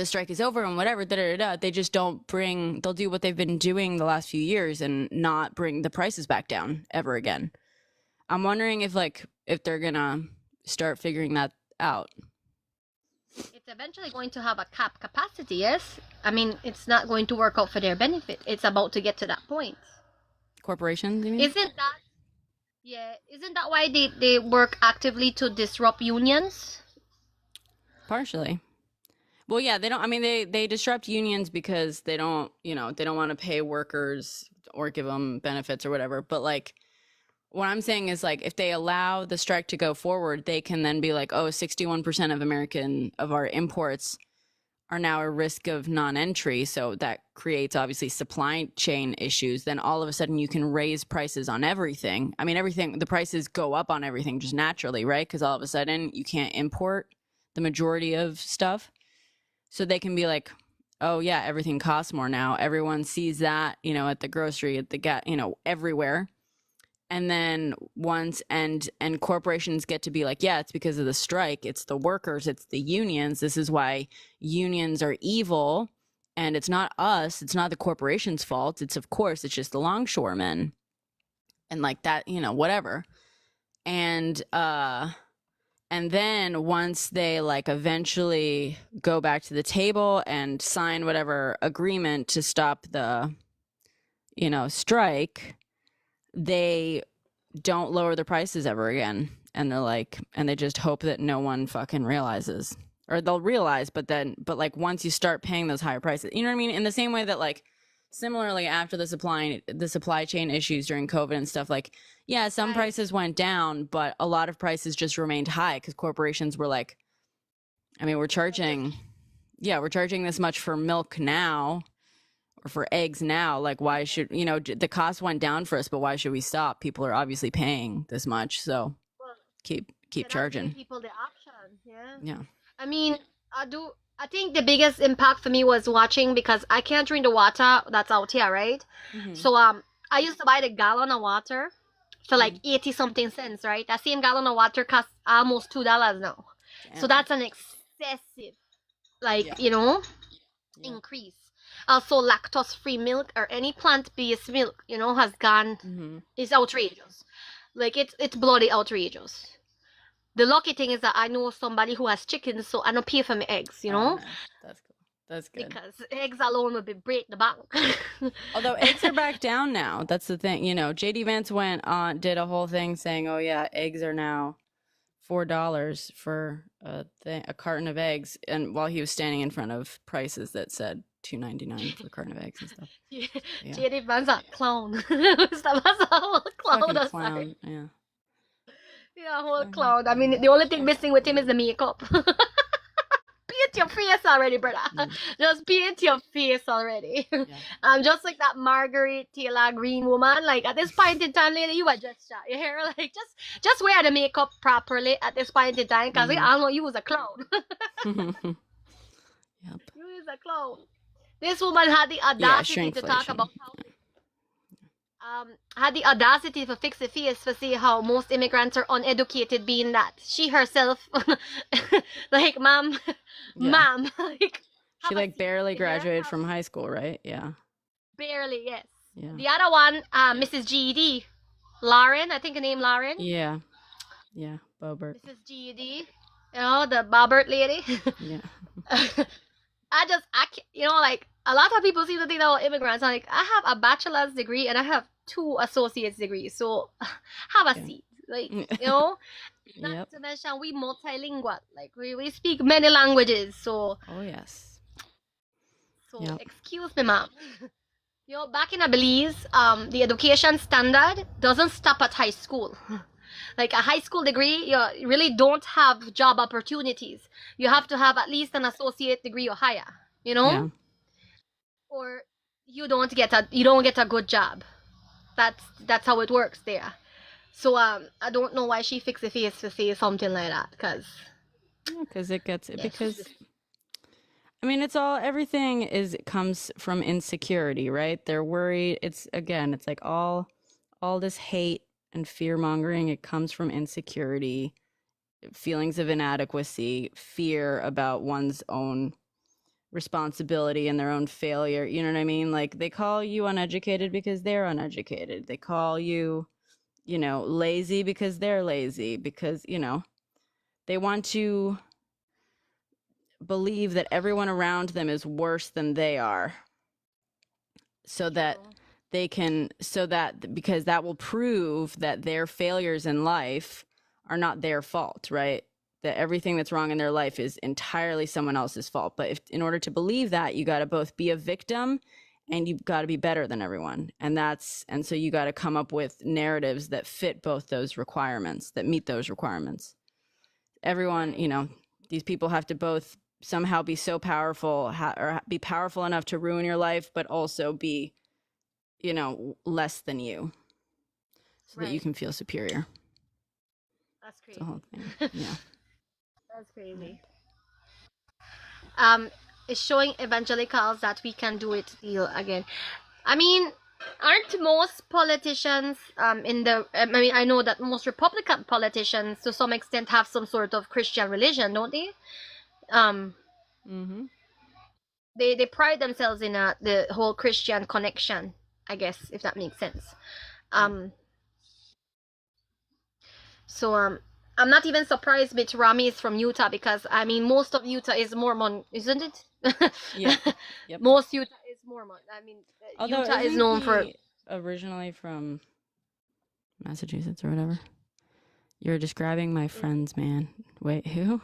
strike is over and whatever, they just they'll do what they've been doing the last few years and not bring the prices back down ever again. I'm wondering if they're gonna start figuring that out. It's eventually going to have a cap capacity, yes? I mean, it's not going to work out for their benefit. It's about to get to that point. Corporations, you mean? Isn't that why they work actively to disrupt unions? Partially. Well, yeah, they don't. I mean, they disrupt unions because they don't want to pay workers or give them benefits or whatever. But like, what I'm saying is like, if they allow the strike to go forward, they can then be like, oh, 61% of our imports are now a risk of non-entry. So that creates obviously supply chain issues. Then all of a sudden you can raise prices on everything. I mean, the prices go up on everything just naturally, right? Because all of a sudden you can't import the majority of stuff. So they can be like, oh yeah, everything costs more now. Everyone sees that, at the grocery, at the gas, everywhere. And then and corporations get to be like, yeah, it's because of the strike. It's the workers, it's the unions. This is why unions are evil. And it's not us. It's not the corporation's fault. It's just the longshoremen. And like that, whatever. And then once they like eventually go back to the table and sign whatever agreement to stop the, strike, they don't lower the prices ever again. And they're like, and they just hope that no one fucking realizes, or they'll realize, but like once you start paying those higher prices, you know what I mean? In the same way that like, similarly after the supply chain issues during COVID and stuff, like, yeah, some prices went down, but a lot of prices just remained high because corporations were like, I mean, we're charging this much for milk now or for eggs now. Like, why should, the cost went down for us, but why should we stop? People are obviously paying this much. So keep charging. People the option. Yeah. Yeah. I mean, I think the biggest impact for me was watching, because I can't drink the water that's out here, right? Mm-hmm. So I used to buy the gallon of water for like 80 something cents, right? That same gallon of water costs almost $2 now. Damn. So that's an excessive, increase. Also, lactose-free milk or any plant-based milk, has gone, is outrageous. Like, it's bloody outrageous. The lucky thing is that I know somebody who has chickens, so I don't pay for my eggs, Oh, nice. That's cool. That's good. Because eggs alone would break the bank. Although eggs are back down now. That's the thing. JD Vance did a whole thing saying, oh yeah, eggs are now $4 for a carton of eggs. And while he was standing in front of prices that said $2.99 for a carton of eggs and stuff. Yeah. JD Vance a clown. a clown. Clown. Yeah. Yeah, whole clown. I mean, the only thing missing with him is the makeup. Paint your face already, brother. Just paint your face already. Yeah. Just like that Margaret Taylor Green woman. Like, at this point in time, lady, you are just shot. Your hair, like, just wear the makeup properly at this point in time, because we all know you was a clown. Yep. You was a clown. This woman had the audacity to talk about how had the audacity to fix the face to see how most immigrants are uneducated, being that she herself, like, ma'am, like, she like barely graduated from high school, right? Yeah. Barely, yes. Yeah. The other one, Mrs. GED, Lauren, I think her name Lauren. Yeah. Yeah, Bobert. Mrs. GED, the Bobert lady. Yeah. I can't, like, a lot of people seem to think that we're immigrants. I'm like, I have a bachelor's degree and I have 2 associate's degrees, so have a Yeah. seat. Like, you know, not Yep. to mention we multilingual. Like we speak many languages, so Oh yes. so Yep. excuse me, ma'am. You know, back in Belize, the education standard doesn't stop at high school. Like a high school degree, you really don't have job opportunities. You have to have at least an associate degree or higher, you know? Yeah. Or you don't get a good job. That's how it works there. So I don't know why she fixed the face to say something like that, Because it gets yes. because I mean everything comes from insecurity, right? They're worried. It's like all this hate and fear mongering. It comes from insecurity, feelings of inadequacy, fear about one's own responsibility and their own failure. You know what I mean? Like they call you uneducated because they're uneducated. They call you, lazy because they're lazy, because, they want to believe that everyone around them is worse than they are, so that because that will prove that their failures in life are not their fault, right? That everything that's wrong in their life is entirely someone else's fault. But in order to believe that, you got to both be a victim and you've got to be better than everyone. And so you got to come up with narratives that fit both those requirements, that meet those requirements. Everyone, these people have to both somehow be so powerful or be powerful enough to ruin your life, but also be, less than you, so that you can feel superior. That's crazy. The whole thing. Yeah. That's crazy. It's showing evangelicals that we can do it still again. I mean, aren't most politicians I know that most Republican politicians to some extent have some sort of Christian religion, don't they? Mm-hmm. They pride themselves in the whole Christian connection, I guess, if that makes sense. So I'm not even surprised Mitt Romney is from Utah, because I mean most of Utah is Mormon, isn't it? Yeah. Yep. Most Utah is Mormon. I mean, Although Utah is known for originally from Massachusetts or whatever. You're describing my friends, man. Wait, who?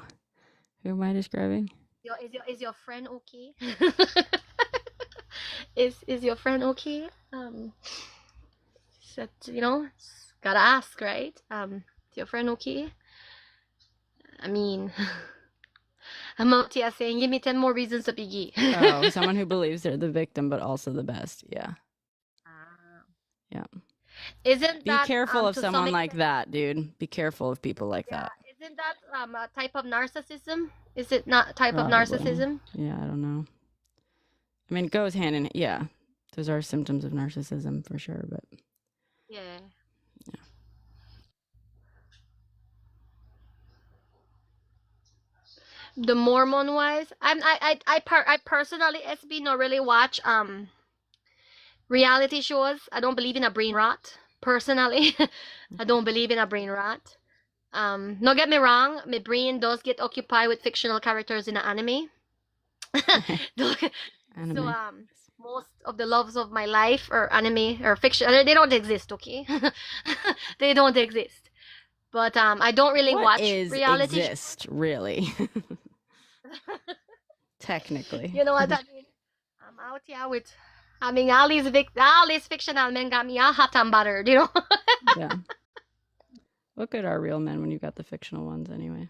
Who am I describing? Is your friend okay? Is your friend okay? So, gotta ask, right? Is your friend okay? I mean, I'm out here saying, give me 10 more reasons to be gay. Oh, someone who believes they're the victim, but also the best. Yeah. Yeah. Isn't Be that careful of to someone some like extent, that, dude. Be careful of people like that. isn't that a type of narcissism? Is it not a type of Probably. narcissism? Yeah, I don't know. I mean, it goes hand in, yeah. Those are symptoms of narcissism for sure, but Yeah. The Mormon wise, I personally, SB, not really watch reality shows. I don't believe in a brain rot. Personally, I don't believe in a brain rot. Don't get me wrong, my brain does get occupied with fictional characters in the anime. anime. So most of the loves of my life are anime or fiction. They don't exist, okay? They don't exist. But I don't really watch reality. Exist, really? Technically. You know what I mean? I'm out here with, I mean, all these fictional men got me all hot and buttered, you know? Yeah. What good are real men when you got the fictional ones anyway?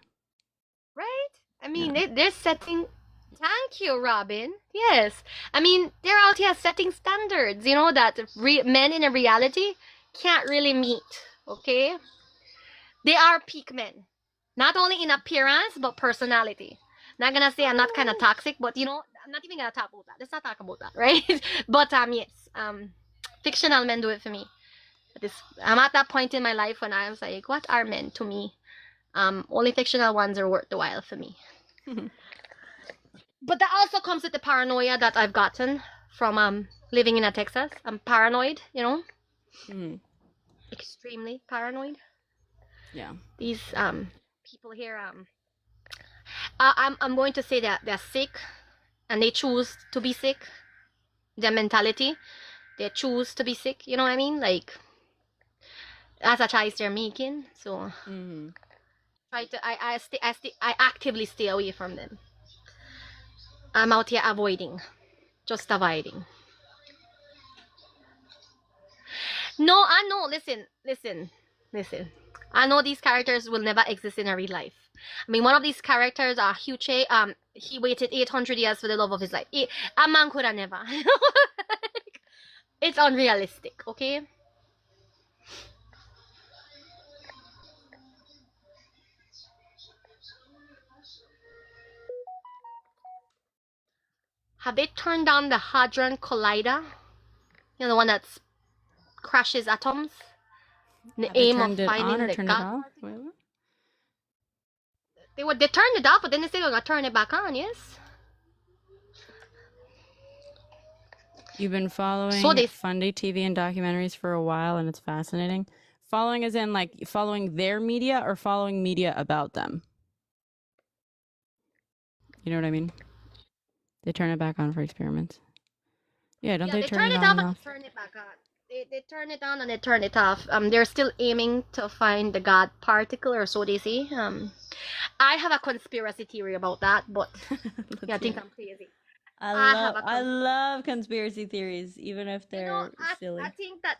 Right? I mean, they're setting. Thank you, Robin. Yes. I mean, they're out here setting standards, that men in a reality can't really meet, okay? They are peak men. Not only in appearance, but personality. Not gonna say I'm not kind of toxic, but I'm not even gonna talk about that. Let's not talk about that, right? But yes, fictional men do it for me. I'm at that point in my life when I was like, what are men to me? Only fictional ones are worth the while for me. But that also comes with the paranoia that I've gotten from living in Texas. I'm paranoid, extremely paranoid. Yeah. These people here, I'm going to say that they're sick, and they choose to be sick. their mentality. They choose to be sick. You know what I mean? Like that's a choice they're making. So Mm-hmm. I actively stay away from them. I'm out here avoiding, just avoiding. No, I know. Listen. I know these characters will never exist in a real life. I mean, one of these characters, Huche, he waited 800 years for the love of his life. A man could have never. It's unrealistic, okay? Have they turned on the Hadron Collider? You know, the one that crashes atoms? In the Have they aim of turned it on finding or the turned it God off? particle? Wait, what? They turned it off, but then they said they're gonna turn it back on, yes? You've been So following they Fundy TV and documentaries for a while, and it's fascinating. Following as in like following their media or following media about them. You know what I mean? They turn it back on for experiments. Yeah, don't Yeah, they they turn turn it it on off and and they off? turn it back on. They turn it on and they turn it off. They're still aiming to find the God particle, or so they say. I have a conspiracy theory about that, but yeah, I think I'm crazy. I have a I con. love conspiracy theories, even if You know, they're I silly. think that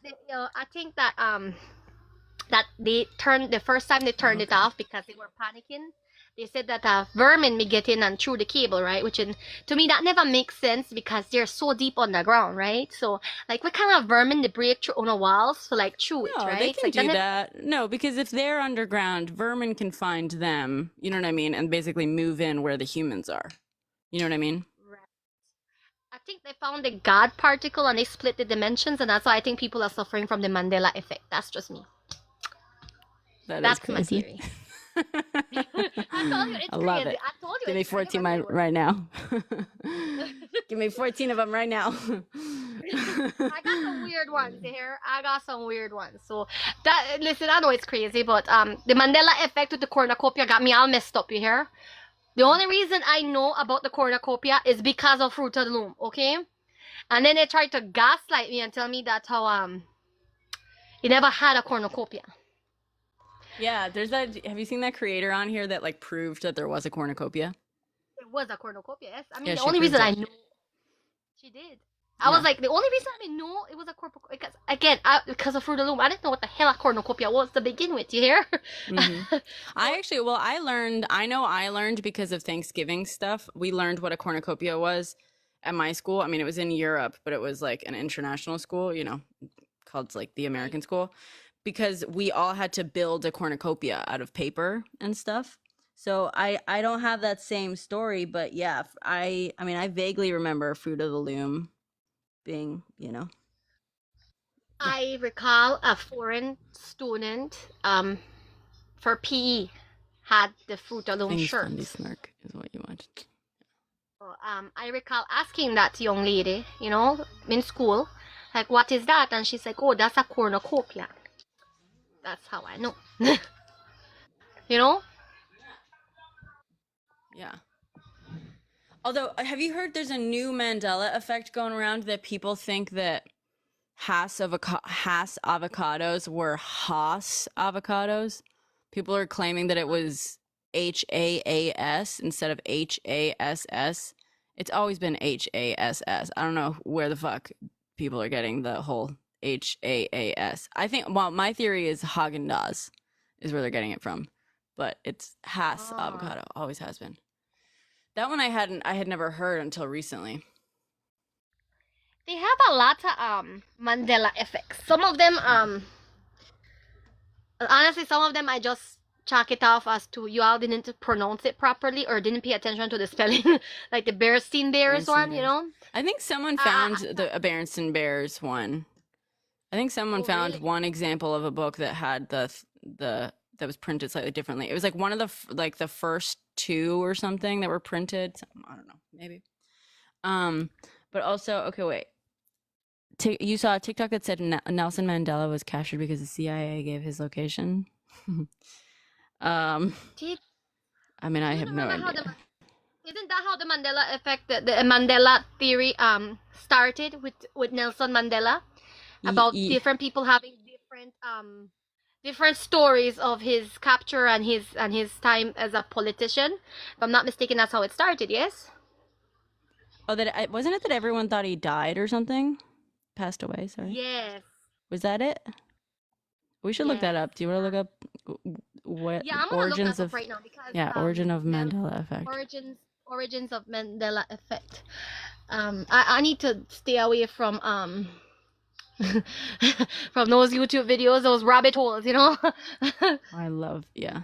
I think that they turned the first time they turned it Okay. off because they were panicking. They said that vermin may get in and through the cable, right? Which to me that never makes sense because they're so deep underground, right? So like what kind of vermin they break through on the walls to like chew it, No, they right? It's can like that do never. that. No, because if they're underground, vermin can find them. You know what I mean? And basically move in where the humans are. You know what I mean? Right. I think they found the God particle and they split the dimensions, and that's why I think people are suffering from the Mandela effect. That's just me. That is That's my crazy. theory. I told you I it's love crazy. it. I told you Give me it's crazy. 14 What do you want? right now. Give me 14 of them right now. I got some weird ones here. I got some weird ones. So that listen, I know it's crazy, but the Mandela effect with the cornucopia got me all messed up. You hear? The only reason I know about the cornucopia is because of Fruit of the Loom. Okay, and then they tried to gaslight me and tell me that how you never had a cornucopia. Yeah, there's that. Have you seen that creator on here that like proved that there was a cornucopia? It was a cornucopia. Yes, I mean Yeah, the she only proved reason I it. know she did. I was Yeah. like, the only reason I didn't know it was a cornucopia because again, because of Fruit of the Loom, I didn't know what the hell a cornucopia was to begin with. You hear? Mm-hmm. I actually, well, I learned because of Thanksgiving stuff. We learned what a cornucopia was at my school. I mean, it was in Europe, but it was like an international school, you know, called like the Right. American school, because we all had to build a cornucopia out of paper and stuff. So I don't have that same story, but yeah, I mean, I vaguely remember Fruit of the Loom being, you know, yeah, I recall a foreign student for PE had the Fruit of the Loom things Fundy shirt. snark is what you want. So, I recall asking that young lady, in school, like, what is that? And she's like, oh, that's a cornucopia. That's how I know. you know? Yeah. Although, have you heard there's a new Mandela effect going around that people think that Hass avocados were Haas avocados? People are claiming that it was HAAS instead of HASS. It's always been HASS. I don't know where the fuck people are getting the whole HAAS. I think, well, my theory is Haagen Dazs is where they're getting it from, but it's Hass Ah. avocado. Always has been. That one I had never heard until recently. They have a lot of Mandela effects. Some of them, honestly, some of them I just chalk it off as to you all didn't pronounce it properly or didn't pay attention to the spelling, like the Bearstein Bears Berenstain one, Bears. I think someone found a Berenstain Bears one. I think someone Oh, found really? one example of a book that had the that was printed slightly differently. It was like one of like the first two or something that were printed. I don't know, maybe. Um, but also, okay, wait. You saw a TikTok that said Nelson Mandela was captured because the CIA gave his location. um, Did I mean, I you have no remember how the idea. Isn't that how the Mandela effect, the Mandela theory started with Nelson Mandela, about different people having different stories of his capture and his time as a politician? If I'm not mistaken, that's how it started. Yes. Oh, wasn't it that everyone thought he died or something? Passed away, sorry. Yes. Was that it? We should look that Yes. up. Do you want to look up what Yeah, I'm gonna look origins that up of right now because origin of Mandela effect? origins of Mandela effect. I need to stay away from from those YouTube videos, those rabbit holes, you know. I love, yeah.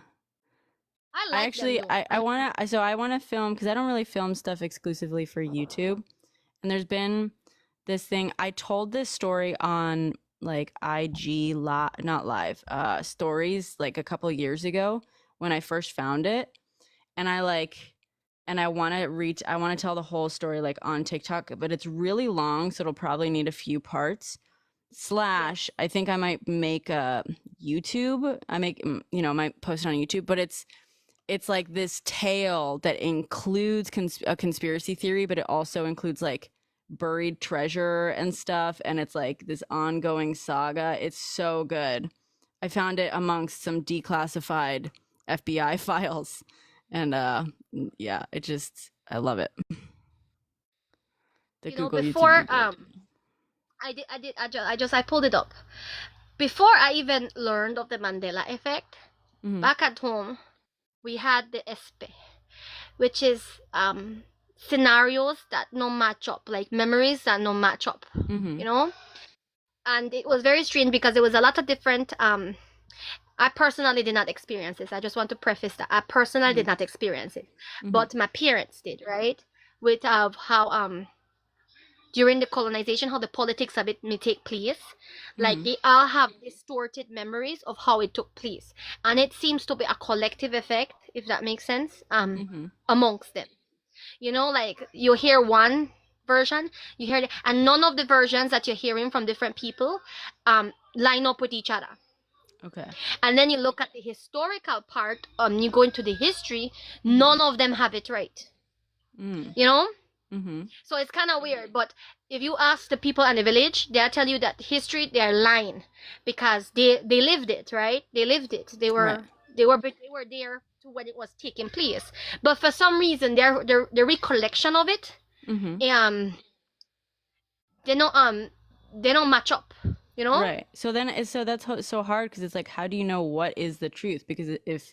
I like actually, them, though. I want to film, because I don't really film stuff exclusively for YouTube. And there's been this thing, I told this story on like IG not live, stories like a couple years ago when I first found it. And I want to tell the whole story like on TikTok, but it's really long, so it'll probably need a few parts. I think I might make a YouTube. Might post it on YouTube, but it's like this tale that includes a conspiracy theory, but it also includes like buried treasure and stuff, and it's like this ongoing saga. It's so good. I found it amongst some declassified FBI files, and yeah, I love it. The Google before YouTube. I pulled it up. Before I even learned of the Mandela effect, back at home, we had the ESPE, which is scenarios that no match up, like memories that no match up, you know? And it was very strange because there was a lot of different, I personally did not experience this. I just want to preface that. I personally did not experience it, but my parents did, right? With how, during the colonization, how the politics of it may take place. Like, they all have distorted memories of how it took place. And it seems to be a collective effect, if that makes sense, amongst them. You know, like, you hear one version, and none of the versions that you're hearing from different people line up with each other. Okay. And then you look at the historical part, you go into the history, none of them have it right. You know? So it's kind of weird, but if you ask the people in the village, they'll tell you that history, they're lying because they lived it, right? They lived it. They were there to when it was taking place. But for some reason, their recollection of it, they don't match up. You know? Right. So that's so hard, because it's like, how do you know what is the truth? Because if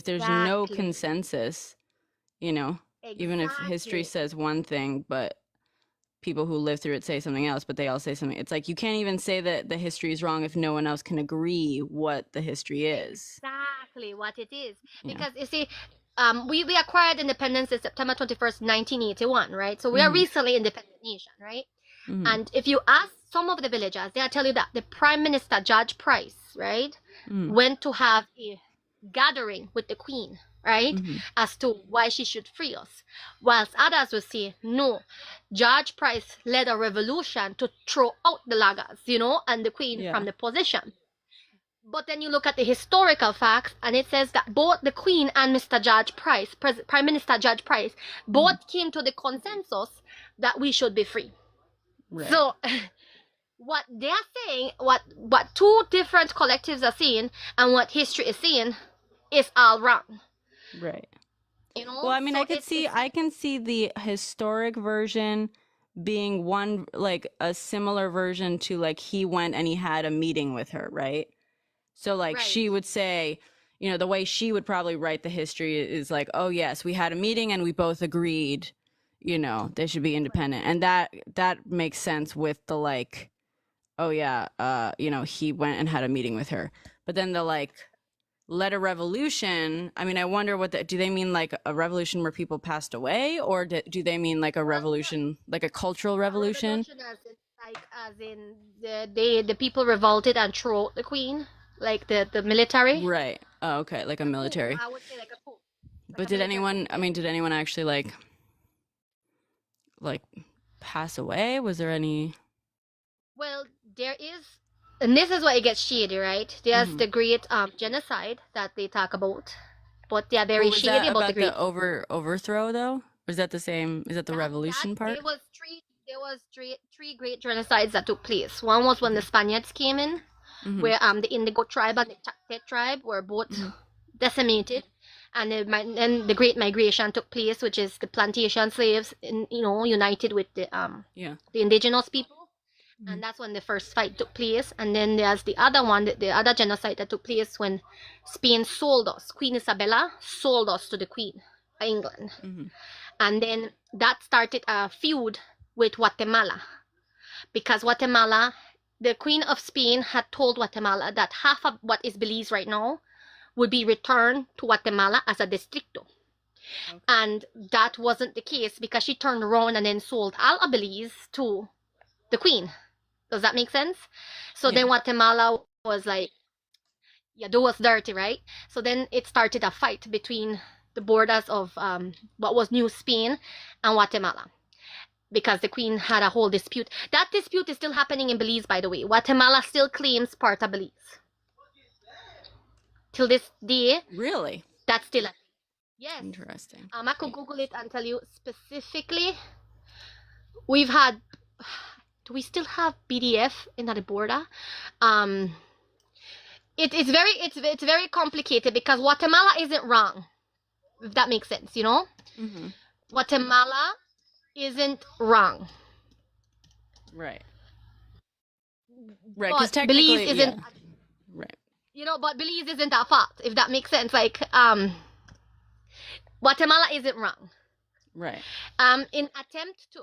there's no consensus, you know, even if history says one thing, but people who live through it say something else, but they all say something. It's like, you can't even say that the history is wrong if no one else can agree what the history is. Exactly what it is. Because you see, we acquired independence in September 21st, 1981, right? So we are recently independent nation, right? And if you ask some of the villagers, they'll tell you that the Prime Minister, Judge Price, right, went to have a gathering with the Queen, right, as to why she should free us. Whilst others will say, no, Judge Price led a revolution to throw out the laggards, you know, and the Queen from the position. But then you look at the historical facts, and it says that both the Queen and Mr. Judge Price, Prime Minister Judge Price, both came to the consensus that we should be free. Right. So what they're saying, what two different collectives are saying, and what history is saying, is all wrong. Right. You know? Well, I mean, so I can see the historic version being one, like a similar version to, like, he went and he had a meeting with her, right? So like she would say, you know, the way she would probably write the history is like, oh yes, we had a meeting and we both agreed, you know, they should be independent. And that makes sense with the, like, oh yeah, you know, he went and had a meeting with her. But then the, like, led a revolution, I mean, I wonder do they mean like a revolution where people passed away, or do they mean like a revolution, like a cultural revolution? As in the people revolted and threw out the Queen, like the military. Right. Oh, okay, like a military. I would say like a coup. But did anyone actually like pass away? Was there any? Well, there is, and this is why it gets shady, right? There's the great genocide that they talk about, but they are very shady about the overthrow though. Or is that the same? Is that the revolution part? There was three great genocides that took place. One was when the Spaniards came in, where the Indigo tribe and the Chacte tribe were both decimated, and then the Great Migration took place, which is the plantation slaves, united with the indigenous people. And that's when the first fight took place. And then there's the other one, the other genocide that took place when Spain sold us. Queen Isabella sold us to the Queen of England. And then that started a feud with Guatemala. Because Guatemala, the Queen of Spain had told Guatemala that half of what is Belize right now would be returned to Guatemala as a distrito. Okay. And that wasn't the case because she turned around and then sold all of Belize to the Queen. Does that make sense? So then Guatemala was like, yeah, that was dirty, right? So then it started a fight between the borders of what was New Spain and Guatemala, because the Queen had a whole dispute. That dispute is still happening in Belize, by the way. Guatemala still claims part of Belize. Till this day. Really? That's still a thing. Yes. Interesting. I could Google it and tell you specifically. We've had... Do we still have BDF in the border? It's very complicated because Guatemala isn't wrong, if that makes sense, you know? Guatemala isn't wrong. Right. Right, because technically, Belize isn't... Right. You know, but Belize isn't at fault, if that makes sense. Like, Guatemala isn't wrong. Right. In attempt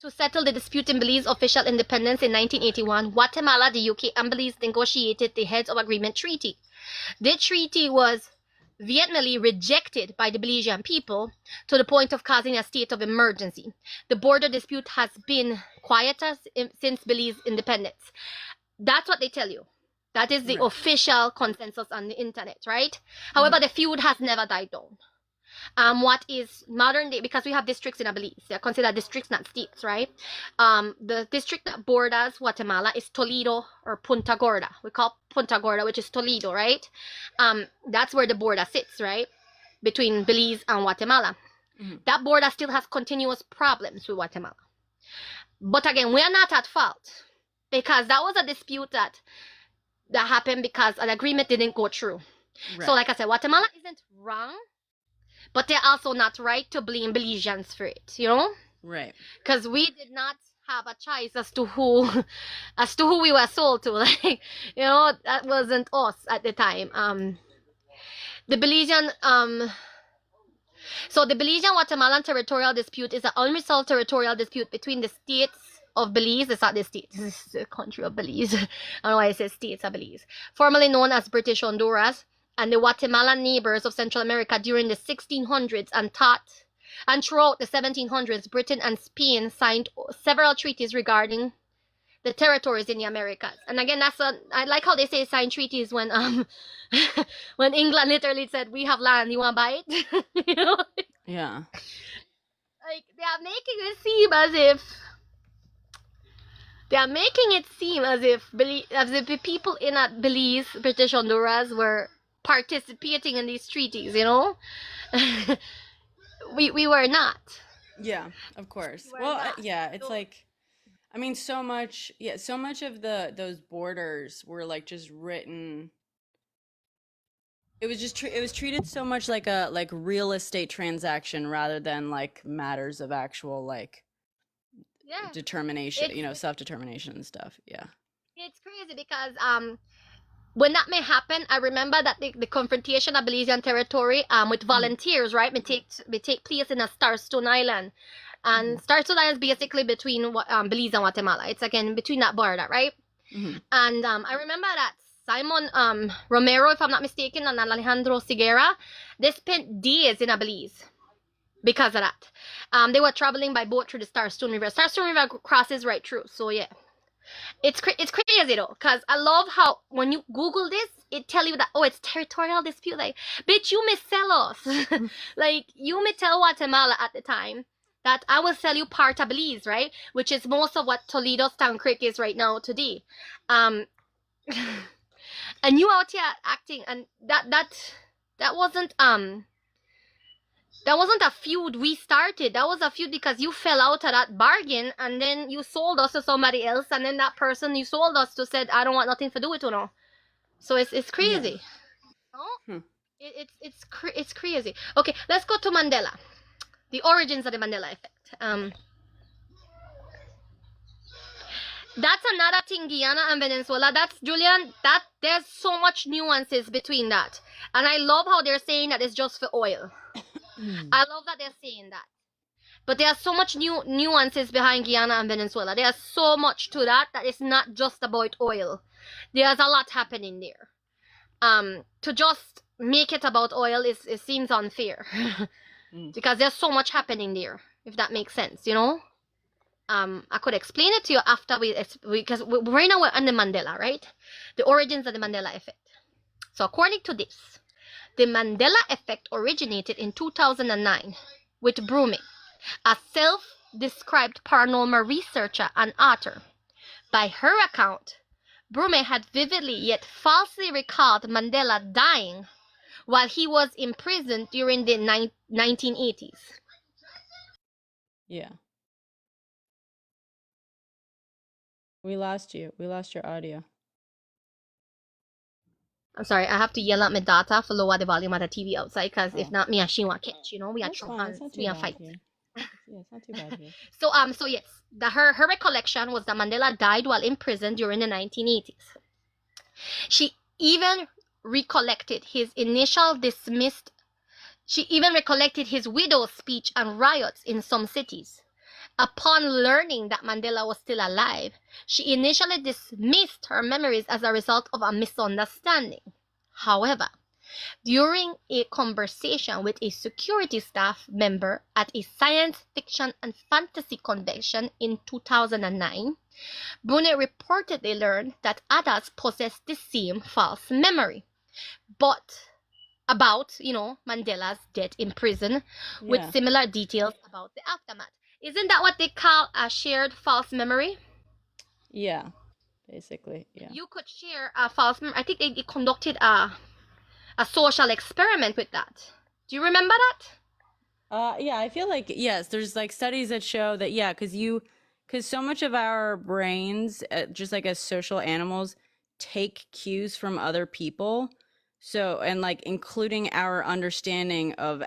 to settle the dispute in Belize official independence in 1981, Guatemala, the UK, and Belize negotiated the Heads of Agreement Treaty. The treaty was vehemently rejected by the Belizean people to the point of causing a state of emergency. The border dispute has been quieter since Belize independence. That's what they tell you. That is the official consensus on the internet, right? However, the feud has never died down. What is modern day, because we have districts in Belize, they're considered districts, not states, right? The district that borders Guatemala is Toledo or Punta Gorda. We call Punta Gorda, which is Toledo, right? That's where the border sits, right? Between Belize and Guatemala. That border still has continuous problems with Guatemala. But again, we are not at fault, because that was a dispute that happened because an agreement didn't go through. Right. So like I said, Guatemala isn't wrong, but they're also not right to blame Belizeans for it, you know? Right. Because we did not have a choice as to who we were sold to. Like, you know, that wasn't us at the time. The Belizean Belizean-Guatemalan territorial dispute is an unresolved territorial dispute between the states of Belize. It's not the states, this is the country of Belize. I don't know why it says states of Belize. Formerly known as British Honduras, and the Guatemalan neighbors of Central America during the 1600s and throughout the 1700s, Britain and Spain signed several treaties regarding the territories in the Americas. And again, I like how they say sign treaties when when England literally said, we have land, you want to buy it? You know? Yeah. Like, they are making it seem as if the people in Belize, British Honduras, were participating in these treaties, you know? we were not. Yeah, of course. It's like, I mean, so much of those borders were like just written. It was treated so much like a real estate transaction rather than like matters of actual like determination, self-determination and stuff. Yeah. It's crazy because when that may happen, I remember that the confrontation of Belizean territory with volunteers, right, may take place in a Starstone Island. And Starstone Island is basically between Belize and Guatemala. It's again between that border, right? And I remember that Simon Romero, if I'm not mistaken, and Alejandro Siguera, they spent days in Belize because of that. They were traveling by boat through the Starstone River. Starstone River crosses right through, so yeah. It's crazy though, because I love how when you Google this, it tell you that, oh, it's territorial dispute. Like, bitch, you may sell us. Like, you may tell Guatemala at the time that I will sell you part of Belize, right? Which is most of what Toledo's Town Creek is right now today. And you out here acting, and that wasn't That wasn't a feud we started. That was a feud because you fell out of that bargain and then you sold us to somebody else, and then that person you sold us to said, I don't want nothing to do with you now. So it's crazy. No? Hmm. It's crazy. Okay, let's go to Mandela. The origins of the Mandela effect. That's another thing, Guyana and Venezuela. That's Julian. That there's so much nuances between that, and I love how they're saying that it's just for oil. I love that they're saying that, but there's so much nuances behind Guyana and Venezuela. There's so much to that it's not just about oil. There's a lot happening there. To just make it about oil it seems unfair because there's so much happening there. If that makes sense, you know. I could explain it to you after because right now we're on the Mandela, right? The origins of the Mandela effect. So according to this, the Mandela effect originated in 2009 with Brume, a self-described paranormal researcher and author. By her account, Brume had vividly yet falsely recalled Mandela dying while he was imprisoned during the 1980s. Yeah. We lost you. We lost your audio. I'm sorry, I have to yell at my daughter for lower the volume of the TV outside because if not, me and she won't catch. You know, we are That's fine. It's not too bad fight. here. Yeah, it's not too bad here. So yes, her recollection was that Mandela died while in prison during the 1980s. She even recollected his widow's speech and riots in some cities. Upon learning that Mandela was still alive, she initially dismissed her memories as a result of a misunderstanding. However, during a conversation with a security staff member at a science fiction and fantasy convention in 2009, Brune reportedly learned that others possessed the same false memory, but about, Mandela's death in prison with similar details about the aftermath. Isn't that what they call a shared false memory? Yeah, basically, yeah. You could share a false memory. I think they conducted a social experiment with that. Do you remember that? Yeah, I feel like, yes, there's like studies that show that, yeah, because so much of our brains, just like as social animals, take cues from other people. So, and like including our understanding of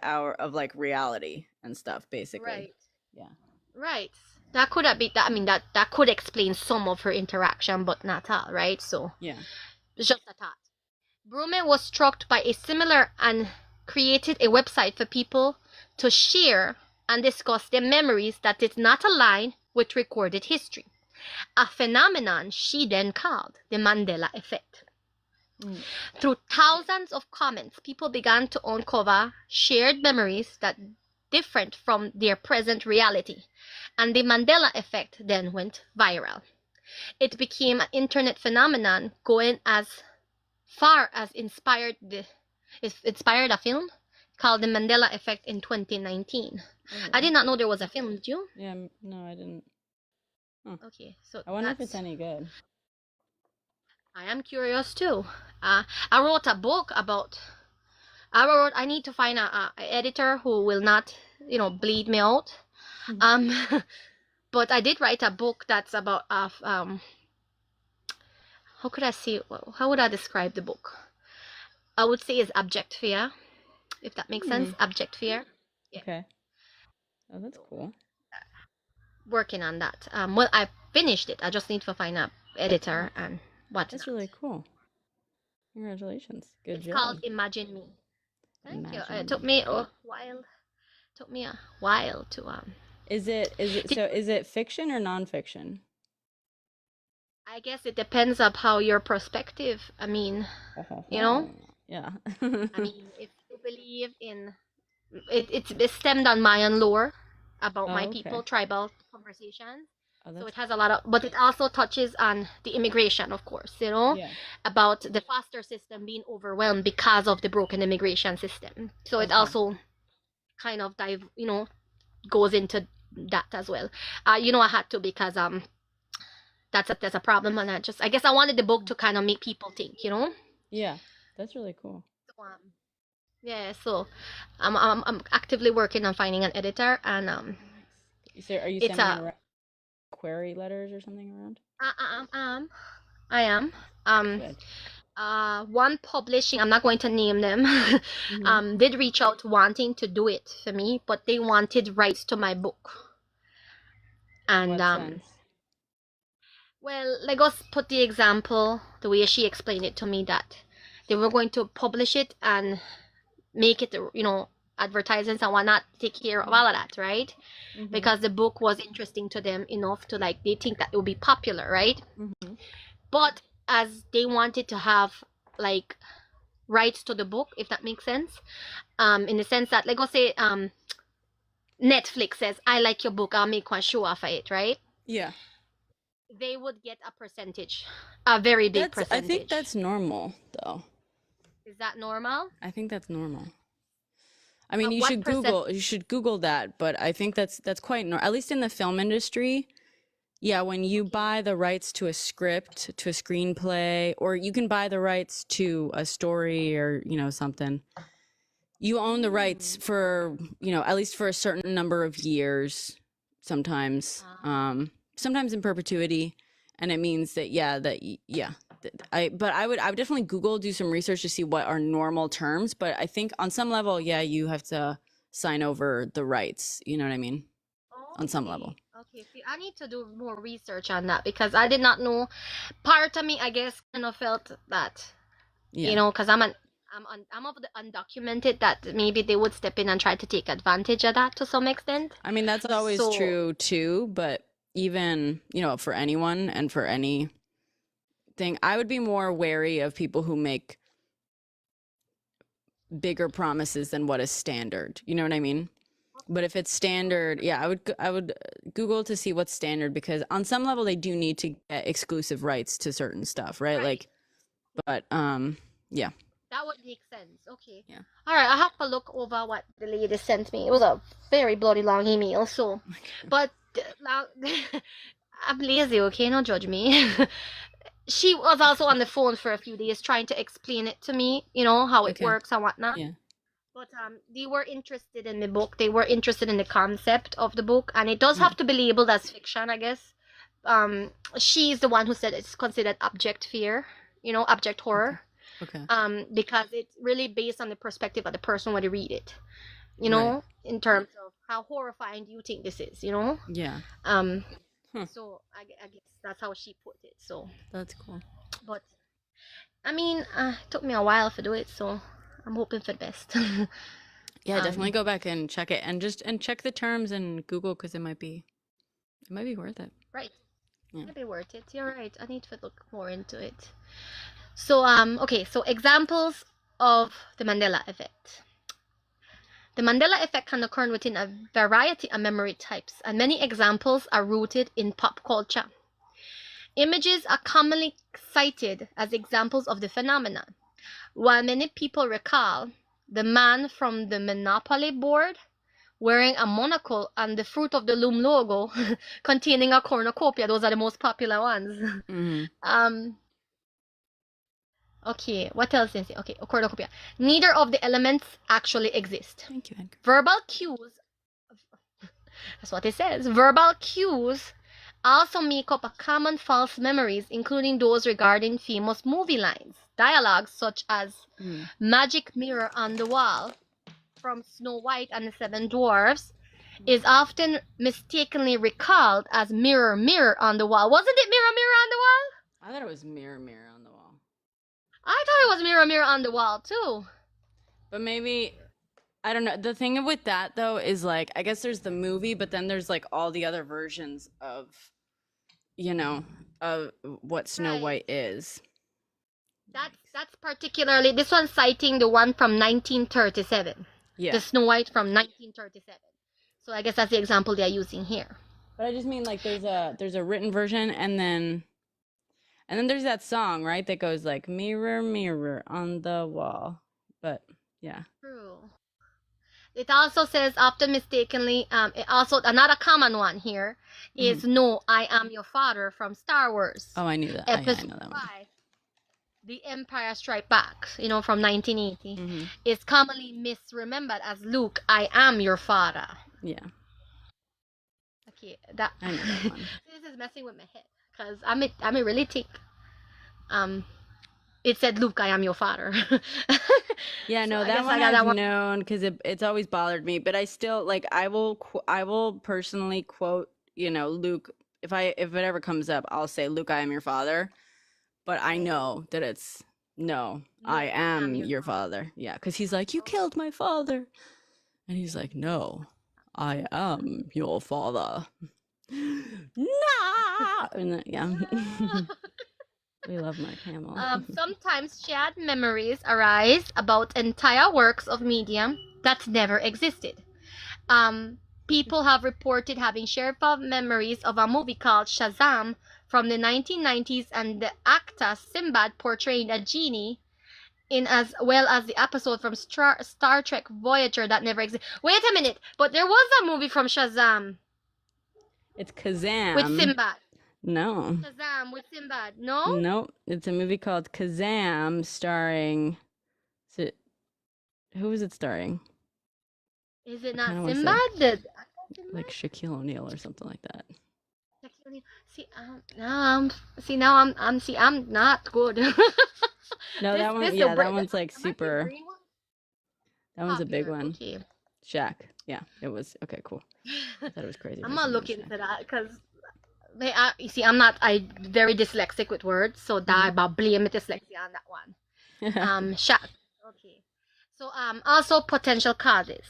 like reality and stuff, basically. Right. Yeah. Right. That could have been that. I mean, that could explain some of her interaction, but not all. Right. So Yeah. it's just a thought. Brume was struck by a similar and created a website for people to share and discuss their memories that did not align with recorded history, a phenomenon she then called the Mandela effect. Through thousands of comments, people began to uncover shared memories that different from their present reality, and the Mandela effect then went viral. It became an internet phenomenon, going as far as inspired a film called The Mandela Effect in 2019. I did not know there was a film, did you? Yeah, no, I didn't. Huh. Okay, so I wonder if it's any good. I am curious too. I wrote a book about. I need to find a editor who will not, bleed me out. But I did write a book that's about how could I say? How would I describe the book? I would say is abject fear, if that makes sense. Abject fear. Yeah. Okay. Oh, that's cool. Working on that. Well, I finished it. I just need to find an editor and whatnot. That's really cool. Congratulations. Good job. It's called Imagine Me. Thank you. It took me a while. To Is it fiction or nonfiction? I guess it depends on how your perspective. I mean, Yeah. I mean, if you believe in it's stemmed on Mayan lore about my people, tribal conversations. So it has a lot of, but it also touches on the immigration, of course, about the foster system being overwhelmed because of the broken immigration system. So it also kind of goes into that as well. I had to because that's a problem, and I guess I wanted the book to kind of make people think, Yeah, that's really cool. So, Yeah, so I'm actively working on finding an editor, and Are you it's sending a around query letters or something around? I am Good. one publishing, I'm not going to name them, Mm-hmm. did reach out wanting to do it for me, but they wanted rights to my book. In And what sense? well, let us put the example the way she explained it to me, that they were going to publish it and make it, advertisements and whatnot, take care of all of that, right? Mm-hmm. Because the book was interesting to them enough to, like, they think that it will be popular, right? Mm-hmm. But as they wanted to have, like, rights to the book, if that makes sense, in the sense that, like, let's say, Netflix says, I like your book, I'll make one show off of it, right? Yeah. They would get a percentage, a very big I think percentage. that's normal though. Is that normal? I think that's normal. I mean, What percent? You should Google that, but I think that's quite normal. At least in the film industry. Yeah, when you Okay. buy the rights to a script, to a screenplay, or you can buy the rights to a story or, something. You own the rights for, at least for a certain number of years, sometimes. Sometimes in perpetuity, and it means that I would definitely Google, do some research to see what are normal terms, but I think on some level, yeah, you have to sign over the rights, you know what I mean? On some level. Okay. Okay. See, I need to do more research on that because I did not know. Part of me, I guess, kind of felt that, Yeah. because I'm of the undocumented, that maybe they would step in and try to take advantage of that to some extent. I mean, that's always So, true too, but even, for anyone and for anything, I would be more wary of people who make bigger promises than what is standard. You know what I mean? But if it's standard, yeah, I would Google to see what's standard, because on some level they do need to get exclusive rights to certain stuff, right? right. Like, but yeah. That would make sense. Okay. Yeah. All right. I have to look over what the lady sent me. It was a very bloody long email. So, but now I'm lazy. Okay, don't judge me. She was also on the phone for a few days trying to explain it to me. How it Okay. works and whatnot. Yeah. But they were interested in the book. They were interested in the concept of the book, and it does have to be labeled as fiction, I guess. She's the one who said it's considered object fear, object horror. Okay. Because it's really based on the perspective of the person when they read it, Right. in terms of how horrifying do you think this is, Yeah. So I guess that's how she put it. So, That's cool. but I mean, it took me a while to do it, so I'm hoping for the best. Yeah, definitely go back and check it, and check the terms and Google, because it might be worth it. Right. Yeah. It'd be worth it. You're right. I need to look more into it. So, okay, so examples of the Mandela effect. The Mandela effect can occur within a variety of memory types, and many examples are rooted in pop culture. Images are commonly cited as examples of the phenomenon. While many people recall the man from the Monopoly board wearing a monocle and the Fruit of the Loom logo containing a cornucopia, those are the most popular ones. Mm-hmm. Okay, what else is it? Okay, a cornucopia. Neither of the elements actually exist. Thank you, Edgar. Verbal cues, that's what it says. Verbal cues also make up a common false memories, including those regarding famous movie lines. Dialogues such as magic mirror on the wall from Snow White and the Seven Dwarfs is often mistakenly recalled as mirror, mirror on the wall. Wasn't it mirror, mirror on the wall? I thought it was mirror, mirror on the wall. I thought it was mirror, mirror on the wall too. But maybe, I don't know. The thing with that though is, like, I guess there's the movie, but then there's like all the other versions of, of what Snow White is. That's particularly, this one citing the one from 1937. Yeah. The Snow White from 1937. So I guess that's the example they're using here. But I just mean, like, there's a written version, and then there's that song, right, that goes like mirror, mirror on the wall. But yeah. True. It also says often mistakenly, it also, another common one here is No, I Am Your Father from Star Wars. Oh, I knew that. Episode I know that one. 5. The Empire Strikes Back, from 1980, is commonly misremembered as Luke, I am your father. Yeah. Okay, that I know that one. this is messing with my head because I really think it said Luke, I am your father. Yeah, no, that one I've known because it's always bothered me, but I still like I will personally quote, Luke, if it ever comes up, I'll say, Luke, I am your father, but I know that it's no, I am your father. Yeah, because he's like, you killed my father, and he's like, no, I am your father. Nah! And then, yeah. We love Mark Hamill. Sometimes shared memories arise about entire works of media that never existed. People have reported having shared memories of a movie called Shazam from the 1990s and the actor Sinbad portraying a genie in as well as the episode from Star Trek Voyager that never existed. Wait a minute, but there was a movie from Shazam. It's Kazam. With Sinbad. No. Shazam with Sinbad. No? Nope. It's a movie called Kazam starring... Who is it starring? Is it not Sinbad? Like Shaquille O'Neal or something like that. See, now I'm not good. No, that one, yeah, that one's like super. That one's a big one. Okay. Shaq. Yeah, it was. Okay, cool. I thought it was crazy. I'm not looking into that because you see, I'm very dyslexic with words, so that I blame dyslexia on that one. Shaq. Okay. So also potential causes.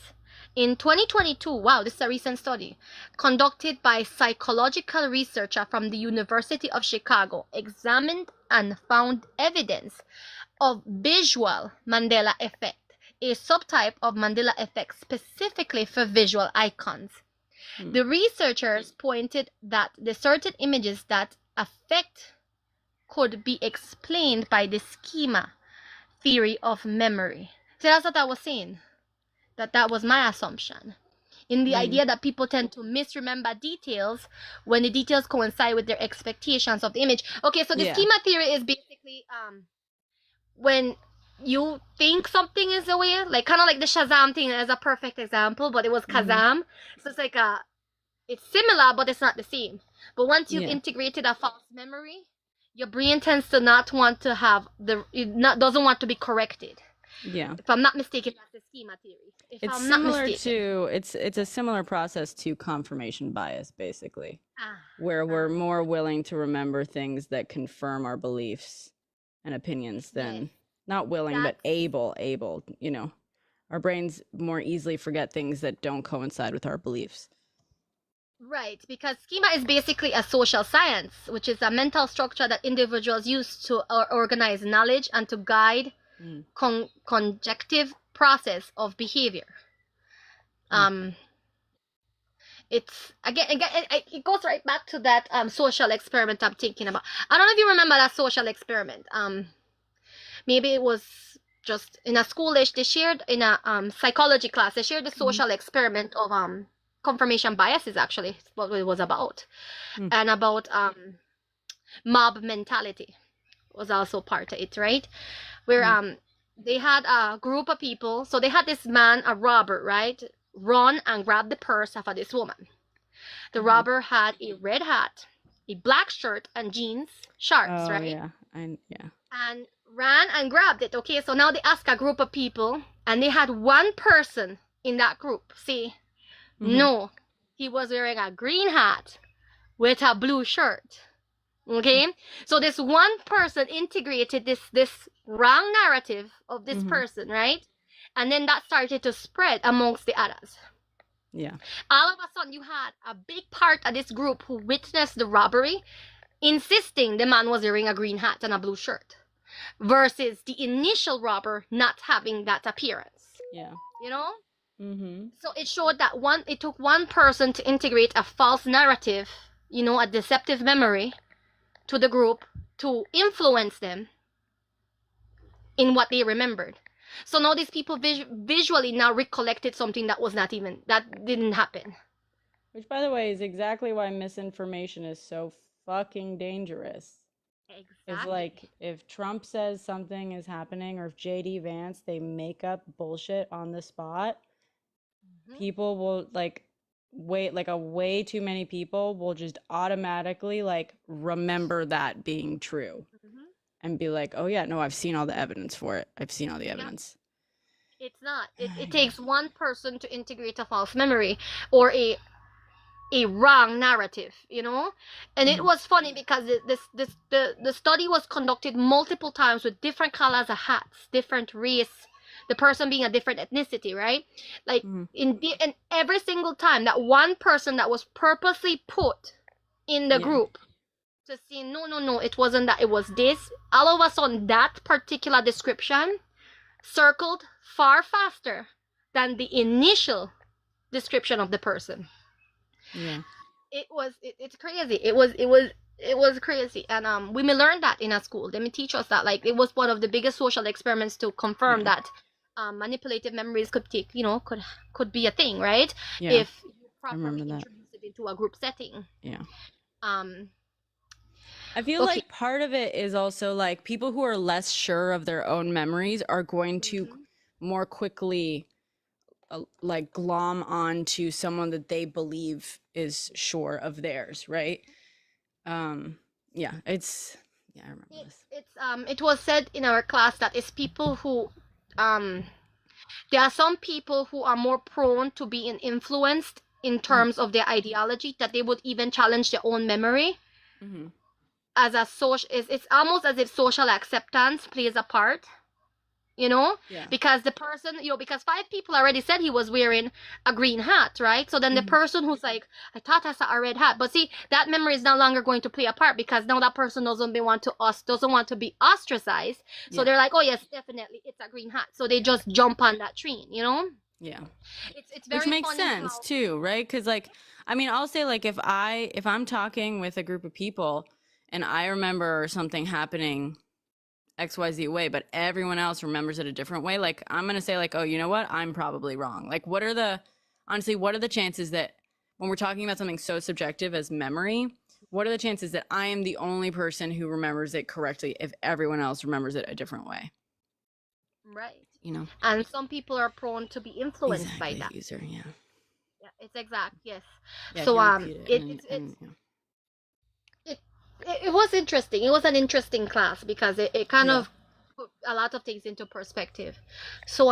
In 2022, wow, this is a recent study conducted by a psychological researcher from the University of Chicago, examined and found evidence of visual Mandela effect, a subtype of Mandela effect specifically for visual icons. The researchers pointed that the certain images that affect could be explained by the schema theory of memory. So that's what I was saying. That was my assumption. In the idea that people tend to misremember details when the details coincide with their expectations of the image. Okay, so the schema theory is basically when you think something is a way, like kind of like the Shazam thing as a perfect example, but it was Kazam. So it's like it's similar, but it's not the same. But once you've integrated a false memory, your brain tends to not want to have doesn't want to be corrected. Yeah. If I'm not mistaken, that's the schema theory. It's a similar process to confirmation bias, basically, where we're more willing to remember things that confirm our beliefs and opinions than not willing, but able, our brains more easily forget things that don't coincide with our beliefs. Right, because schema is basically a social science, which is a mental structure that individuals use to organize knowledge and to guide conjective process of behavior. It's again it goes right back to that social experiment I'm thinking about. I don't know if you remember that social experiment. Maybe it was just in a school they shared in a psychology class. They shared the social experiment of confirmation biases. Actually, what it was about, and about mob mentality was also part of it, right? Where they had a group of people. So they had this man, a robber, right, run and grab the purse of this woman. The robber had a red hat, a black shirt, and jeans, shorts, right? Yeah, and ran and grabbed it. Okay, so now they asked a group of people, and they had one person in that group say, no, he was wearing a green hat with a blue shirt. Okay, so this one person integrated this wrong narrative of this person, right? And then that started to spread amongst the others. Yeah. All of a sudden, you had a big part of this group who witnessed the robbery, insisting the man was wearing a green hat and a blue shirt, versus the initial robber not having that appearance. Yeah. You know? So it showed that it took one person to integrate a false narrative, a deceptive memory, to the group to influence them in what they remembered. So now these people visually now recollected something that didn't happen. Which, by the way, is exactly why misinformation is so fucking dangerous. Is Exactly. like if Trump says something is happening or if JD Vance they make up bullshit on the spot, Hmm. people will like wait like a way too many people will just automatically like remember that being true Hmm. and be like, "Oh yeah, no, I've seen all the evidence for it. I've seen all the Yeah, evidence." it's not. It Yeah. takes one person to integrate a false memory or a wrong narrative, you know. And it Mhm. was funny because the study was conducted multiple times with different colors of hats, different race, the person being a different ethnicity, right? Like Mhm. and every single time that one person that was purposely put in the Yeah. group to see, no, no, no, it wasn't that, it was this, all of a sudden that particular description circled far faster than the initial description of the person. Yeah. It's crazy. It was crazy. And we may learn that in a school. They may teach us that, like, it was one of the biggest social experiments to confirm Yeah. that manipulative memories could be a thing, right? Yeah. If you I properly remember that. introduce it into a group setting. Yeah. um I feel okay. like part of it is also like people who are less sure of their own memories are going to Hmm. more quickly like glom on to someone that they believe is sure of theirs, right? Um yeah, I remember this. It was said in our class that it's people who um there are some people who are more prone to being influenced in Mhm. terms of their ideology, that they would even challenge their own memory Mhm. as a social. It's almost as if social acceptance plays a part, you know. Yeah. Because the person, because five people already said he was wearing a green hat, right? So then the Mhm. person who's like, I thought I saw a red hat, but see, that memory is no longer going to play a part because now that person doesn't want to be ostracized. So Yeah. they're like, oh yes, definitely it's a green hat, so they just jump on that train, you know. Yeah. It's Which very makes funny sense how. too, right? Cuz like I mean, I'll say like if I'm talking with a group of people and I remember something happening XYZ way, but everyone else remembers it a different way, like I'm going to say like, "Oh, you know what? I'm probably wrong." Like what are the chances that when we're talking about something so subjective as memory, what are the chances that I am the only person who remembers it correctly if everyone else remembers it a different way? Right. You know? And some people are prone to be influenced by Exactly, that. user, yeah. Yeah, it's exact. Yes. Yeah, if So you repeat it it and it's it's and yeah. it it was interesting. It was an interesting class because it kind Yeah. of put a lot of things into perspective. So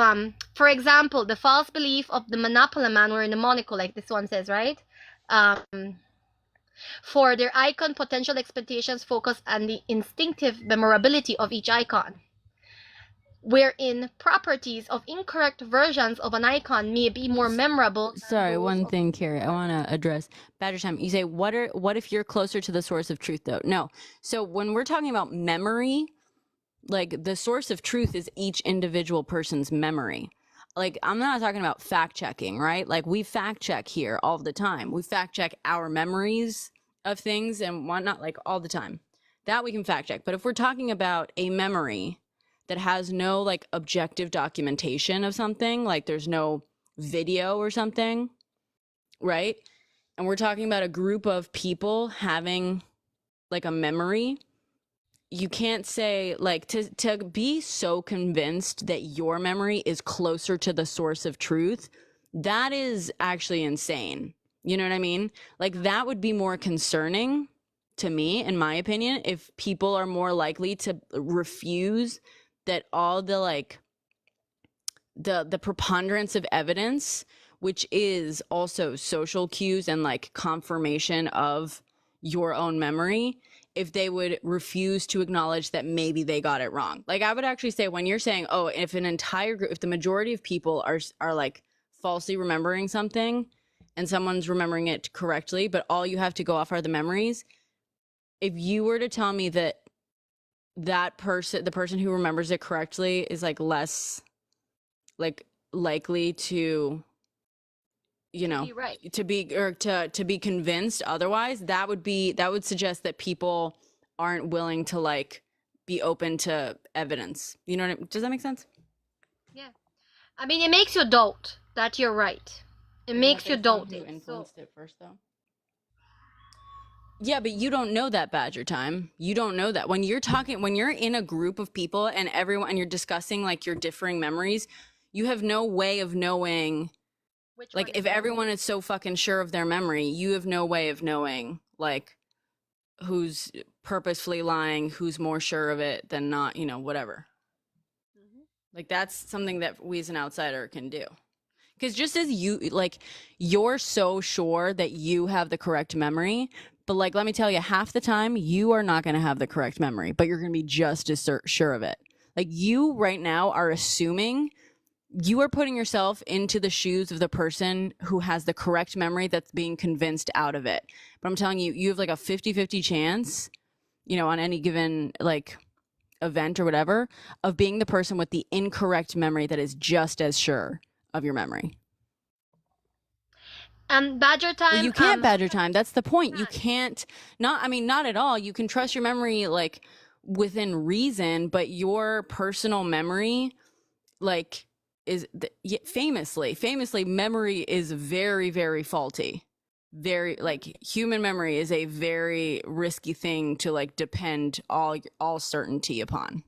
for example, the false belief of the Monopoly man were mnemonical, like this one says, right? For their icon, potential expectations focus on the instinctive memorability of each icon, wherein properties of incorrect versions of an icon may be more memorable than Sorry, those one of. thing, Carrie, I want to address Badger Time. You say, what if you're closer to the source of truth, though? No. So when we're talking about memory, like the source of truth is each individual person's memory. Like I'm not talking about fact checking, right? Like we fact check here all the time. We fact check our memories of things and whatnot, like all the time. That we can fact check. But if we're talking about a memory that has no like objective documentation of something, like there's no video or something, right? And we're talking about a group of people having like a memory, you can't say like to be so convinced that your memory is closer to the source of truth. That is actually insane. You know what I mean? Like that would be more concerning to me, in my opinion, if people are more likely to refuse that all the like the preponderance of evidence, which is also social cues and like confirmation of your own memory, if they would refuse to acknowledge that maybe they got it wrong. Like I would actually say when you're saying, oh, if an entire group, if the majority of people are like falsely remembering something and someone's remembering it correctly, but all you have to go off are the memories, if you were to tell me that that person, the person who remembers it correctly is like less like likely to, you To know, be right. to be or to be convinced otherwise, that would suggest that people aren't willing to like be open to evidence. You know what I mean? Does that make sense? Yeah. I mean, it makes you doubt that you're right. It Isn't that makes you based on doubt who it. So influenced it first though? Yeah, but you don't know that, Badger Time. You don't know that. When you're in a group of people and everyone, and you're discussing like your differing memories, you have no way of knowing, Which like, one if is right? everyone is so fucking sure of their memory, you have no way of knowing, like, who's purposefully lying, who's more sure of it than not, whatever. Mhm. Like, that's something that we as an outsider can do. Because just as you're so sure that you have the correct memory, but like, let me tell you, half the time you are not going to have the correct memory, but you're going to be just as sure of it. Like, you right now are assuming, you are putting yourself into the shoes of the person who has the correct memory that's being convinced out of it. But I'm telling you, you have like a 50-50 chance, on any given like event or whatever, of being the person with the incorrect memory that is just as sure of your memory. Badger Well, time. you can't Badger Sometimes Time. That's the point. You you can't, not at all. You can trust your memory like within reason, but your personal memory, like, famously, memory is very, very faulty. Very, like, human memory is a very risky thing to like depend all certainty upon.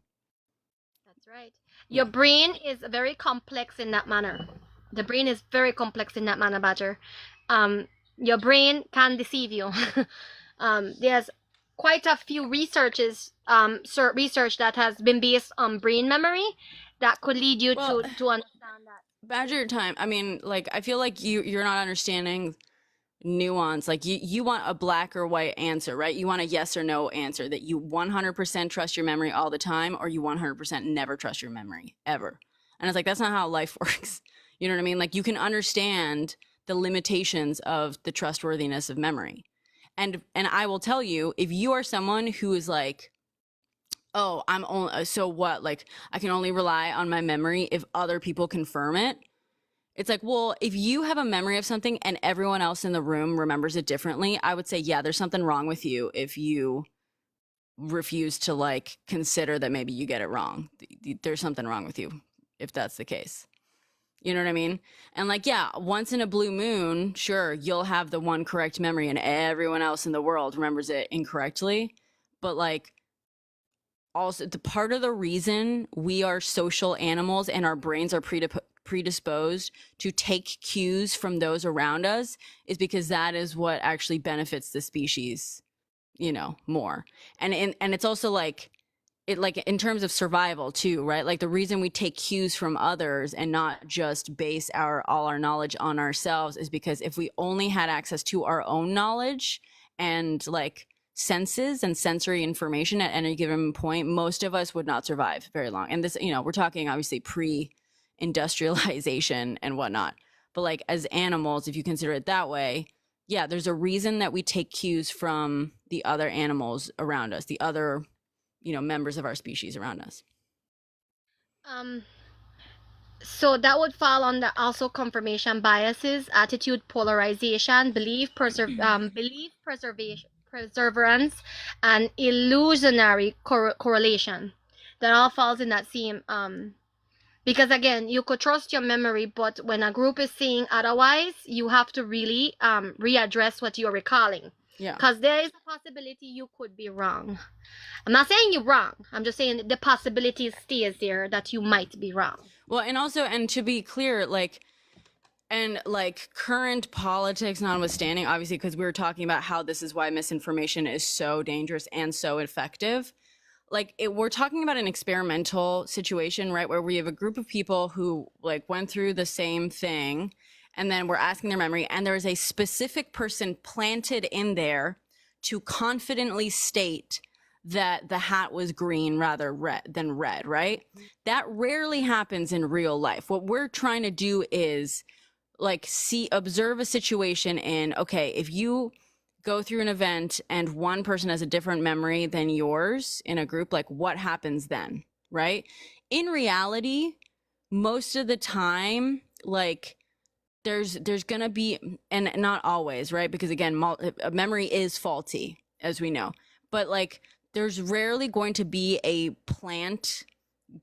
That's right. Your Yeah. brain is very complex in that manner. The brain is very complex in that manner, Badger. Um, your brain can deceive you. There's quite a few research that has been based on brain memory that could lead you Well, to understand that. Badger Time. I mean, like, I feel like you're not understanding nuance. Like, you want a black or white answer, right? You want a yes or no answer, that you 100% trust your memory all the time, or you 100% never trust your memory ever. And it's like, that's not how life works. You know what I mean? Like, you can understand the limitations of the trustworthiness of memory. And I will tell you, if you are someone who is like, oh, I'm only, so what? Like, I can only rely on my memory if other people confirm it. It's like, well, if you have a memory of something and everyone else in the room remembers it differently, I would say, yeah, there's something wrong with you if you refuse to like consider that maybe you get it wrong. There's something wrong with you if that's the case. You know what I mean? And like, yeah, once in a blue moon, sure, you'll have the one correct memory and everyone else in the world remembers it incorrectly. But like, also, the part of the reason we are social animals and our brains are predisposed to take cues from those around us is because that is what actually benefits the species, more. And it's also like, it, like, in terms of survival too, right? Like, the reason we take cues from others and not just base all our knowledge on ourselves is because if we only had access to our own knowledge and like senses and sensory information at any given point, most of us would not survive very long. And this, we're talking obviously pre-industrialization and whatnot. But like, as animals, if you consider it that way, yeah, there's a reason that we take cues from the other animals around us, the other, members of our species around us. Um, so that would fall under also confirmation biases, attitude polarization, belief preservation, perseverance, and illusionary correlation. That all falls in that same because again, you could trust your memory, but when a group is saying otherwise, you have to really readdress what you're recalling. Yeah. Because there is a possibility you could be wrong. I'm not saying you're wrong. I'm just saying the possibility stays there that you might be wrong. Well, and also, and to be clear, like, and like, current politics notwithstanding, obviously, because we were talking about how this is why misinformation is so dangerous and so effective. Like, we're talking about an experimental situation, right? Where we have a group of people who like went through the same thing, and then we're asking their memory, and there is a specific person planted in there to confidently state that the hat was green rather than red, right? That rarely happens in real life. What we're trying to do is like observe a situation in, okay, if you go through an event and one person has a different memory than yours in a group, like, what happens then, right? In reality, most of the time, like, there's gonna be, and not always, right? Because again, memory is faulty, as we know, but like, there's rarely going to be a plant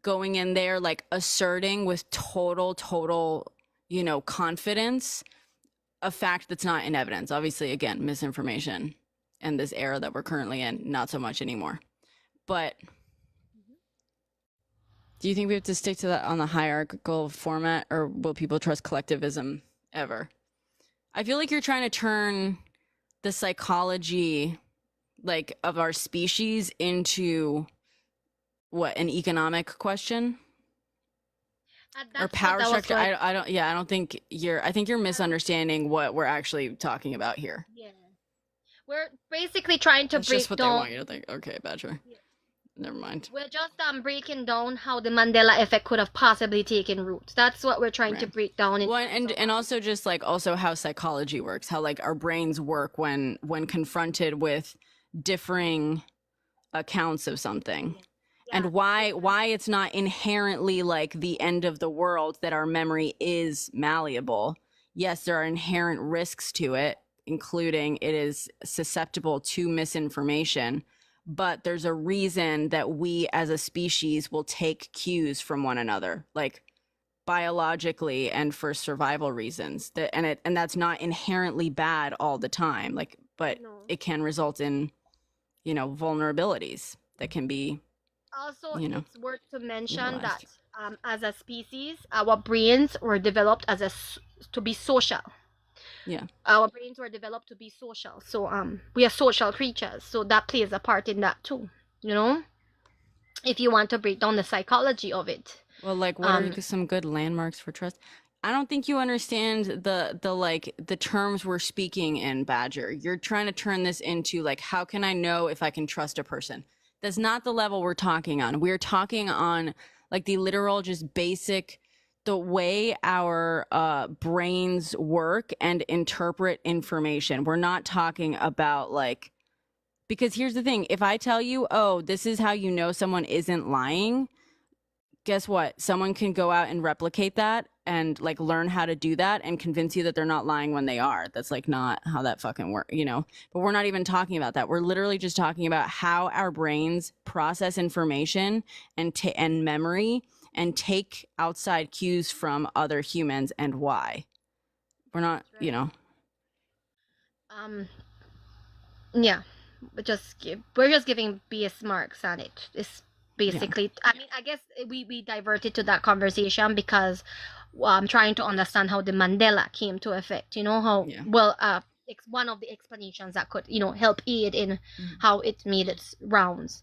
going in there like asserting with total confidence a fact that's not in evidence. Obviously, again, misinformation and this era that we're currently in, not so much anymore. But do you think we have to stick to that on the hierarchical format, or will people trust collectivism ever? I feel like you're trying to turn the psychology like of our species into what, an economic question or power structure? I don't think I think you're misunderstanding what we're actually talking about here. Yeah. We're basically trying to That's break just what they down. want you to think. Okay, bachelor. Yeah. Never mind. We're just breaking down how the Mandela effect could have possibly taken root. That's what we're trying to Right. break down. Well, and also just like also how psychology works, how like our brains work when confronted with differing accounts of something. Yeah. And why it's not inherently like the end of the world that our memory is malleable. Yes, there are inherent risks to it, including it is susceptible to misinformation, but there's a reason that we as a species will take cues from one another, like biologically and for survival reasons. And that's not inherently bad all the time, like, but No. it can result in, you know, vulnerabilities that can be, Also, you know, it's worth to mention utilized. that as a species, our brains were developed to be social. Yeah. Our brains were developed to be social. So we are social creatures. So that plays a part in that too. You know, if you want to break down the psychology of it. Well, like, what are some good landmarks for trust? I don't think you understand the terms we're speaking in, Badger. You're trying to turn this into like, how can I know if I can trust a person? That's not the level we're talking on. We're talking on like the literal, just basic, the way our brains work and interpret information. We're not talking about like, because here's the thing. If I tell you, oh, this is how you know someone isn't lying, guess what? Someone can go out and replicate that and like learn how to do that and convince you that they're not lying when they are. That's like not how that fucking works, you know? But we're not even talking about that. We're literally just talking about how our brains process information and memory and take outside cues from other humans and why. We're not, Right. you know. Yeah, we're just giving BS marks on it. It's basically, I mean, I guess we diverted to that conversation because I'm trying to understand how the Mandela came to effect. You know how it's one of the explanations that could, you know, help aid in how it made its rounds.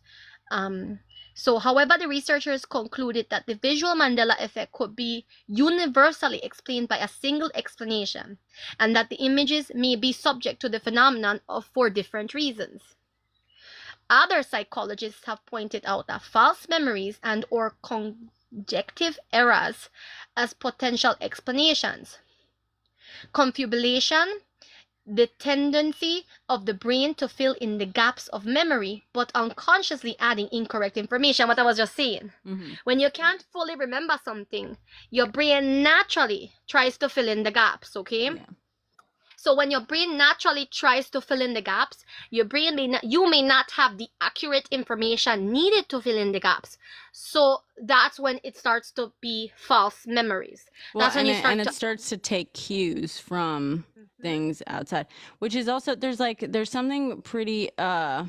So, however, the researchers concluded that the visual Mandela effect could be universally explained by a single explanation, and that the images may be subject to the phenomenon for different reasons. Other psychologists have pointed out that false memories and or conjunctive errors as potential explanations. Confabulation, the tendency of the brain to fill in the gaps of memory, but unconsciously adding incorrect information. What I was just saying. When you can't fully remember something, your brain naturally tries to fill in the gaps, okay? Yeah. So when your brain naturally tries to fill in the gaps, you may not have the accurate information needed to fill in the gaps. So that's when it starts to be false memories. Well, that's when it starts to take cues from things outside, which is also there's something pretty fast.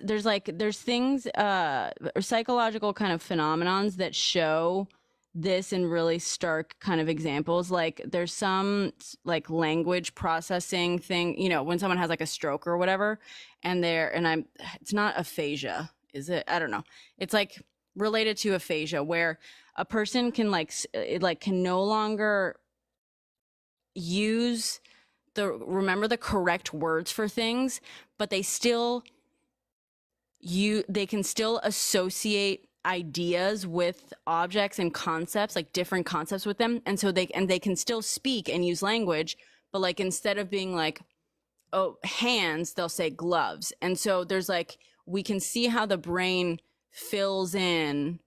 There's things or psychological kind of phenomenons that show this in really stark kind of examples. Like there's some like language processing thing, you know, when someone has like a stroke or whatever, and it's not aphasia, is it? I don't know. It's like related to aphasia, where a person can can no longer remember the correct words for things, but they can still associate ideas with objects and concepts, like different concepts with them, and so they can still speak and use language, but like instead of being like, oh, hands, they'll say gloves. And so there's like, we can see how the brain fills in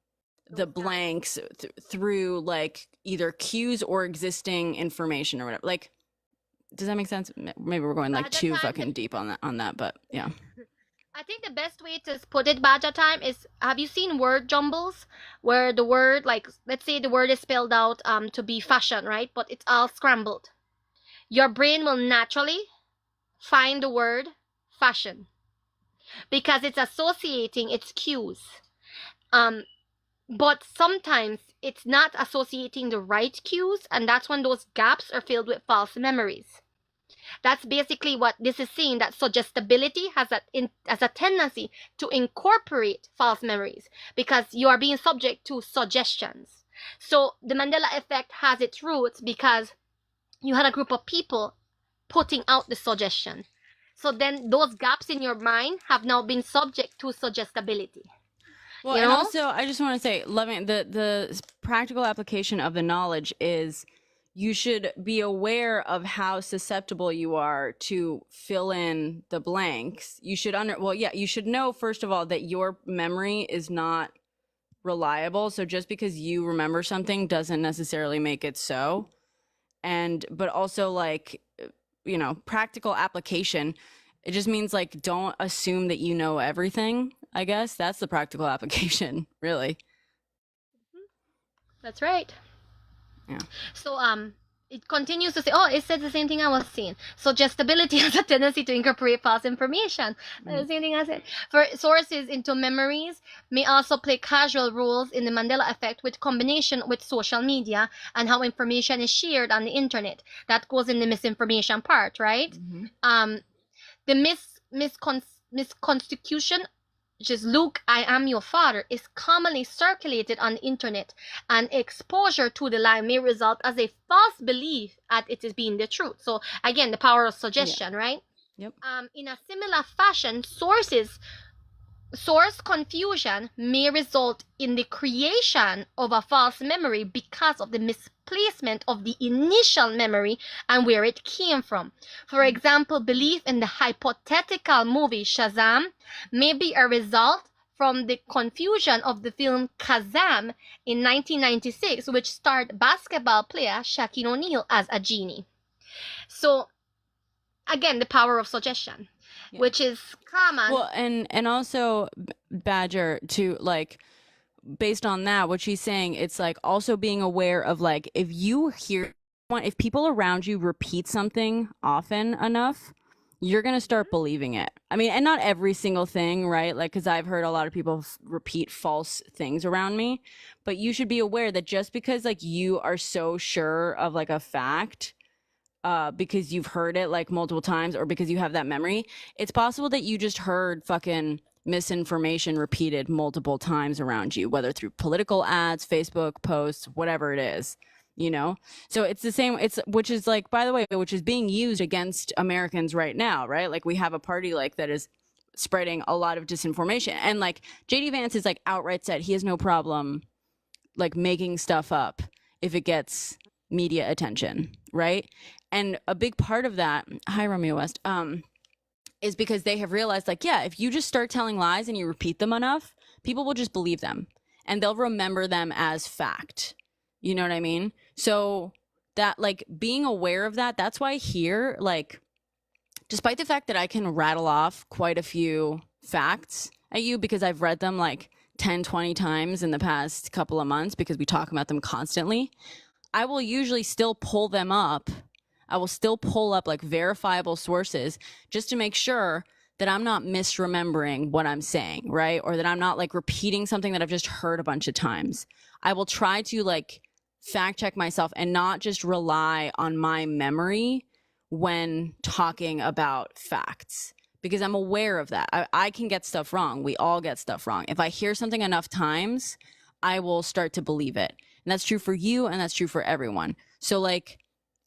the blanks through like either cues or existing information or whatever. Like, does that make sense? Maybe we're going like too fucking deep on that, but yeah. I think the best way to put it, Badger time, is, have you seen word jumbles where the word, like, let's say the word is spelled out to be fashion, right? But it's all scrambled. Your brain will naturally find the word fashion because it's associating its cues. But sometimes it's not associating the right cues, and that's when those gaps are filled with false memories. That's basically what this is saying, that suggestibility has a tendency to incorporate false memories because you are being subject to suggestions. So the Mandela effect has its roots because you had a group of people putting out the suggestion. So then those gaps in your mind have now been subject to suggestibility. Well, and also, I just want to say, the practical application of the knowledge is you should be aware of how susceptible you are to fill in the blanks. You should you should know, first of all, that your memory is not reliable. So just because you remember something doesn't necessarily make it so. But also, like, practical application, it just means, like, don't assume that you know everything. I guess that's the practical application, really. That's right. Yeah. So it continues to say, it said the same thing I was saying. Suggestibility has a tendency to incorporate false information. The same thing I said. For sources into memories may also play casual roles in the Mandela effect with combination with social media and how information is shared on the internet. That goes in the misinformation part, right? The misconstitution, which is Luke, I am your father, is commonly circulated on the internet, and exposure to the lie may result as a false belief at it is being the truth. So again, the power of suggestion, right? Yep. In a similar fashion, source confusion may result in the creation of a false memory because of the misplacement of the initial memory and where it came from. For example, belief in the hypothetical movie Shazam may be a result from the confusion of the film Kazam in 1996, which starred basketball player Shaquille O'Neal as a genie. So, again, the power of suggestion. Yeah. Which is common. Well, and also, Badger, to, like, based on that, what she's saying, it's like also being aware of, like, if people around you repeat something often enough, you're going to start believing it. I mean, and not every single thing, right? Like, because I've heard a lot of people repeat false things around me, but you should be aware that just because, like, you are so sure of, like, a fact, because you've heard it, like, multiple times, or because you have that memory, it's possible that you just heard fucking misinformation repeated multiple times around you, whether through political ads, Facebook posts, whatever it is, so it's the same, which is, like, by the way, which is being used against Americans right now, right? Like, we have a party, like, that is spreading a lot of disinformation, and, like, JD Vance is, like, outright said he has no problem, like, making stuff up if it gets media attention, right? And a big part of that, hi Romeo West, is because they have realized, like, yeah, if you just start telling lies and you repeat them enough, people will just believe them and they'll remember them as fact. You know what I mean? So that, like, being aware of that, that's why here, like, despite the fact that I can rattle off quite a few facts at you because I've read them like 10, 20 times in the past couple of months because we talk about them constantly, I will usually still pull them up. I will still pull up, like, verifiable sources just to make sure that I'm not misremembering what I'm saying, right? Or that I'm not, like, repeating something that I've just heard a bunch of times. I will try to, like, fact check myself and not just rely on my memory when talking about facts, because I'm aware of that. I can get stuff wrong. We all get stuff wrong. If I hear something enough times, I will start to believe it. And that's true for you, and that's true for everyone. So, like,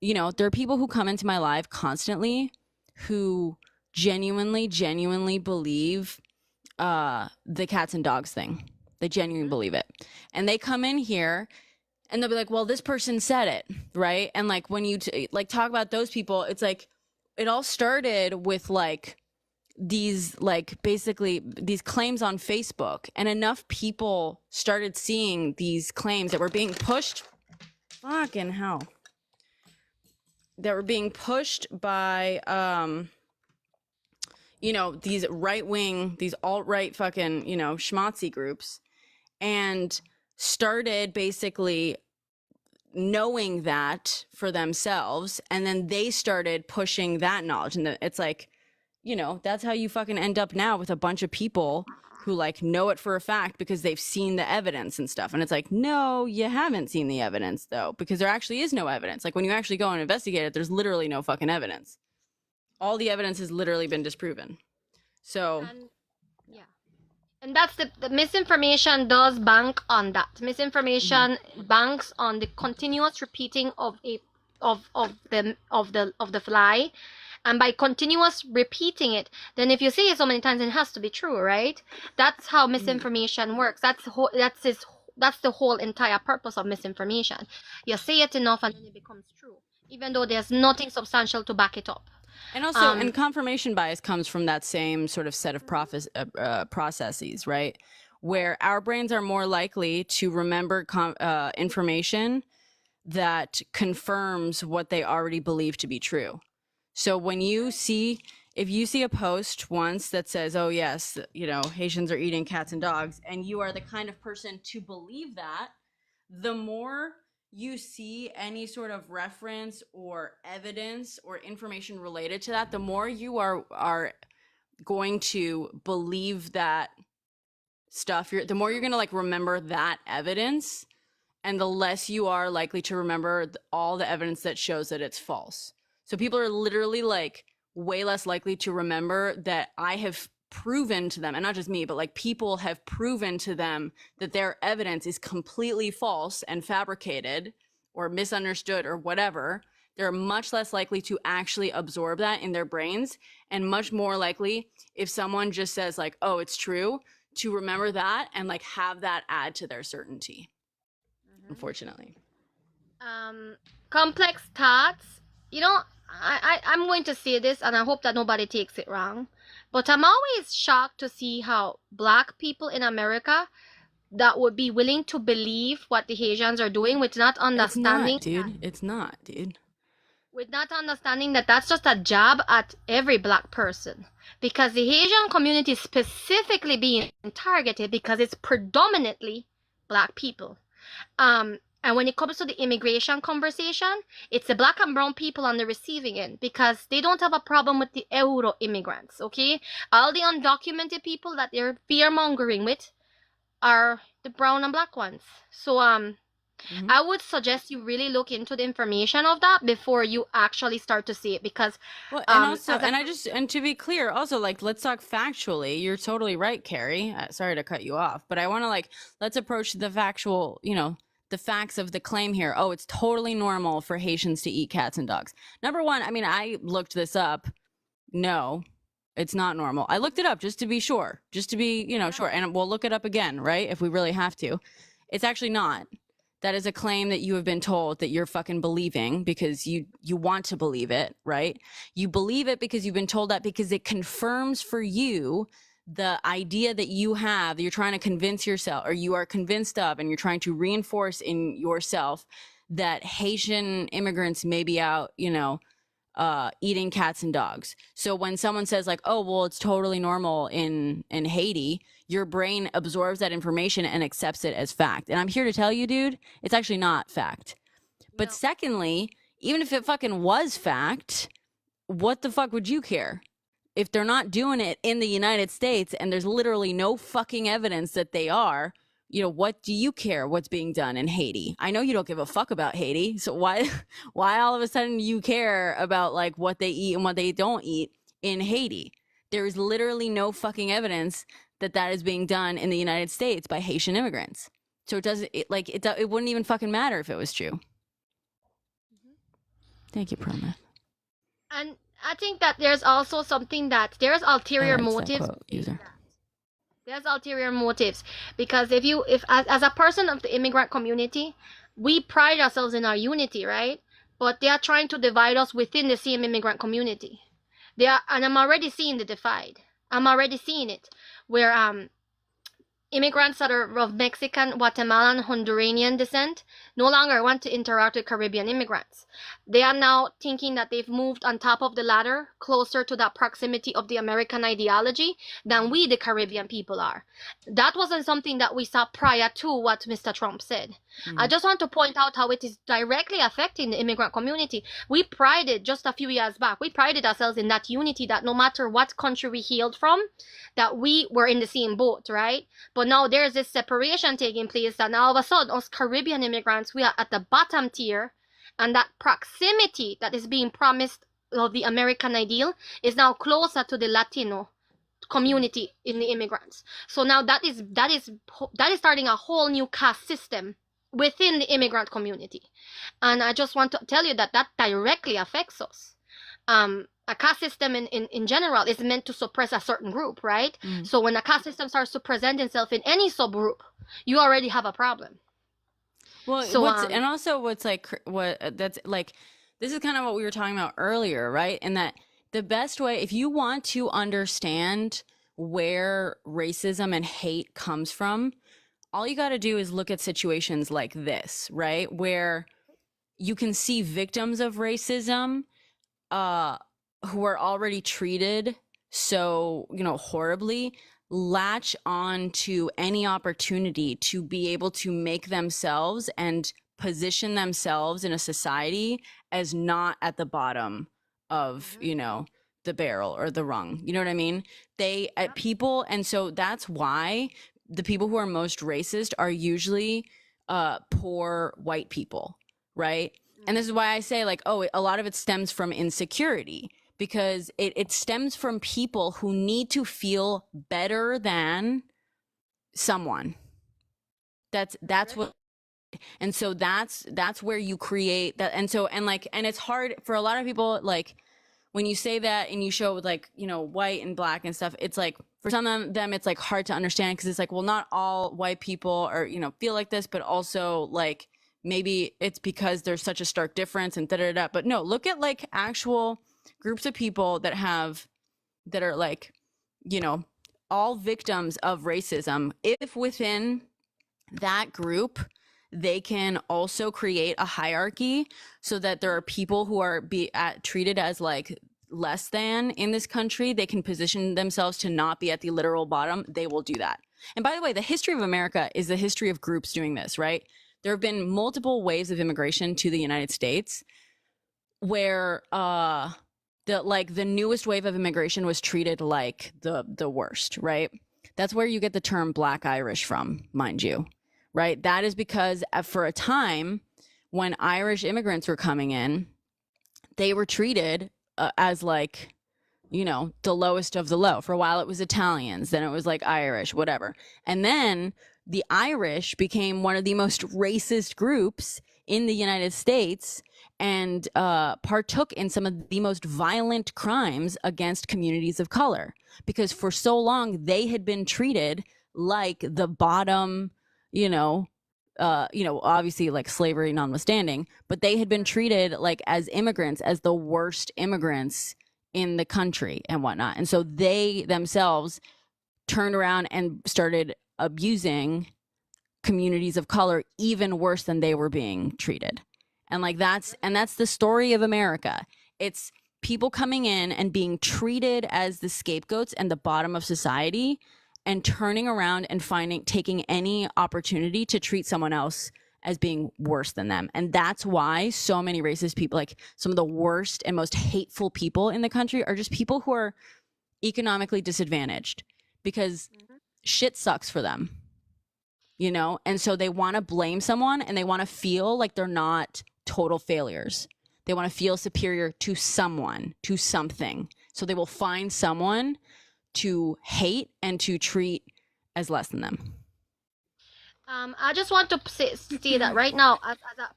there are people who come into my life constantly who genuinely believe the cats and dogs thing. They genuinely believe it. And they come in here and they'll be like, well, this person said it, right? And, like, when you talk about those people, it's like it all started with, like, these, like, basically these claims on Facebook, and enough people started seeing these claims that were being pushed. Fucking hell. That were being pushed by, these right-wing, these alt-right fucking, schmaltzy groups, and started basically knowing that for themselves, and then they started pushing that knowledge. And it's like, you know, that's how you fucking end up now with a bunch of people who like know it for a fact because they've seen the evidence and stuff. And it's like, no, you haven't seen the evidence though, because there actually is no evidence. Like when you actually go and investigate it, there's literally no fucking evidence. All the evidence has literally been disproven. So, And yeah. And that's the misinformation does bank on that. Misinformation banks on the continuous repeating of the fly. And by continuous repeating it, then if you say it so many times, it has to be true, right? That's how misinformation works. That's the whole entire purpose of misinformation. You say it enough and then it becomes true, even though there's nothing substantial to back it up. and also, and confirmation bias comes from that same sort of set of processes, right? Where our brains are more likely to remember information that confirms what they already believe to be true. So when you see, if you see a post once that says, oh yes, you know, Haitians are eating cats and dogs, and you are the kind of person to believe that, the more you see any sort of reference or evidence or information related to that, the more you are going to believe that stuff. The more you're going to like remember that evidence, and the less you are likely to remember all the evidence that shows that it's false. So people are literally like way less likely to remember that I have proven to them, and not just me, but like people have proven to them that their evidence is completely false and fabricated or misunderstood or whatever. They're much less likely to actually absorb that in their brains, and much more likely if someone just says like, oh, it's true, to remember that and like have that add to their certainty. Unfortunately. Complex thoughts, you know, I'm going to say this and I hope that nobody takes it wrong, but I'm always shocked to see how Black people in America that would be willing to believe what the Haitians are doing with not understanding. It's not, dude. With not understanding that that's just a jab at every Black person. Because the Haitian community is specifically being targeted because it's predominantly Black people. And when it comes to the immigration conversation, it's the Black and brown people on the receiving end because they don't have a problem with the Euro immigrants, okay? All the undocumented people that they're fear-mongering with are the brown and Black ones. So, I would suggest you really look into the information of that before you actually start to see it because... Well, and also, and to be clear, also, like, let's talk factually. You're totally right, Carrie. Sorry to cut you off, but I want to, like, let's approach the factual, you know, the facts of the claim here. Oh, it's totally normal for Haitians to eat cats and dogs. Number one, I mean, I looked this up. No, it's not normal. I looked it up just to be sure, just to be, you know, sure. And we'll look it up again, right? If we really have to. It's actually not. That is a claim that you have been told that you're fucking believing because you want to believe it, right? You believe it because you've been told that because it confirms for you the idea that you have, that you're trying to convince yourself, or you are convinced of, and you're trying to reinforce in yourself that Haitian immigrants may be out, you know, eating cats and dogs. So when someone says like, oh, well, it's totally normal in Haiti, your brain absorbs that information and accepts it as fact. And I'm here to tell you, dude, it's actually not fact. But secondly, even if it fucking was fact, what the fuck would you care? If they're not doing it in the United States and there's literally no fucking evidence that they are, you know, what do you care what's being done in Haiti? I know you don't give a fuck about Haiti. So why all of a sudden you care about like what they eat and what they don't eat in Haiti? There is literally no fucking evidence that that is being done in the United States by Haitian immigrants. So it doesn't, it wouldn't even fucking matter if it was true. Thank you, Prometh. And I think that there's also something that there's ulterior motives. There's ulterior motives because if as a person of the immigrant community, we pride ourselves in our unity, right? But they are trying to divide us within the same immigrant community. And I'm already seeing the divide. I'm already seeing it where immigrants that are of Mexican, Guatemalan, Honduran descent no longer want to interact with Caribbean immigrants. They are now thinking that they've moved on top of the ladder, closer to that proximity of the American ideology than we, the Caribbean people, are. That wasn't something that we saw prior to what Mr. Trump said. I just want to point out how it is directly affecting the immigrant community. We prided, just a few years back, we prided ourselves in that unity, that no matter what country we hailed from, that we were in the same boat, right? But now there's this separation taking place, and all of a sudden, us Caribbean immigrants, we are at the bottom tier, and that proximity that is being promised of the American ideal is now closer to the Latino community in the immigrants. So now that is starting a whole new caste system within the immigrant community. And I just want to tell you that that directly affects us. A caste system in general is meant to suppress a certain group, right? So when a caste system starts to present itself in any subgroup, you already have a problem. Well, So, and also what's like, that's like, this is kind of what we were talking about earlier, right? And that the best way, if you want to understand where racism and hate comes from, all you got to do is look at situations like this, right? Where you can see victims of racism who are already treated so, horribly, latch on to any opportunity to be able to make themselves and position themselves in a society as not at the bottom of, the barrel or the rung. You know what I mean? People, and so that's why the people who are most racist are usually poor white people, right? And this is why I say, like, a lot of it stems from insecurity, because it stems from people who need to feel better than someone. That's what, and so that's where you create that. And so, and it's hard for a lot of people, like, when you say that and you show with, like, white and black and stuff, it's like, for some of them, it's like hard to understand, because it's like, well, not all white people are, feel like this, but also, like, maybe it's because there's such a stark difference and da-da-da. But no, look at, like, actual groups of people that are like, all victims of racism. If within that group, they can also create a hierarchy so that there are people who are treated as, like, less than in this country. They can position themselves to not be at the literal bottom. They will do that. And by the way, the history of America is the history of groups doing this, right? There have been multiple waves of immigration to the United States where the newest wave of immigration was treated like the worst, right? That's where you get the term Black Irish from, mind you, right? That is because for a time when Irish immigrants were coming in, they were treated as, like, the lowest of the low. For a while it was Italians, then it was like Irish, whatever. And then the Irish became one of the most racist groups in the United States and partook in some of the most violent crimes against communities of color, because for so long they had been treated like the bottom, obviously, like, slavery notwithstanding, but they had been treated, like, as immigrants, as the worst immigrants in the country and whatnot. And so they themselves turned around and started abusing communities of color even worse than they were being treated. And, like, that's the story of America. It's people coming in and being treated as the scapegoats and the bottom of society, and turning around and taking any opportunity to treat someone else as being worse than them. And that's why so many racist people, like some of the worst and most hateful people in the country, are just people who are economically disadvantaged, because shit sucks for them, and so they want to blame someone, and they want to feel like they're not total failures. They want to feel superior to someone, to something. So they will find someone to hate and to treat as less than them. I just want to say that right now,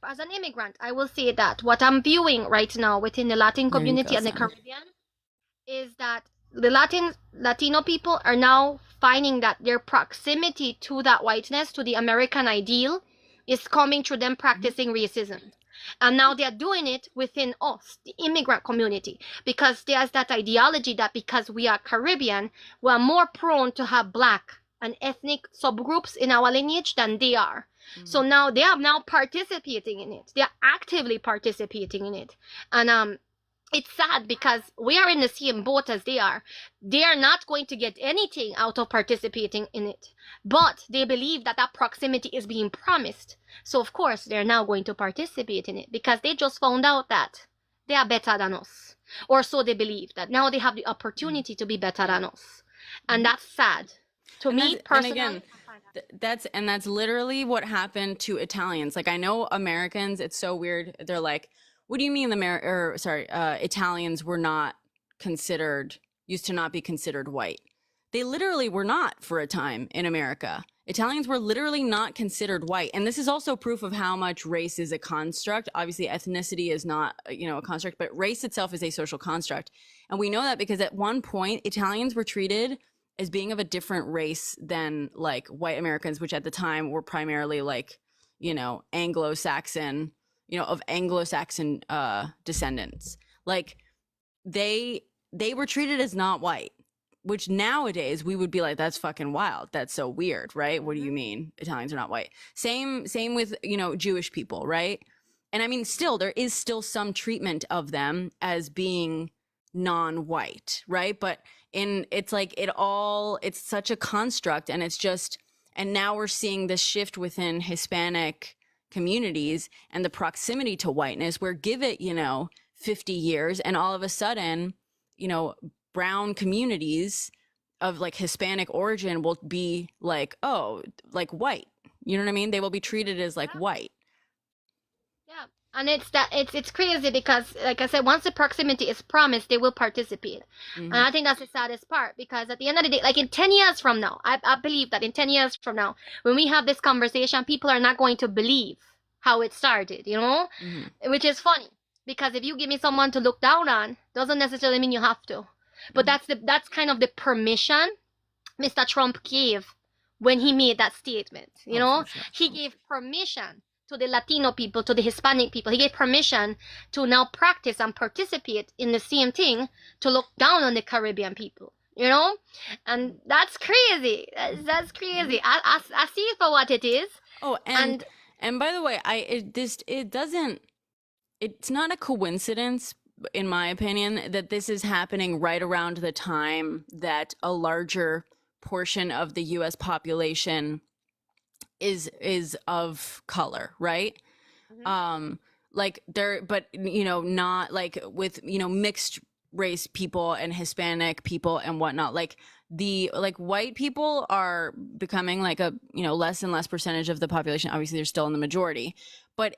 as an immigrant, I will say that what I'm viewing right now within the Latin community and the Caribbean is that the Latino people are now finding that their proximity to that whiteness, to the American ideal, is coming through them practicing racism. And now they're doing it within us, the immigrant community, because there's that ideology that because we are Caribbean, we're more prone to have black and ethnic subgroups in our lineage than they are. So now they are now participating in it. They are actively participating in it. And it's sad because we are in the same boat as they are. They are not going to get anything out of participating in it. But they believe that that proximity is being promised. So of course they're now going to participate in it because they just found out that they are better than us. Or so they believe, that now they have the opportunity to be better than us. And that's sad. To me personally. And again, that's literally what happened to Italians. Like, I know Americans, it's so weird. They're like, what do you mean Italians were not considered, used to not be considered white? They literally were not for a time in America. Italians were literally not considered white. And this is also proof of how much race is a construct. Obviously, ethnicity is not, a construct, but race itself is a social construct. And we know that because at one point, Italians were treated as being of a different race than like white Americans, which at the time were primarily like, Anglo-Saxon, of Anglo-Saxon descendants. Like they were treated as not white, which nowadays we would be like, that's fucking wild. That's so weird, right? What do you mean Italians are not white? Same with, Jewish people, right? And I mean, still, there is still some treatment of them as being non-white, right? But it's like it's such a construct, and it's just, and now we're seeing this shift within Hispanic communities and the proximity to whiteness, where give it, 50 years and all of a sudden, brown communities of like Hispanic origin will be like, oh, like white. You know what I mean? They will be treated as like white. Yeah. And it's crazy because, like I said, once the proximity is promised, they will participate. And I think that's the saddest part, because at the end of the day, like in 10 years from now, I believe that in 10 years from now, when we have this conversation, people are not going to believe how it started, which is funny, because if you give me someone to look down on, doesn't necessarily mean you have to. But that's kind of the permission Mr. Trump gave when he made that statement. Sure. He gave permission to the Latino people, to the Hispanic people. He gave permission to now practice and participate in the same thing, to look down on the Caribbean people. And that's crazy. That's crazy. I see it for what it is. Oh, and by the way, it's not a coincidence, in my opinion, that this is happening right around the time that a larger portion of the U.S. population is of color, right? Like there, but not like with mixed race people and Hispanic people and whatnot. Like white people are becoming like a less and less percentage of the population. Obviously, they're still in the majority, but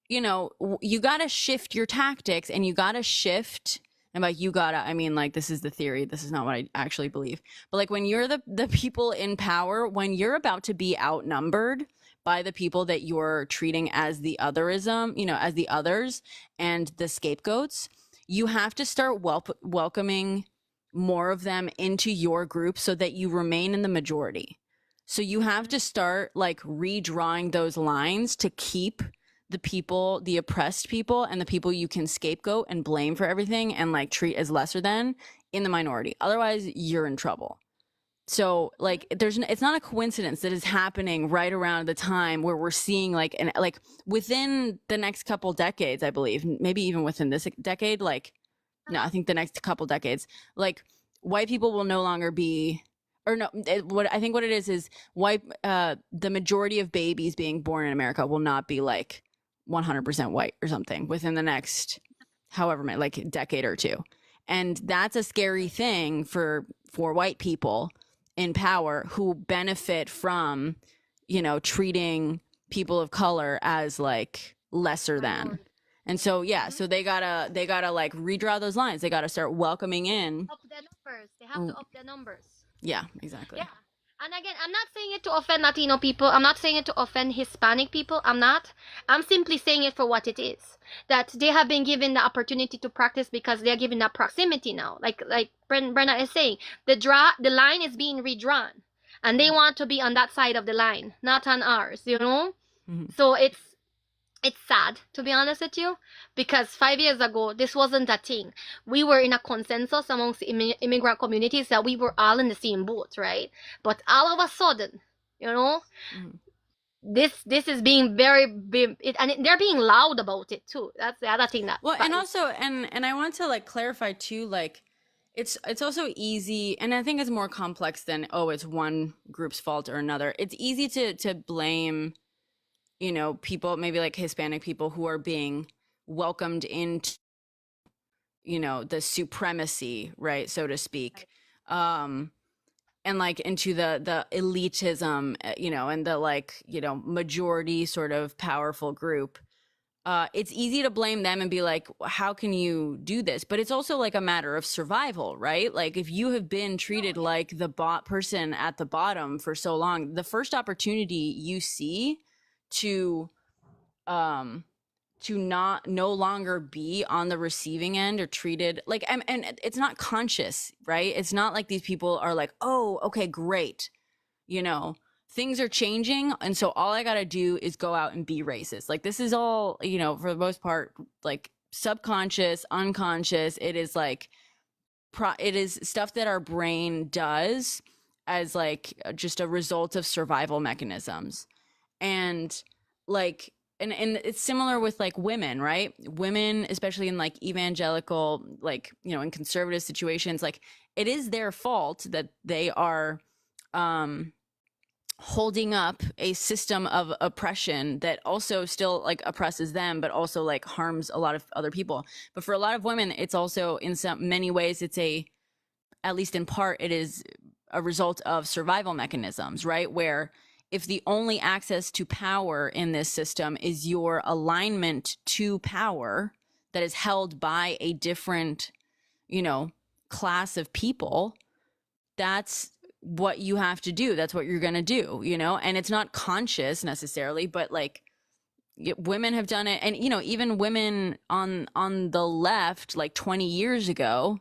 you got to shift your tactics, and you got to shift. And by I mean, like, this is the theory. This is not what I actually believe. But like, when you're the people in power, when you're about to be outnumbered by the people that you're treating as the otherism, as the others and the scapegoats, you have to start welcoming more of them into your group so that you remain in the majority. So you have to start like redrawing those lines to keep the people, the oppressed people, and the people you can scapegoat and blame for everything and like treat as lesser than, in the minority. Otherwise, you're in trouble. So like, it's not a coincidence that is happening right around the time where we're seeing like within the next couple decades, I believe, maybe even within this decade, like, no, I think the next couple decades, like, white people will no longer be, or no, what it is white, the majority of babies being born in America will not be like 100% white or something within the next however many, like, decade or two. And that's a scary thing for white people in power who benefit from, treating people of color as like lesser than. And so, yeah, so they gotta like redraw those lines. They gotta start welcoming in. Up their numbers. They have to up their numbers. Yeah, exactly. Yeah. And again, I'm not saying it to offend Latino people. I'm not saying it to offend Hispanic people. I'm not. I'm simply saying it for what it is. That they have been given the opportunity to practice because they're given that proximity now. Like Brenda is saying, the line is being redrawn. And they want to be on that side of the line, not on ours, Mm-hmm. So it's sad, to be honest with you, because 5 years ago, this wasn't a thing. We were in a consensus amongst the immigrant communities that we were all in the same boat, right? But all of a sudden, you know, Mhm. this is being very big, they're being loud about it too. That's the other thing that. Well, and also, and I want to like clarify too, like it's also easy, and I think it's more complex than, oh, it's one group's fault or another. It's easy to blame, people, maybe like Hispanic people who are being welcomed into, the supremacy, right, so to speak. And like into the elitism, and the like, majority sort of powerful group. It's easy to blame them and be like, how can you do this? But it's also like a matter of survival, right? Like if you have been treated like the person at the bottom for so long, the first opportunity you see to um not no longer be on the receiving end or treated like, and it's not conscious, right? It's not like these people are like, oh, okay, great, you know things are changing, and so all I gotta do is go out and be racist. Like this is all, for the most part, like subconscious, unconscious. It is like it is stuff that our brain does as like just a result of survival mechanisms. And like, and it's similar with like women, right? Women, especially in like evangelical, like, in conservative situations, like it is their fault that they are um holding up a system of oppression that also still like oppresses them, but also like harms a lot of other people. But for a lot of women, it's also in many ways, it's at least in part, it is a result of survival mechanisms, right? Where if the only access to power in this system is your alignment to power that is held by a different, class of people, that's what you have to do. That's what you're going to do, and it's not conscious necessarily, but like women have done it. And, even women on the left, like 20 years ago,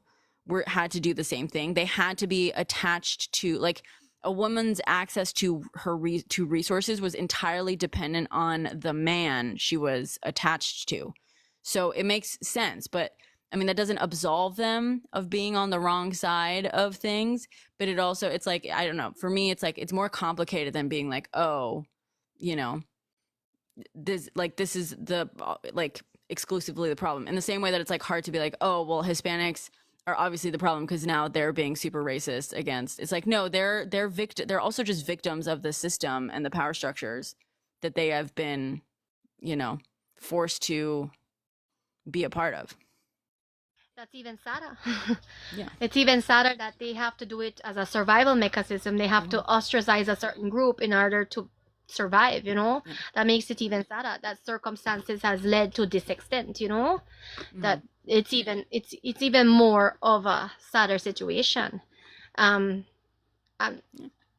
had to do the same thing. They had to be attached to, like, a woman's access to her to resources was entirely dependent on the man she was attached to. So it makes sense, but I mean, that doesn't absolve them of being on the wrong side of things, but it's like, I don't know, for me, it's like, it's more complicated than being like, oh, you know, this is the like exclusively the problem. In the same way that it's like hard to be like, oh, well, Hispanics are obviously the problem because now they're being super racist against. It's like, no, they're also just victims of the system and the power structures that they have been, forced to be a part of. That's even sadder. Yeah. It's even sadder that they have to do it as a survival mechanism. They have to ostracize a certain group in order to survive, Yeah. That makes it even sadder that circumstances has led to this extent, that it's even more of a sadder situation. Um,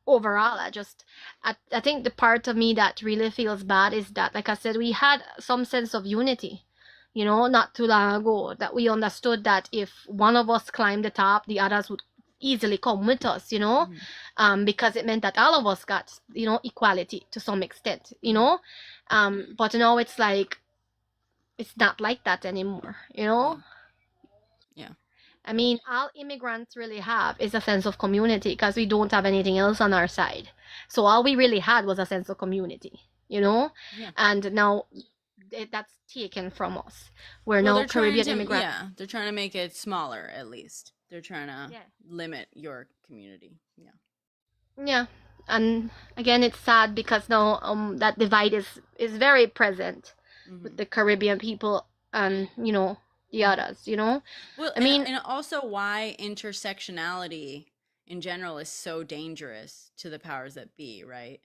Overall, I think the part of me that really feels bad is that, like I said, we had some sense of unity, not too long ago, that we understood that if one of us climbed the top, the others would easily come with us, because it meant that all of us got, equality to some extent, but now it's like, it's not like that anymore, Yeah. I mean, all immigrants really have is a sense of community because we don't have anything else on our side. So all we really had was a sense of community, Yeah. And now that's taken from us. We're Well, now Caribbean immigrants. Yeah, they're trying to make it smaller, at least. They're trying to limit your community. Yeah. Yeah. And again, it's sad because now that divide is very present with the Caribbean people and, the others, Well, I mean, and also why intersectionality in general is so dangerous to the powers that be, right?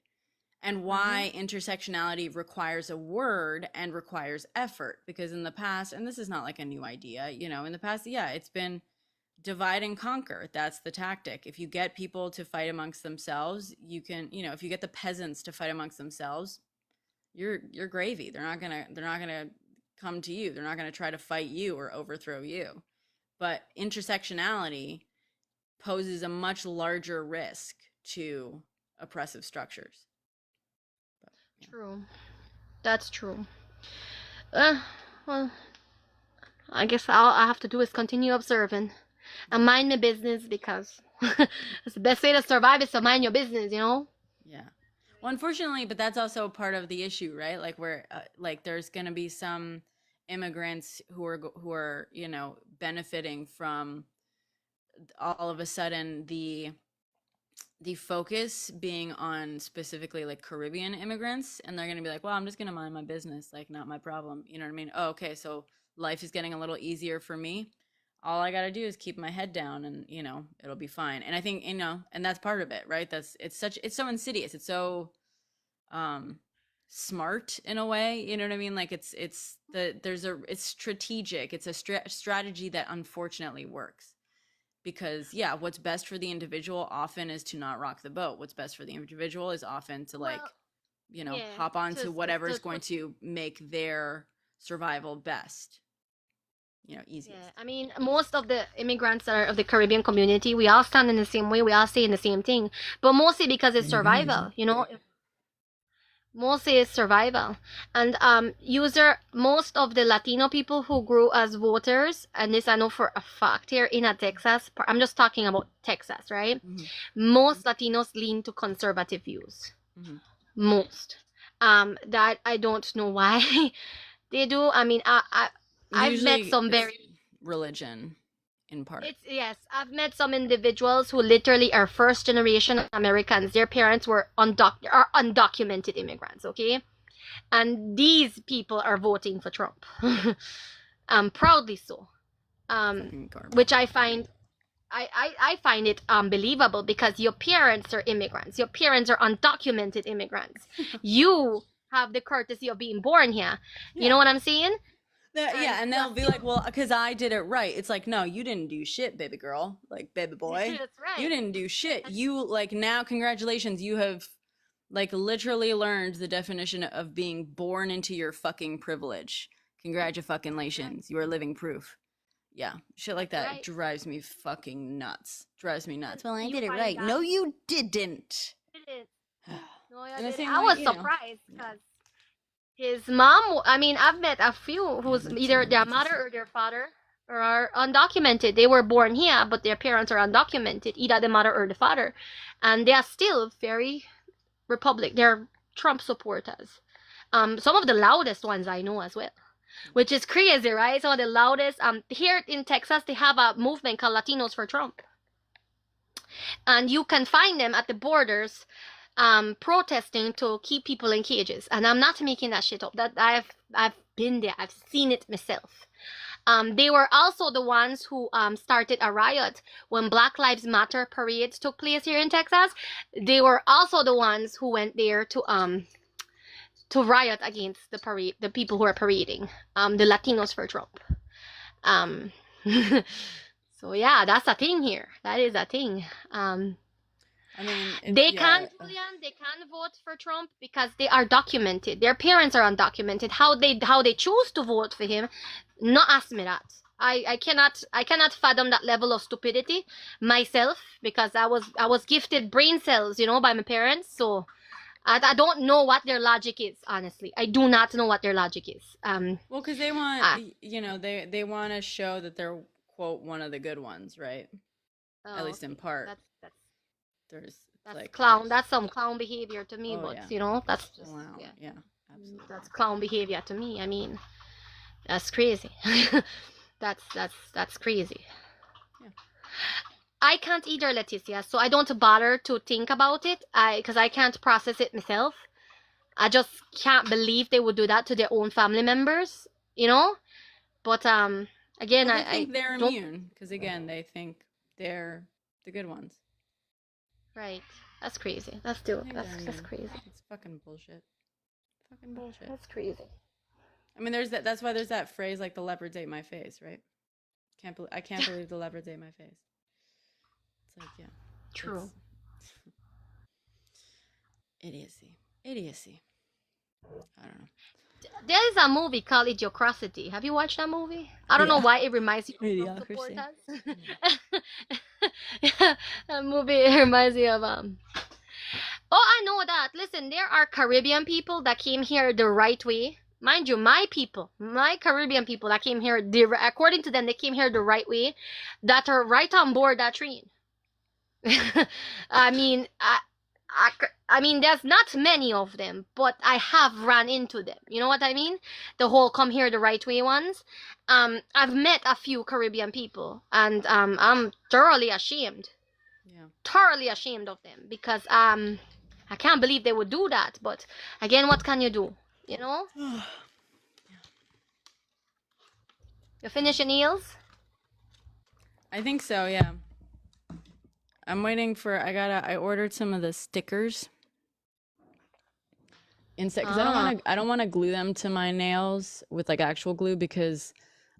And why intersectionality requires a word and requires effort. Because in the past, and this is not like a new idea, in the past, yeah, it's been divide and conquer. That's the tactic. If you get people to fight amongst themselves, you can, if you get the peasants to fight amongst themselves, you're gravy. They're not gonna come to you. They're not gonna try to fight you or overthrow you. But intersectionality poses a much larger risk to oppressive structures. But, yeah. true. That's true. Well, I guess all I have to do is continue observing and mind my business because it's the best way to survive is to mind your business, you know? Yeah. Well, unfortunately, but that's also part of the issue, right? Like where like there's going to be some immigrants who are, you know, benefiting from all of a sudden the focus being on specifically like Caribbean immigrants, and they're going to be like, well, I'm just going to mind my business, like not my problem. You know what I mean? Oh, okay, so life is getting a little easier for me. All I got to do is keep my head down and, you know, it'll be fine. And I think, you know, and that's part of it, right? It's so insidious. It's so smart in a way, you know what I mean? Like it's strategic. It's a strategy that unfortunately works. Because yeah, what's best for the individual often is to not rock the boat. What's best for the individual is often to like, Well, you know, yeah, hop on to whatever is to going to make their survival best, you know, yeah, easiest. I mean, most of the immigrants that are of the Caribbean community, we all stand in the same way. We all say in the same thing, but mostly because it's survival. You know, mostly it's survival. And most of the Latino people who grew as voters, and this I know for a fact here in Texas. I'm just talking about Texas, right? Mm-hmm. Most Latinos lean to conservative views. Mm-hmm. Most. That I don't know why they do. I mean, I've met some very religion in part. Yes, I've met some individuals who literally are first generation Americans. Their parents were undocumented immigrants, okay? And these people are voting for Trump. Proudly so. Which I find I find it unbelievable because your parents are immigrants. Your parents are undocumented immigrants. You have the courtesy of being born here. Yeah. You know what I'm saying? Yeah, and they'll be like, well, because I did it right. It's like, no, you didn't do shit, baby girl. Like, baby boy. That's right. You didn't do shit. You, like, now, congratulations, you have, like, literally learned the definition of being born into your fucking privilege. Congratulations. You are living proof. Yeah, shit like that drives me fucking nuts. Drives me nuts. Well, I did it right. No, you didn't. No, I didn't. I was surprised because his mom, I mean, I've met a few who's either their mother or their father are undocumented. They were born here, but their parents are undocumented, either the mother or the father. And they are still very they're Trump supporters. Some of the loudest ones I know as well, which is crazy, right? Some of the loudest. Here in Texas, they have a movement called Latinos for Trump. And you can find them at the borders protesting to keep people in cages, and I'm not making that shit up. That I've been there. I've seen it myself. They were also the ones who started a riot when Black Lives Matter parades took place here in Texas. They were also the ones who went there to riot against the people who are parading, the Latinos for Trump. So yeah, that's a thing here. That is a thing. I mean, they can't vote for Trump because they are documented. Their parents are undocumented. How they choose to vote for him, not ask me that. I cannot fathom that level of stupidity myself because I was gifted brain cells, you know, by my parents. So I don't know what their logic is. Honestly, I do not know what their logic is. Well, because they want, you know, they want to show that they're quote one of the good ones, right? At least in part. That's like clown. That's some clown behavior to me, but yeah. You know, that's just yeah, absolutely. That's clown behavior to me. I mean, that's crazy. that's crazy. Yeah. I can't either, Leticia, so I don't bother to think about it. Because I can't process it myself. I just can't believe they would do that to their own family members. You know, but again, I think they're immune because again, they think they're the good ones. Right. That's crazy. That's crazy. It's fucking bullshit. Fucking bullshit. That's crazy. I mean, that's why there's that phrase like the leopards ate my face, right? I can't believe the leopards ate my face. It's like, yeah. True. Idiocy. I don't know. There is a movie called Idiocracy. Have you watched that movie? I don't know why it reminds you of Supporters. That movie reminds me of Oh, I know that. Listen, there are Caribbean people that came here the right way. mind you, my people, my Caribbean people that came here, according to them, they came here the right way, that are right on board that train. I mean, I, I mean, there's not many of them, but I have run into them. You know what I mean? The whole come here the right way ones. I've met a few Caribbean people, and I'm thoroughly ashamed. Yeah. Thoroughly ashamed of them because I can't believe they would do that. But again, what can you do? You know? You finish your nails? I think so, yeah. I'm waiting for I ordered some of the stickers. Instead, because I don't want to glue them to my nails with like actual glue, because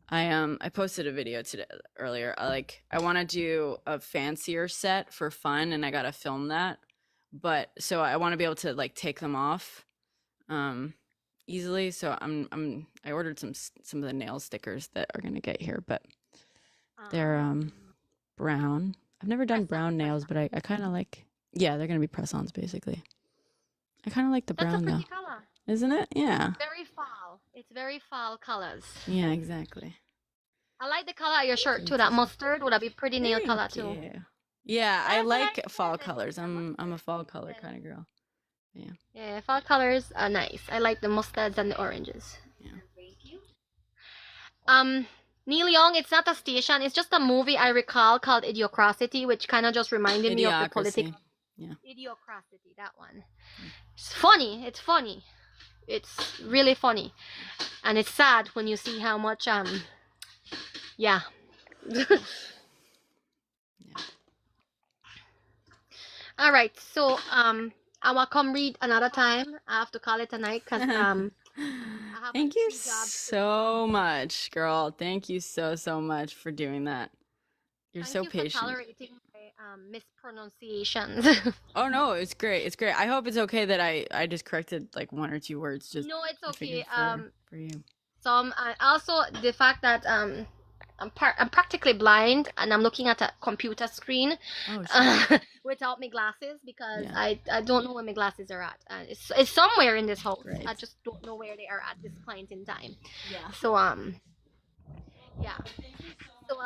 I posted a video earlier. I want to do a fancier set for fun, and I got to film that. But so I want to be able to like take them off easily. So I ordered some of the nail stickers that are going to get here, but they're brown. I've never done brown nails, but I kind of like, yeah, they're going to be press-ons basically. I kind of like the brown though. That's a pretty color. Isn't it? Yeah. Very fall. It's very fall colors. Yeah, exactly. I like the color of your shirt too. That mustard would be pretty nail color too. Yeah, I like fall colors. I'm a fall color kind of girl. Yeah. Yeah, fall colors are nice. I like the mustards and the oranges. Yeah. Thank you. Neil Young, it's not a station. It's just a movie I recall called Idiocracy, which kind of just reminded me of the political. Yeah. Idiocracy, that one. It's funny. It's funny. It's really funny, and it's sad when you see how much yeah. All right, so I will come read another time. I have to call it a night because Thank you so much, girl. Thank you so much for doing that. You're so patient. For tolerating my mispronunciations. Oh no, it's great. It's great. I hope it's okay that I just corrected like one or two words. Just no, it's okay. For you. So also the fact that I'm practically blind, and I'm looking at a computer screen without my glasses because I don't know where my glasses are at. It's somewhere in this house. Right. I just don't know where they are at this point in time. Yeah. So yeah. So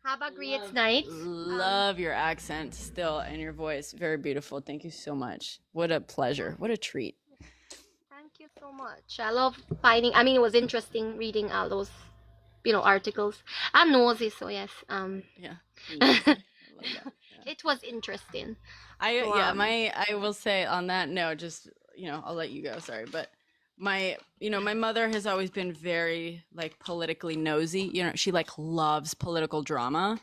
have a great night. Love your accent still and your voice. Very beautiful. Thank you so much. What a pleasure. What a treat. Thank you so much. I love finding. I mean, it was interesting reading all those articles. I'm nosy, so yes. Yeah. It was interesting. I will say on that note, just I'll let you go. Sorry, but my mother has always been very like politically nosy. She like loves political drama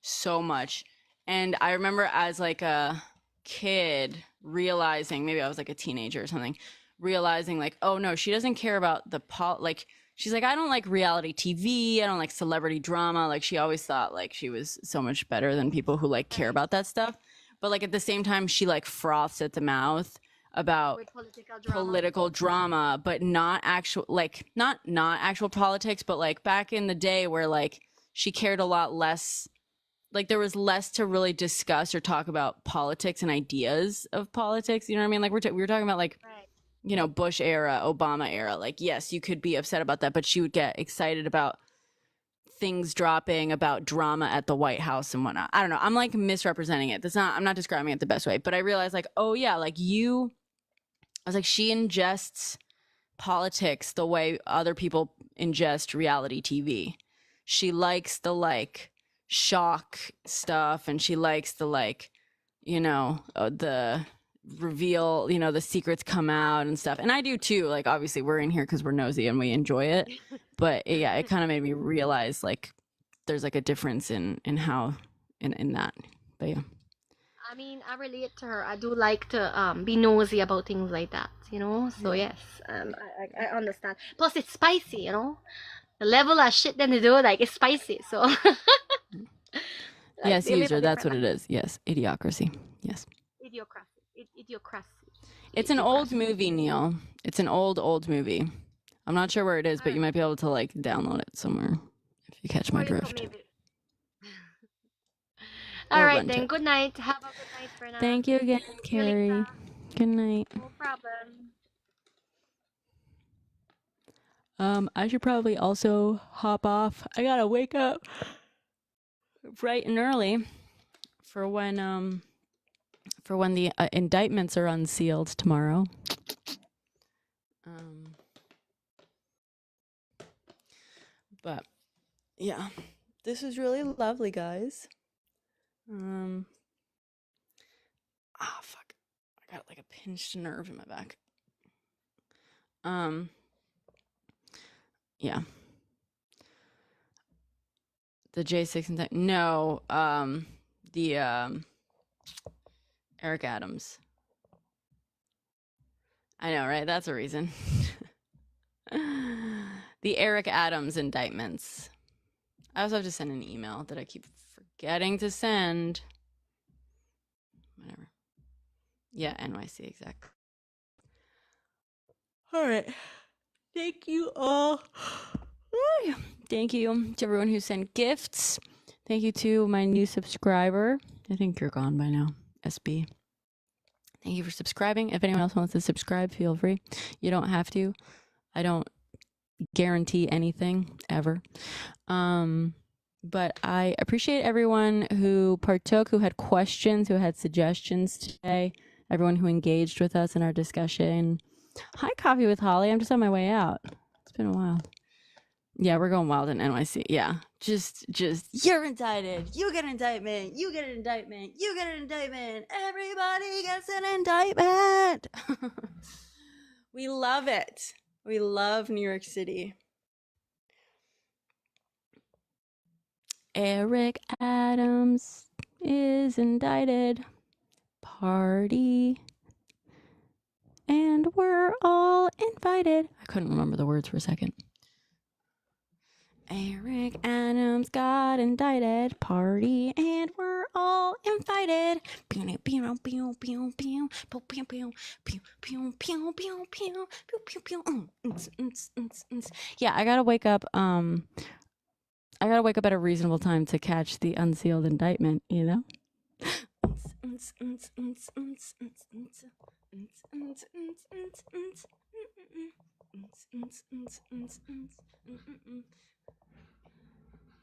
so much, and I remember as like a kid realizing, maybe I was like a teenager or something, realizing like, oh no, she doesn't care about the like. She's like, I don't like reality TV. I don't like celebrity drama. Like she always thought like she was so much better than people who like care about that stuff. But like at the same time, she like froths at the mouth about political drama, but not actual, like not actual politics, but like back in the day where like she cared a lot less. Like there was less to really discuss or talk about politics and ideas of politics. You know what I mean? Like we were talking about like, Bush era, Obama era, like, yes, you could be upset about that, but she would get excited about things dropping, about drama at the White House and whatnot. I don't know. I'm like misrepresenting it. I'm not describing it the best way, but I realized like, oh yeah, like I was like, she ingests politics the way other people ingest reality TV. She likes the like shock stuff, and she likes the like, the reveal, the secrets come out and stuff. And I do too. Like obviously we're in here because we're nosy and we enjoy it. But yeah, it kind of made me realize like there's like a difference in how in that. But yeah. I mean, I relate to her. I do like to be nosy about things like that, So yes, I understand. Plus it's spicy, The level of shit that they do, like it's spicy. So like, yes, user, that's what it is. Yes, idiocracy. Yes. Idiocracy. It's an old movie, Neil. It's an old movie. I'm not sure where it is, but you might be able to like download it somewhere if you catch my drift. All right, then. Good night. Have a good night for now. Thank you again, Carrie. Good night. No problem. I should probably also hop off. I gotta wake up bright and early for when the indictments are unsealed tomorrow. But yeah, this is really lovely, guys. Fuck. I got like a pinched nerve in my back. Yeah. The J6 and no, the Eric Adams. I know, right? That's a reason. The Eric Adams indictments. I also have to send an email that I keep forgetting to send. Whatever. Yeah, NYC, exactly. All right. Thank you all. Thank you to everyone who sent gifts. Thank you to my new subscriber. I think you're gone by now, SB. Thank you for subscribing. If anyone else wants to subscribe, feel free. You don't have to. I don't guarantee anything ever. But I appreciate everyone who partook, who had questions, who had suggestions today, everyone who engaged with us in our discussion. Hi, Coffee with Holly. I'm just on my way out. It's been a while. Yeah, we're going wild in NYC. Yeah. Just you're indicted. You get an indictment. You get an indictment. You get an indictment. Everybody gets an indictment. We love it. We love New York City. Eric Adams is indicted. Party. And we're all invited. I couldn't remember the words for a second. Eric Adams got indicted. Party, and we're all invited. Yeah, I gotta wake up. I gotta wake up at a reasonable time to catch the unsealed indictment. You know.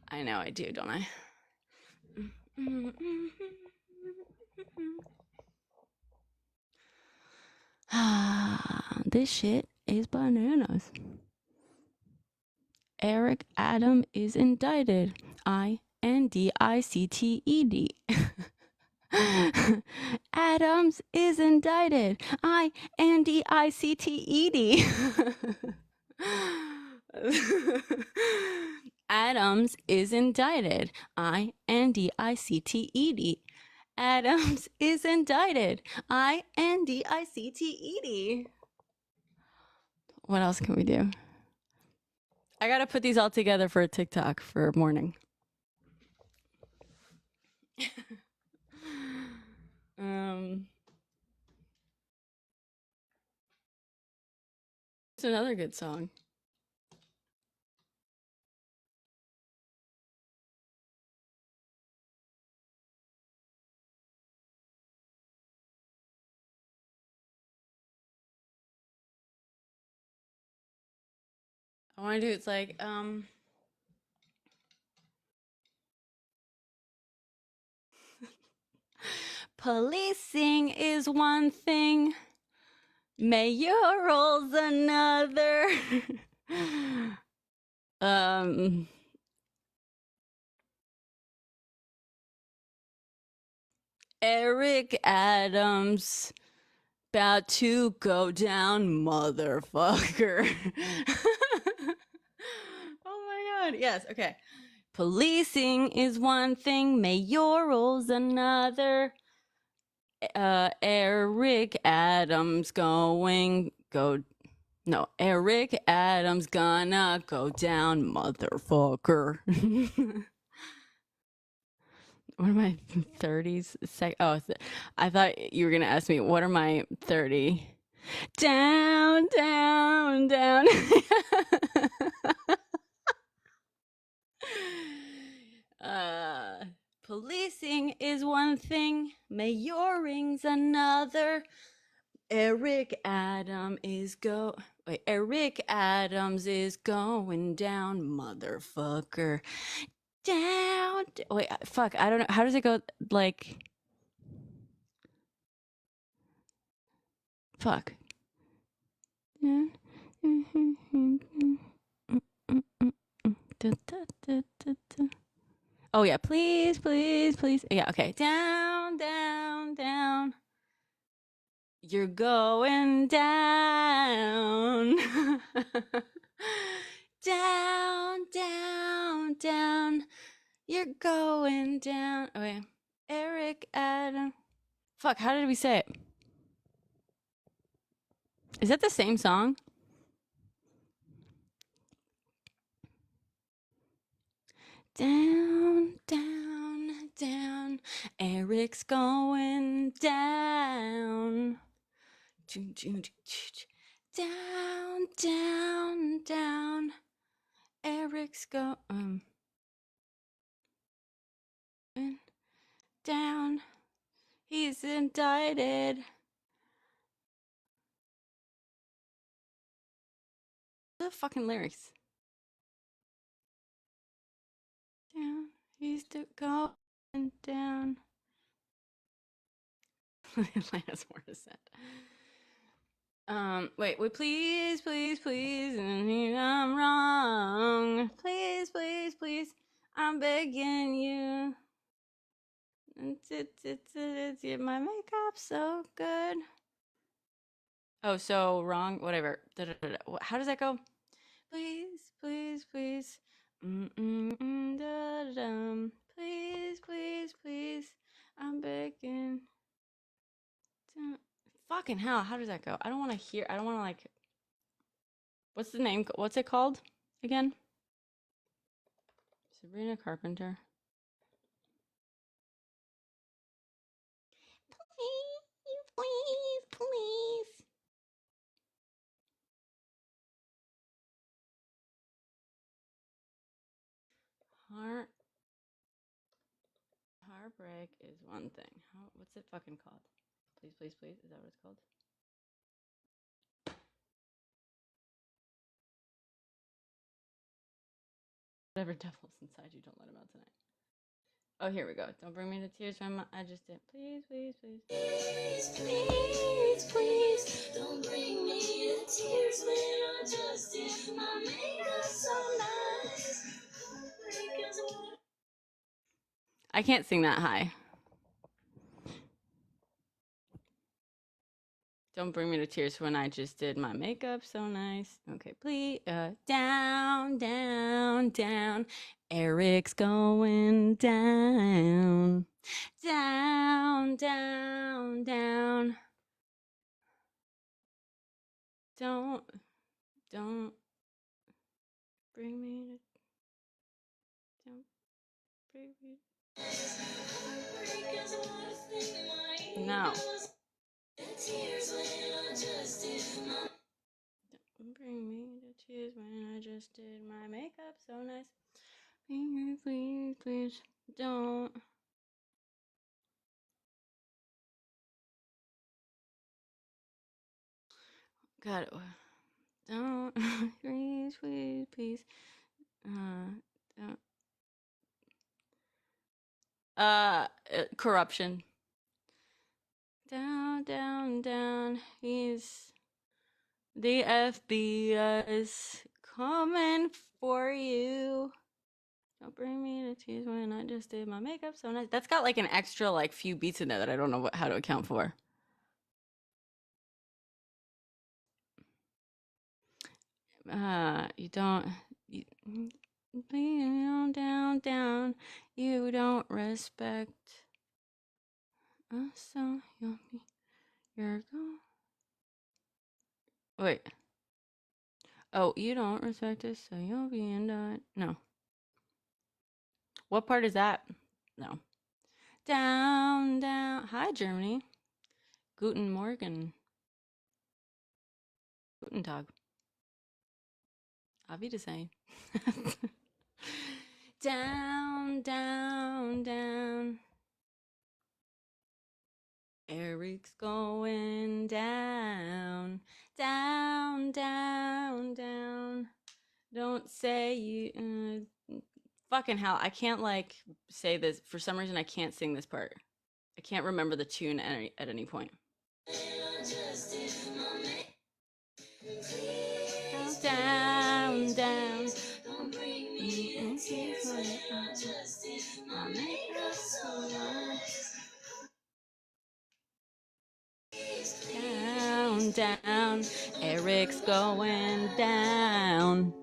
I know I do, don't I? This shit is bananas. Eric Adam is indicted. INDICTED. Adams is indicted. INDICTED. Adams is indicted. INDICTED. Adams is indicted. INDICTED. What else can we do? I gotta put these all together for a TikTok for morning. It's another good song. I want to do it's like policing is one thing, mayoral's another. Eric Adams about to go down, motherfucker. Oh my god. Yes, okay. Policing is one thing, mayoral's another. Eric Adams Eric Adams gonna go down, motherfucker. What are my 30s? I thought you were gonna ask me, what are my 30? Down, down, down. Policing is one thing, mayoring's another. Eric Adam is go. Wait, Eric Adams is going down, motherfucker. Down. Wait, fuck. I don't know. How does it go? Like, fuck. Oh yeah, please, please, please. Yeah, okay. Down, down, down. You're going down. Down, down, down. You're going down. Okay. Eric Adam. Fuck, how did we say it? Is that the same song? Down, down, down. Eric's going down. Down, down, down. Eric's going down. He's indicted. The fucking lyrics. Down. He's going down. Atlanta's more to set. Wait, please, please, please, I'm wrong. Please, please, please, I'm begging you. My makeup's so good. Oh, so wrong. Whatever. How does that go? Please, please, please. Please, please, please. I'm begging. Fucking hell. How does that go? I don't want to hear. I don't want to like. What's the name? What's it called again? Sabrina Carpenter. Please, please, please. Heartbreak is one thing. What's it fucking called? Please, please, please. Is that what it's called? Whatever devil's inside you, don't let him out tonight. Oh, here we go. Don't bring me to tears when I just did. Please, please, please. Please, please, please. Don't bring me to tears when I just did my makeup so nice. I can't sing that high. Don't bring me to tears when I just did my makeup so nice. Okay, please. Down, down, down. Eric's going down. Down, down, down. Don't bring me to. Don't bring me. No. Don't bring me to tears when I just did my makeup so nice. Please, please, please, don't. God, don't. Please, please, please. Don't. Corruption. Down, down, down. He's. The FBI is coming for you. Don't bring me to tears when I just did my makeup so nice. That's got like an extra like few beats in there that I don't know how to account for. You don't. Down, down, down. You don't respect us, so you'll be. You're going. Wait. Oh, you don't respect us, so you'll be into it. No. What part is that? No. Down, down. Hi, Germany. Guten Morgen. Guten Tag. Auf Wiedersehen. Down, down, down. Eric's going down, down, down, down. Don't say you. Fucking hell, I can't like say this. For some reason, I can't sing this part. I can't remember the tune at any point. Down, down. Don't bring me in tears when I just did my makeup so nice. Down, down. Eric's going down.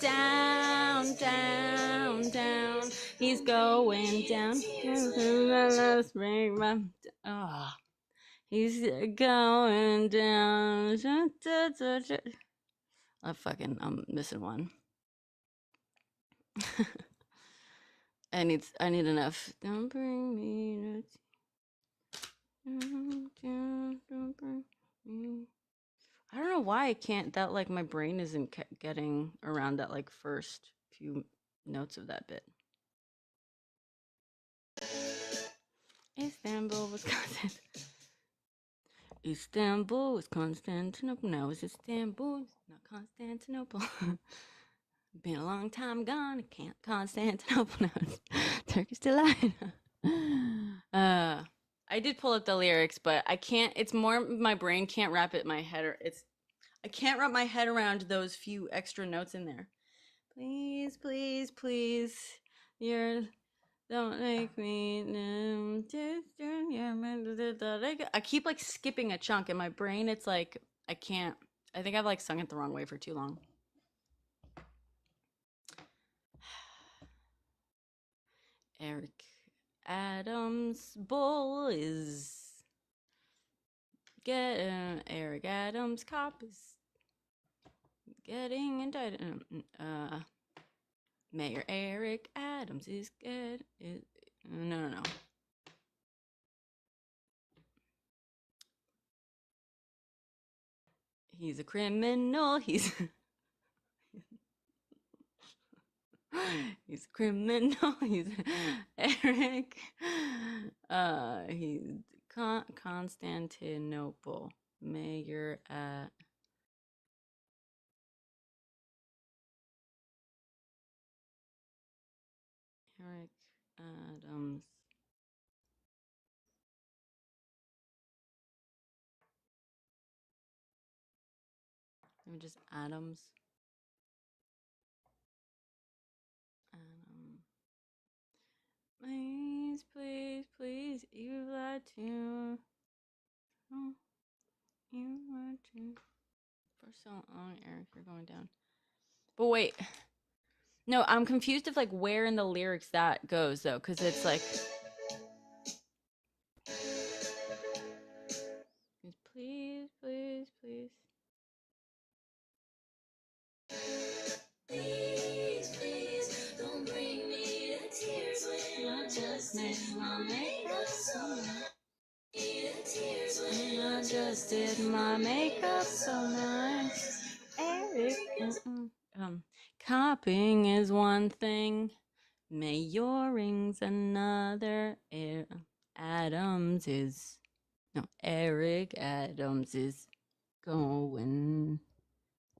Down, down, down. He's going down. Let's bring my. Oh. He's going down. I'm missing one. I need enough. Don't bring me. Don't bring me. I don't know why I can't. That like my brain isn't getting around that like first few notes of that bit. Istanbul, Wisconsin. Istanbul is Constantinople. No, it's Istanbul, not Constantinople. Been a long time gone. I can't Constantinople now. It's Turkish delight. I did pull up the lyrics, but I can't. It's more my brain can't wrap it my head. I can't wrap my head around those few extra notes in there. Please, please, please, don't make me. I keep like skipping a chunk in my brain. It's like I can't. I think I've like sung it the wrong way for too long. Eric Adams' bull is Eric Adams' cop is getting indicted. Mayor Eric Adams is good. No. He's a criminal. He's he's a criminal. He's Eric. He's Constantinople mayor at. Eric Adams. Maybe just Adams. Please, please, please, you lied to. Oh, you lied to. For so long, Eric, you're going down. But wait. No, I'm confused of like where in the lyrics that goes though, because it's like. Please, please, please. Please, please, don't bring me to tears when I just made my makeup so nice. Tears when I just did my makeup so nice. Eric, copying is one thing, mayoring's another. Eric Adams is going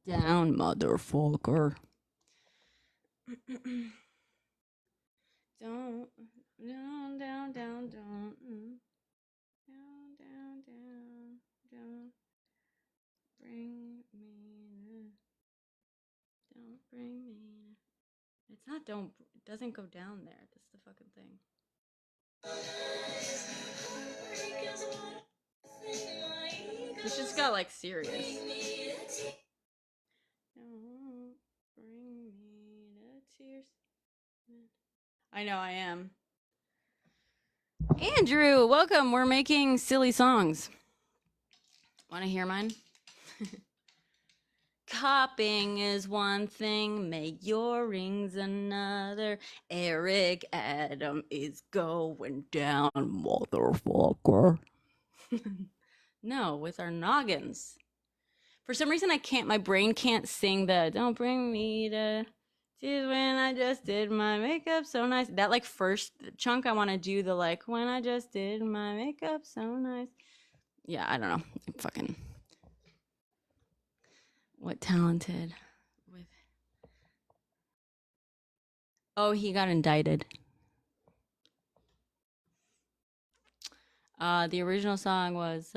down, motherfucker. Down, bring me. It's not don't. It doesn't go down there. That's the fucking thing. This just got like serious. Don't bring me to tears. I know I am. Andrew, welcome. We're making silly songs. Want to hear mine? Copying is one thing, mayoring's another. Eric Adam is going down, motherfucker. No, with our noggins. For some reason, my brain can't sing the "Don't bring me to Did when I just did my makeup so nice. That like first chunk, I want to do the like when I just did my makeup so nice. Yeah, I don't know. Fucking what talented with. Oh, he got indicted. The original song was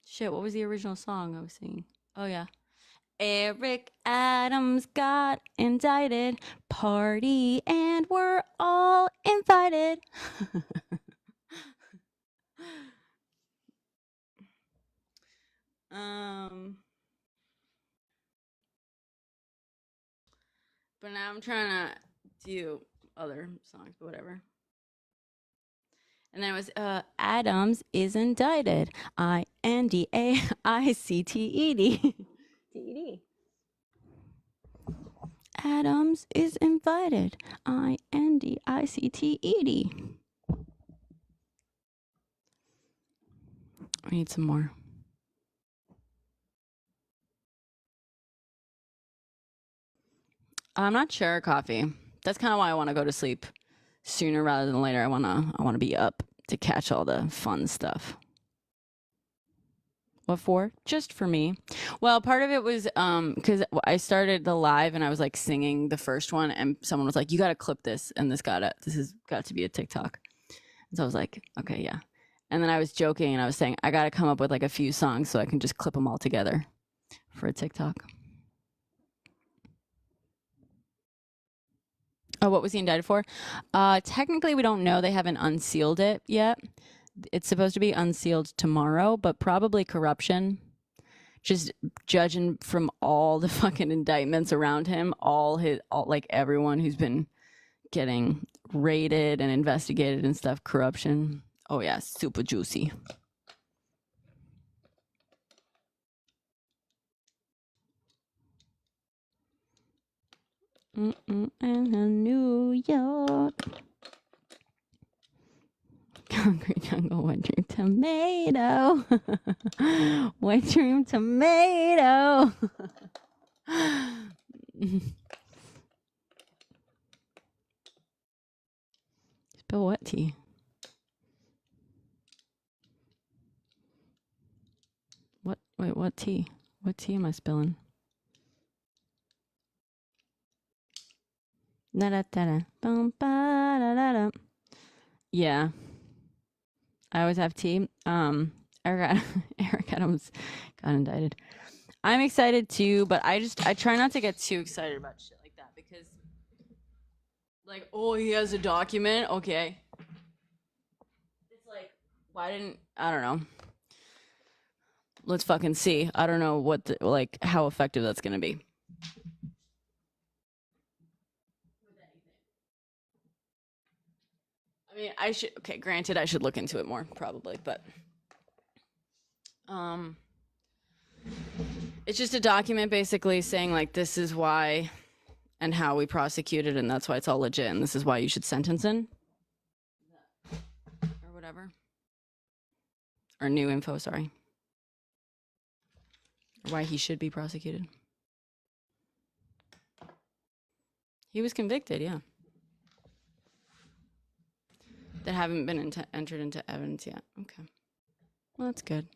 shit. What was the original song I was singing? Oh yeah. Eric Adams got indicted. Party and we're all invited. But now I'm trying to do other songs, but whatever. And then it was Adams is indicted. INDAICTED. Adams is invited. INDICTED. I need some more. I'm not sure, coffee. That's kind of why I want to go to sleep sooner rather than later. I wanna be up to catch all the fun stuff. What for? Just for me. Well, part of it was because I started the live and I was like singing the first one, and someone was like, "You got to clip this, and this has got to be a TikTok." And so I was like, "Okay, yeah." And then I was joking and I was saying, "I got to come up with like a few songs so I can just clip them all together for a TikTok." Oh, what was he indicted for? Technically, we don't know. They haven't unsealed it yet. It's supposed to be unsealed tomorrow, but probably corruption. Just judging from all the fucking indictments around him, all like everyone who's been getting raided and investigated and stuff, corruption. Oh yeah, super juicy. And New York. Concrete jungle, wet dream tomato. Wet dream tomato. Spill what tea? What? Wait, what tea? What tea am I spilling? Yeah. I always have tea. Eric Adams got indicted. I'm excited too, but I try not to get too excited about shit like that because, like, oh, he has a document. Okay. It's like, why didn't I don't know. Let's fucking see. I don't know like how effective that's gonna be. I mean, I should. Okay, granted, I should look into it more probably, but it's just a document basically saying like this is why and how we prosecuted, and that's why it's all legit, and this is why you should sentence him or whatever, or new info. Sorry, or why he should be prosecuted. He was convicted, yeah. That haven't been entered into evidence yet. Okay, well that's good.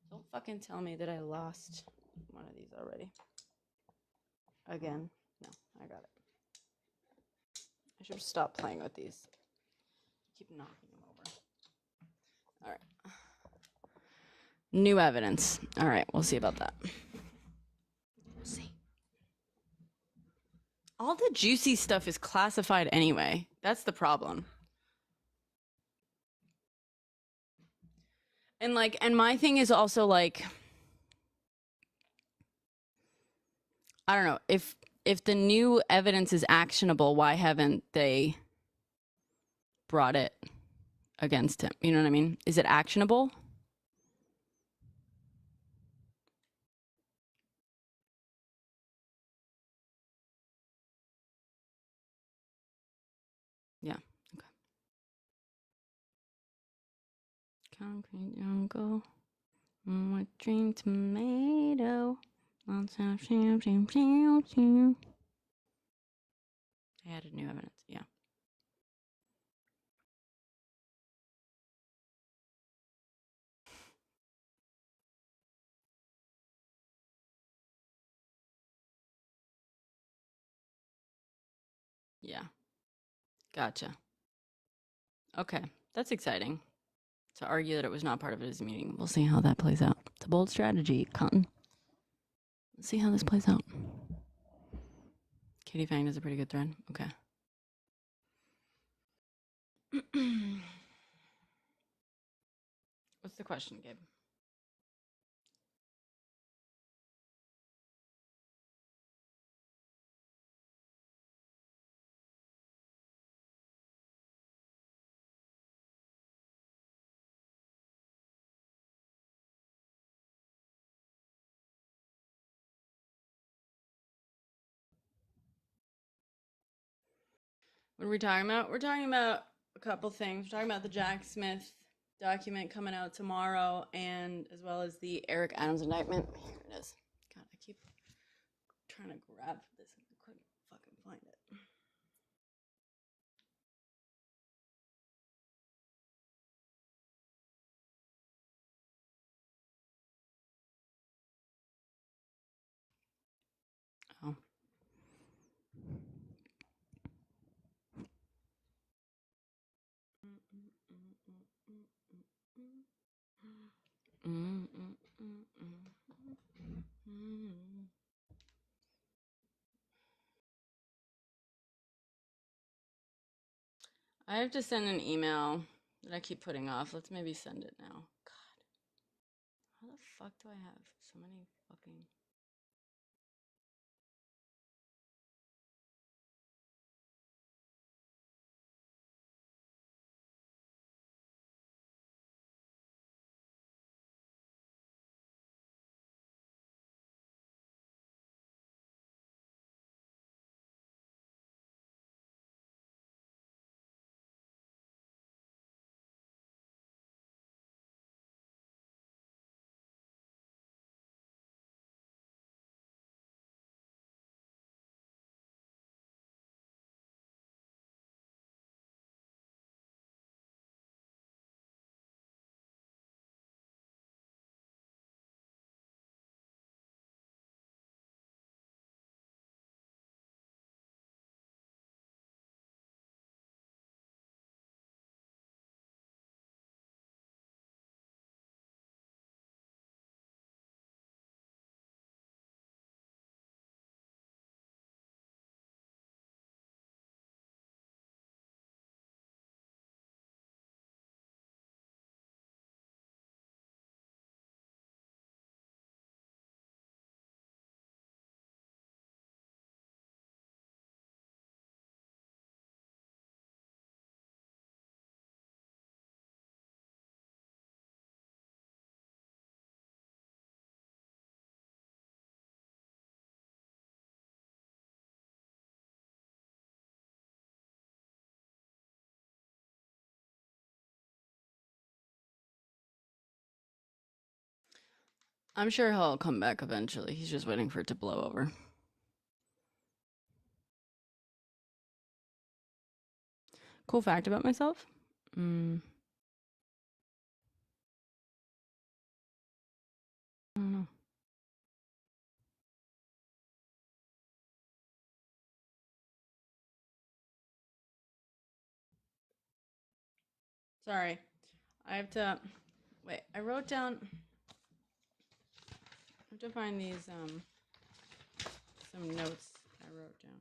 Don't fucking tell me that I lost one of these already. Again. No, I got it. I should stop playing with these. Keep knocking them over. All right. New evidence. All right, we'll see about that. We'll see. All the juicy stuff is classified anyway. That's the problem. And like, and my thing is also like, I don't know, if the new evidence is actionable, why haven't they brought it against him? You know what I mean? Is it actionable? Yeah. Okay. Concrete jungle. What dream tomato? Lots of sham. I added new evidence. Yeah. Yeah. Gotcha. Okay. That's exciting. To argue that it was not part of his meeting. We'll see how that plays out. It's a bold strategy, Cotton. Let's see how this plays out. Katie Fang is a pretty good thread. Okay. What's the question, Gabe? What are we talking about? We're talking about a couple things. We're talking about the Jack Smith document coming out tomorrow, and as well as the Eric Adams indictment. Here it is. God, I keep trying to grab this and I couldn't fucking find it. Oh. I have to send an email that I keep putting off. Let's maybe send it now. God. How the fuck do I have so many fucking... I'm sure he'll come back eventually. He's just waiting for it to blow over. Cool fact about myself? I don't know. Sorry. I have to... Wait, I wrote down... I have to find these, some notes I wrote down.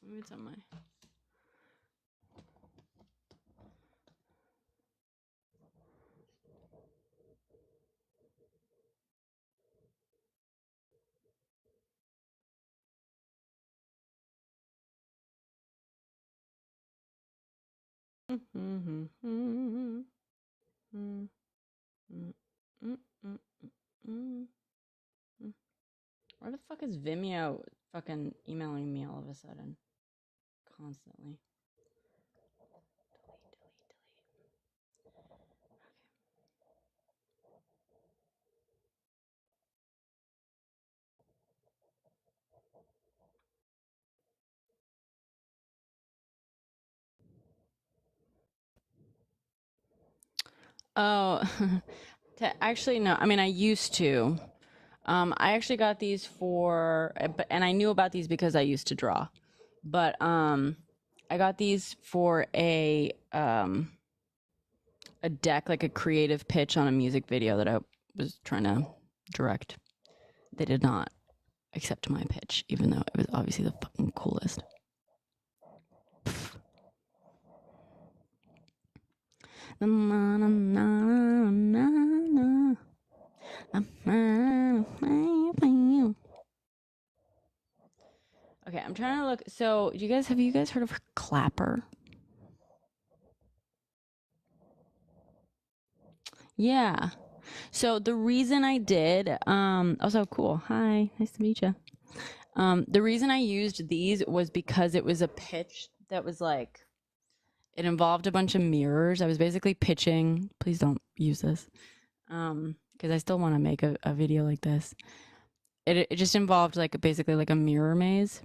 Maybe it's on my. Why the fuck is Vimeo fucking emailing me all of a sudden? Constantly. Oh, actually, no. I mean, I used to. I actually got these for, and I knew about these because I used to draw. But I got these for a deck, like a creative pitch on a music video that I was trying to direct. They did not accept my pitch, even though it was obviously the fucking coolest. Okay, I'm trying to look. So, have you guys heard of Clapper? Yeah. So the reason I did, also cool. Hi, nice to meet you. The reason I used these was because it was a pitch that was like, it involved a bunch of mirrors. I was basically pitching. Please don't use this, because I still want to make a video like this. It just involved like basically like a mirror maze,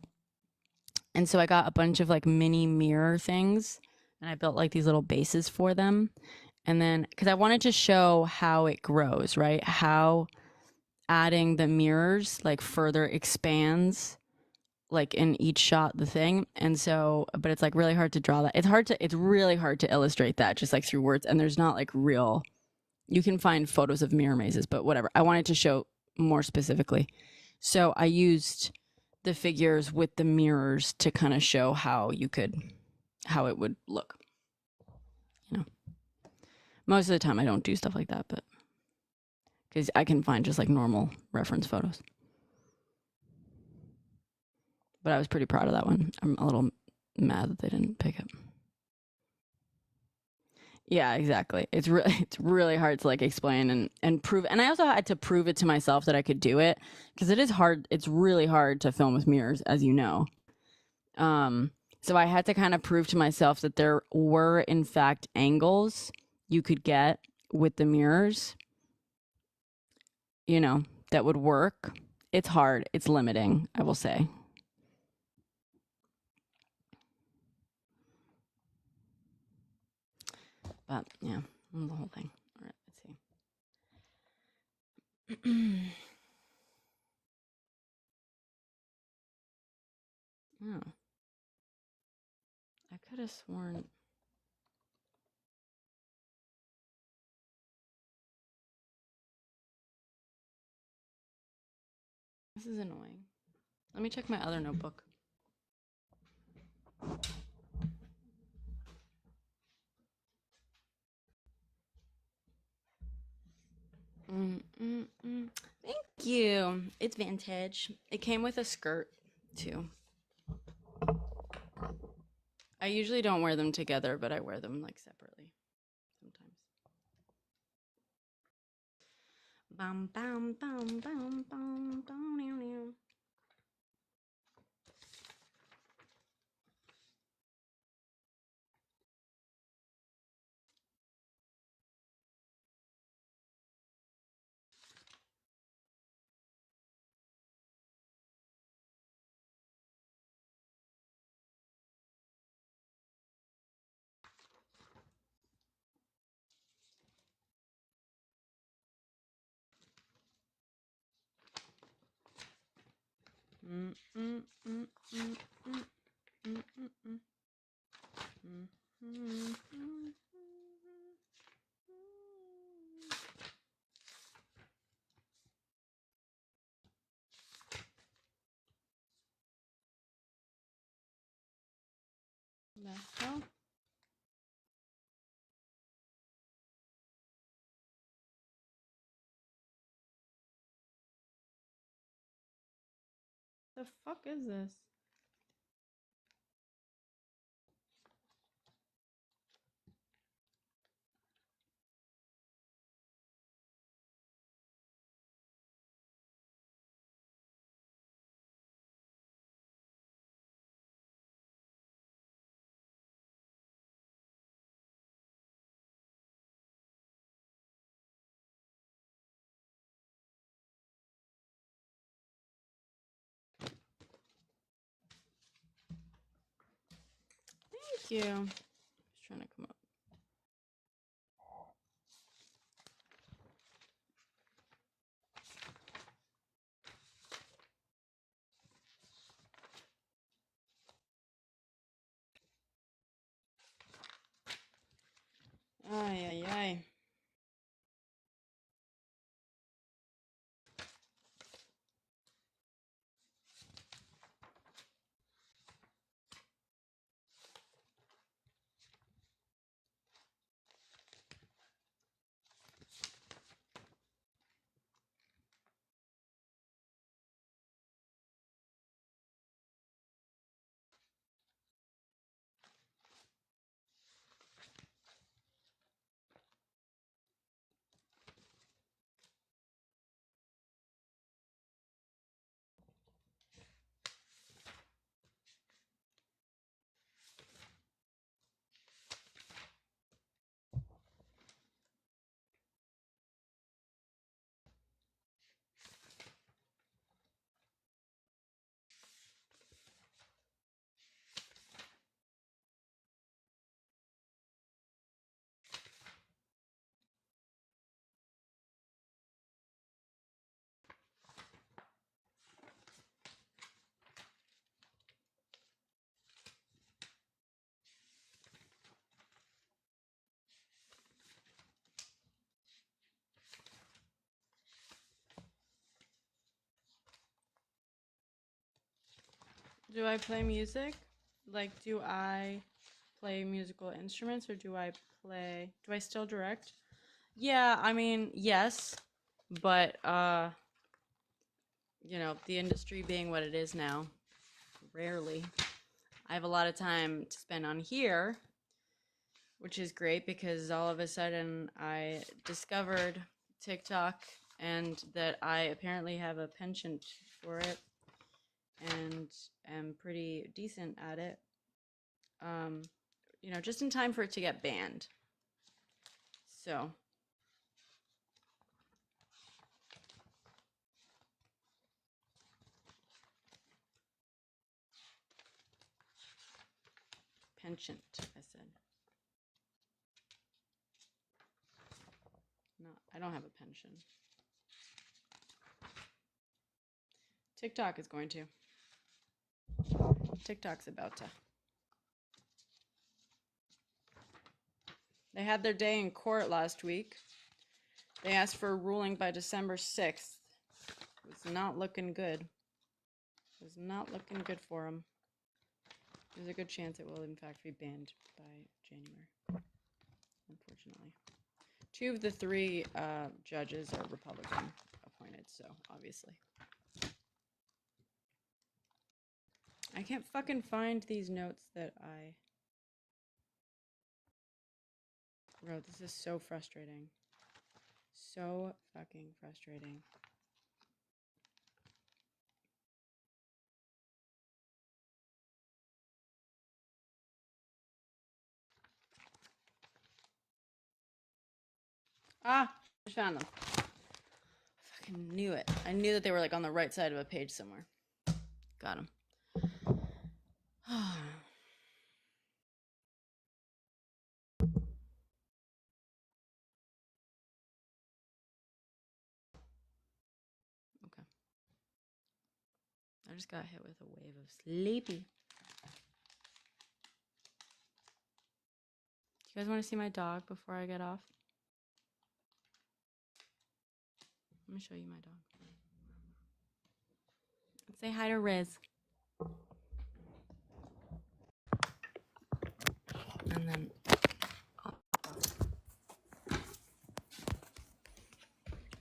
and so I got a bunch of like mini mirror things, and I built like these little bases for them. And then, because I wanted to show how it grows, right? How adding the mirrors like further expands, like in each shot, the thing. And so, but it's like really hard to draw that. It's really hard to illustrate that just like through words. And there's not like real, you can find photos of mirror mazes, but whatever. I wanted to show more specifically. So I used the figures with the mirrors to kind of show how it would look, you know. Most of the time I don't do stuff like that, but because I can find just like normal reference photos. But I was pretty proud of that one. I'm a little mad that they didn't pick it. Yeah, exactly. It's really hard to like explain and prove. And I also had to prove it to myself that I could do it, because it is hard. It's really hard to film with mirrors, as you know. So I had to kind of prove to myself that there were in fact angles you could get with the mirrors, you know, that would work. It's hard. It's limiting, I will say. But yeah, the whole thing. All right, let's see. Oh, I could have sworn. This is annoying. Let me check my other notebook. Thank you. It's vintage. It came with a skirt too. I usually don't wear them together, but I wear them like separately sometimes. Bum, bum, bum, bum, bum, bum, hell? The fuck is this? Thank you. Just trying to come up. Ay, ay, ay. Do I play music? Like, do I play musical instruments or do I still direct? Yeah, I mean, yes, but you know, the industry being what it is now, rarely. I have a lot of time to spend on here, which is great because all of a sudden I discovered TikTok and that I apparently have a penchant for it and am pretty decent at it. You know, just in time for it to get banned. So, penchant, I said. No, I don't have a pension. TikTok is going to. TikTok's about to. They had their day in court last week. They asked for a ruling by December 6th. It's not looking good. It's not looking good for them. There's a good chance it will, in fact, be banned by January, unfortunately. 2 of the 3 judges are Republican appointed, so obviously. I can't fucking find these notes that I wrote. This is so frustrating. So fucking frustrating. Ah, I found them. Fucking knew it. I knew that they were like on the right side of a page somewhere. Got them. Okay. I just got hit with a wave of sleepy. Do you guys want to see my dog before I get off? Let me show you my dog. Say hi to Riz. And then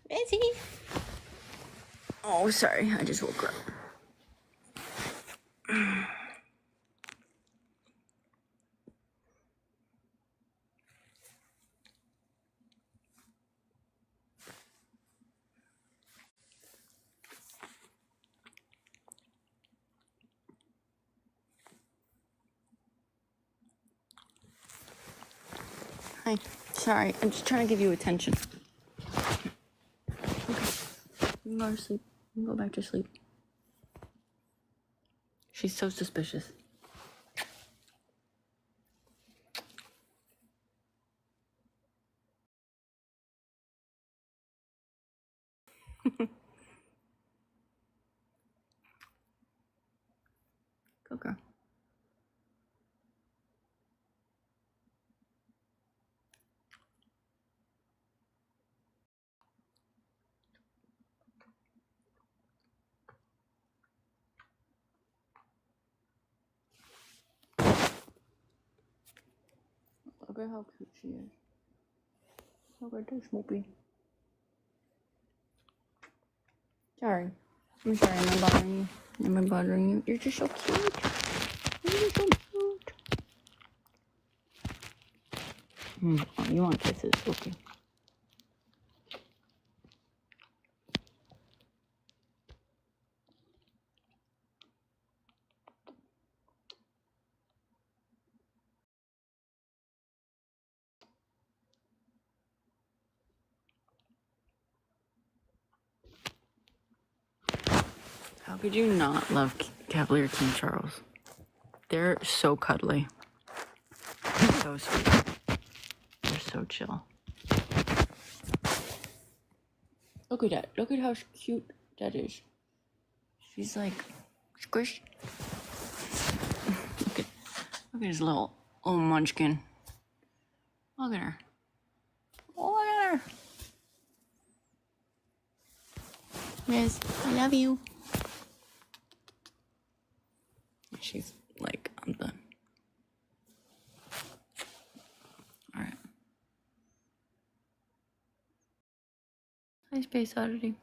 Busy. Oh, sorry, I just woke up. Hi. Sorry, I'm just trying to give you attention. Okay. You can go to sleep. You can go back to sleep. She's so suspicious. Go, girl. Look at how cute she is. Look at this, Smoopy. Sorry. I'm sorry, am I bothering you? Am I bothering you? You're just so cute. You're just so cute. Oh, you want kisses? Okay. How could you not love Cavalier King Charles? They're so cuddly. So sweet. They're so chill. Look at that. Look at how cute that is. She's like squished. Look at his little munchkin. Look at her. Oh, look at her. Miss, I love you. She's like, I'm done. All right. Hi, Space Oddity.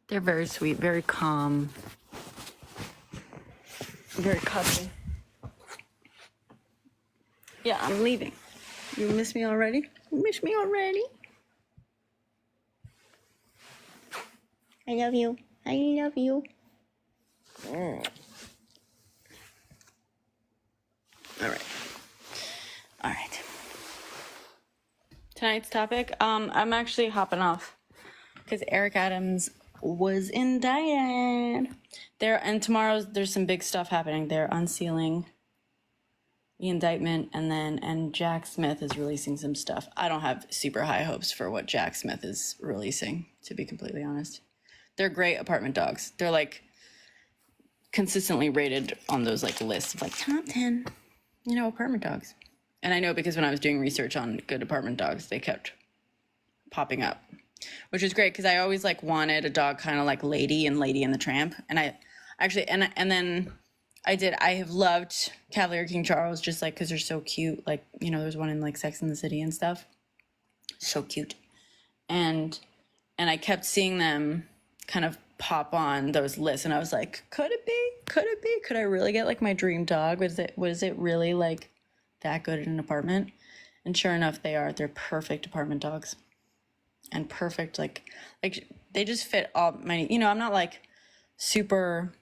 They're very sweet, very calm, very cuddly. Yeah, I'm leaving. You miss me already? You miss me already? I love you. I love you. All right. All right. Tonight's topic, I'm actually hopping off because Eric Adams was indicted. And tomorrow there's some big stuff happening. They're unsealing the indictment, and Jack Smith is releasing some stuff. I don't have super high hopes for what Jack Smith is releasing, to be completely honest. They're great apartment dogs. They're like consistently rated on those like lists of like top 10, apartment dogs. And I know because when I was doing research on good apartment dogs, they kept popping up, which is great because I always like wanted a dog kind of like Lady and Lady and the Tramp. And I actually, and then I have loved Cavalier King Charles just like because they're so cute. Like, there's one in like Sex and the City and stuff. So cute. And I kept seeing them kind of pop on those lists. And I was like, could it be? Could I really get like my dream dog? Was it really like that good in an apartment? And sure enough, they are. They're perfect apartment dogs. And perfect, like they just fit all my, I'm not like super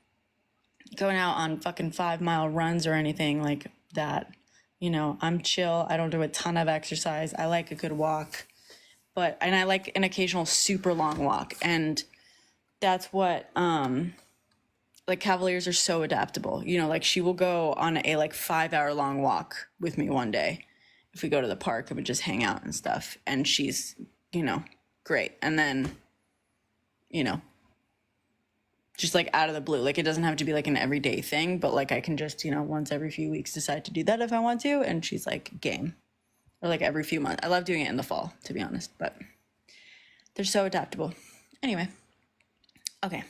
going out on fucking 5-mile runs or anything like that. I'm chill. I don't do a ton of exercise. I like a good walk, and I like an occasional super long walk. And that's what, like Cavaliers are so adaptable. Like she will go on a like 5-hour long walk with me one day. If we go to the park and we just hang out and stuff. And she's, great. And then, just like out of the blue, like it doesn't have to be like an everyday thing, but like I can just, once every few weeks decide to do that if I want to. And she's like game, or like every few months. I love doing it in the fall, to be honest, but they're so adaptable. Anyway. Okay.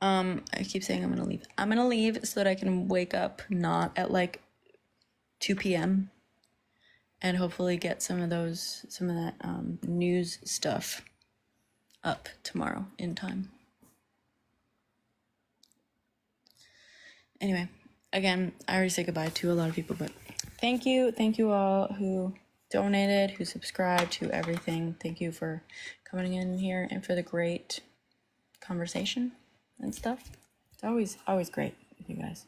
I keep saying I'm going to leave. I'm going to leave so that I can wake up not at like 2 p.m. and hopefully get some of that news stuff up tomorrow in time. Anyway, again, I already said goodbye to a lot of people, but thank you all who donated, who subscribed, to everything. Thank you for coming in here and for the great conversation and stuff. It's always great with you guys.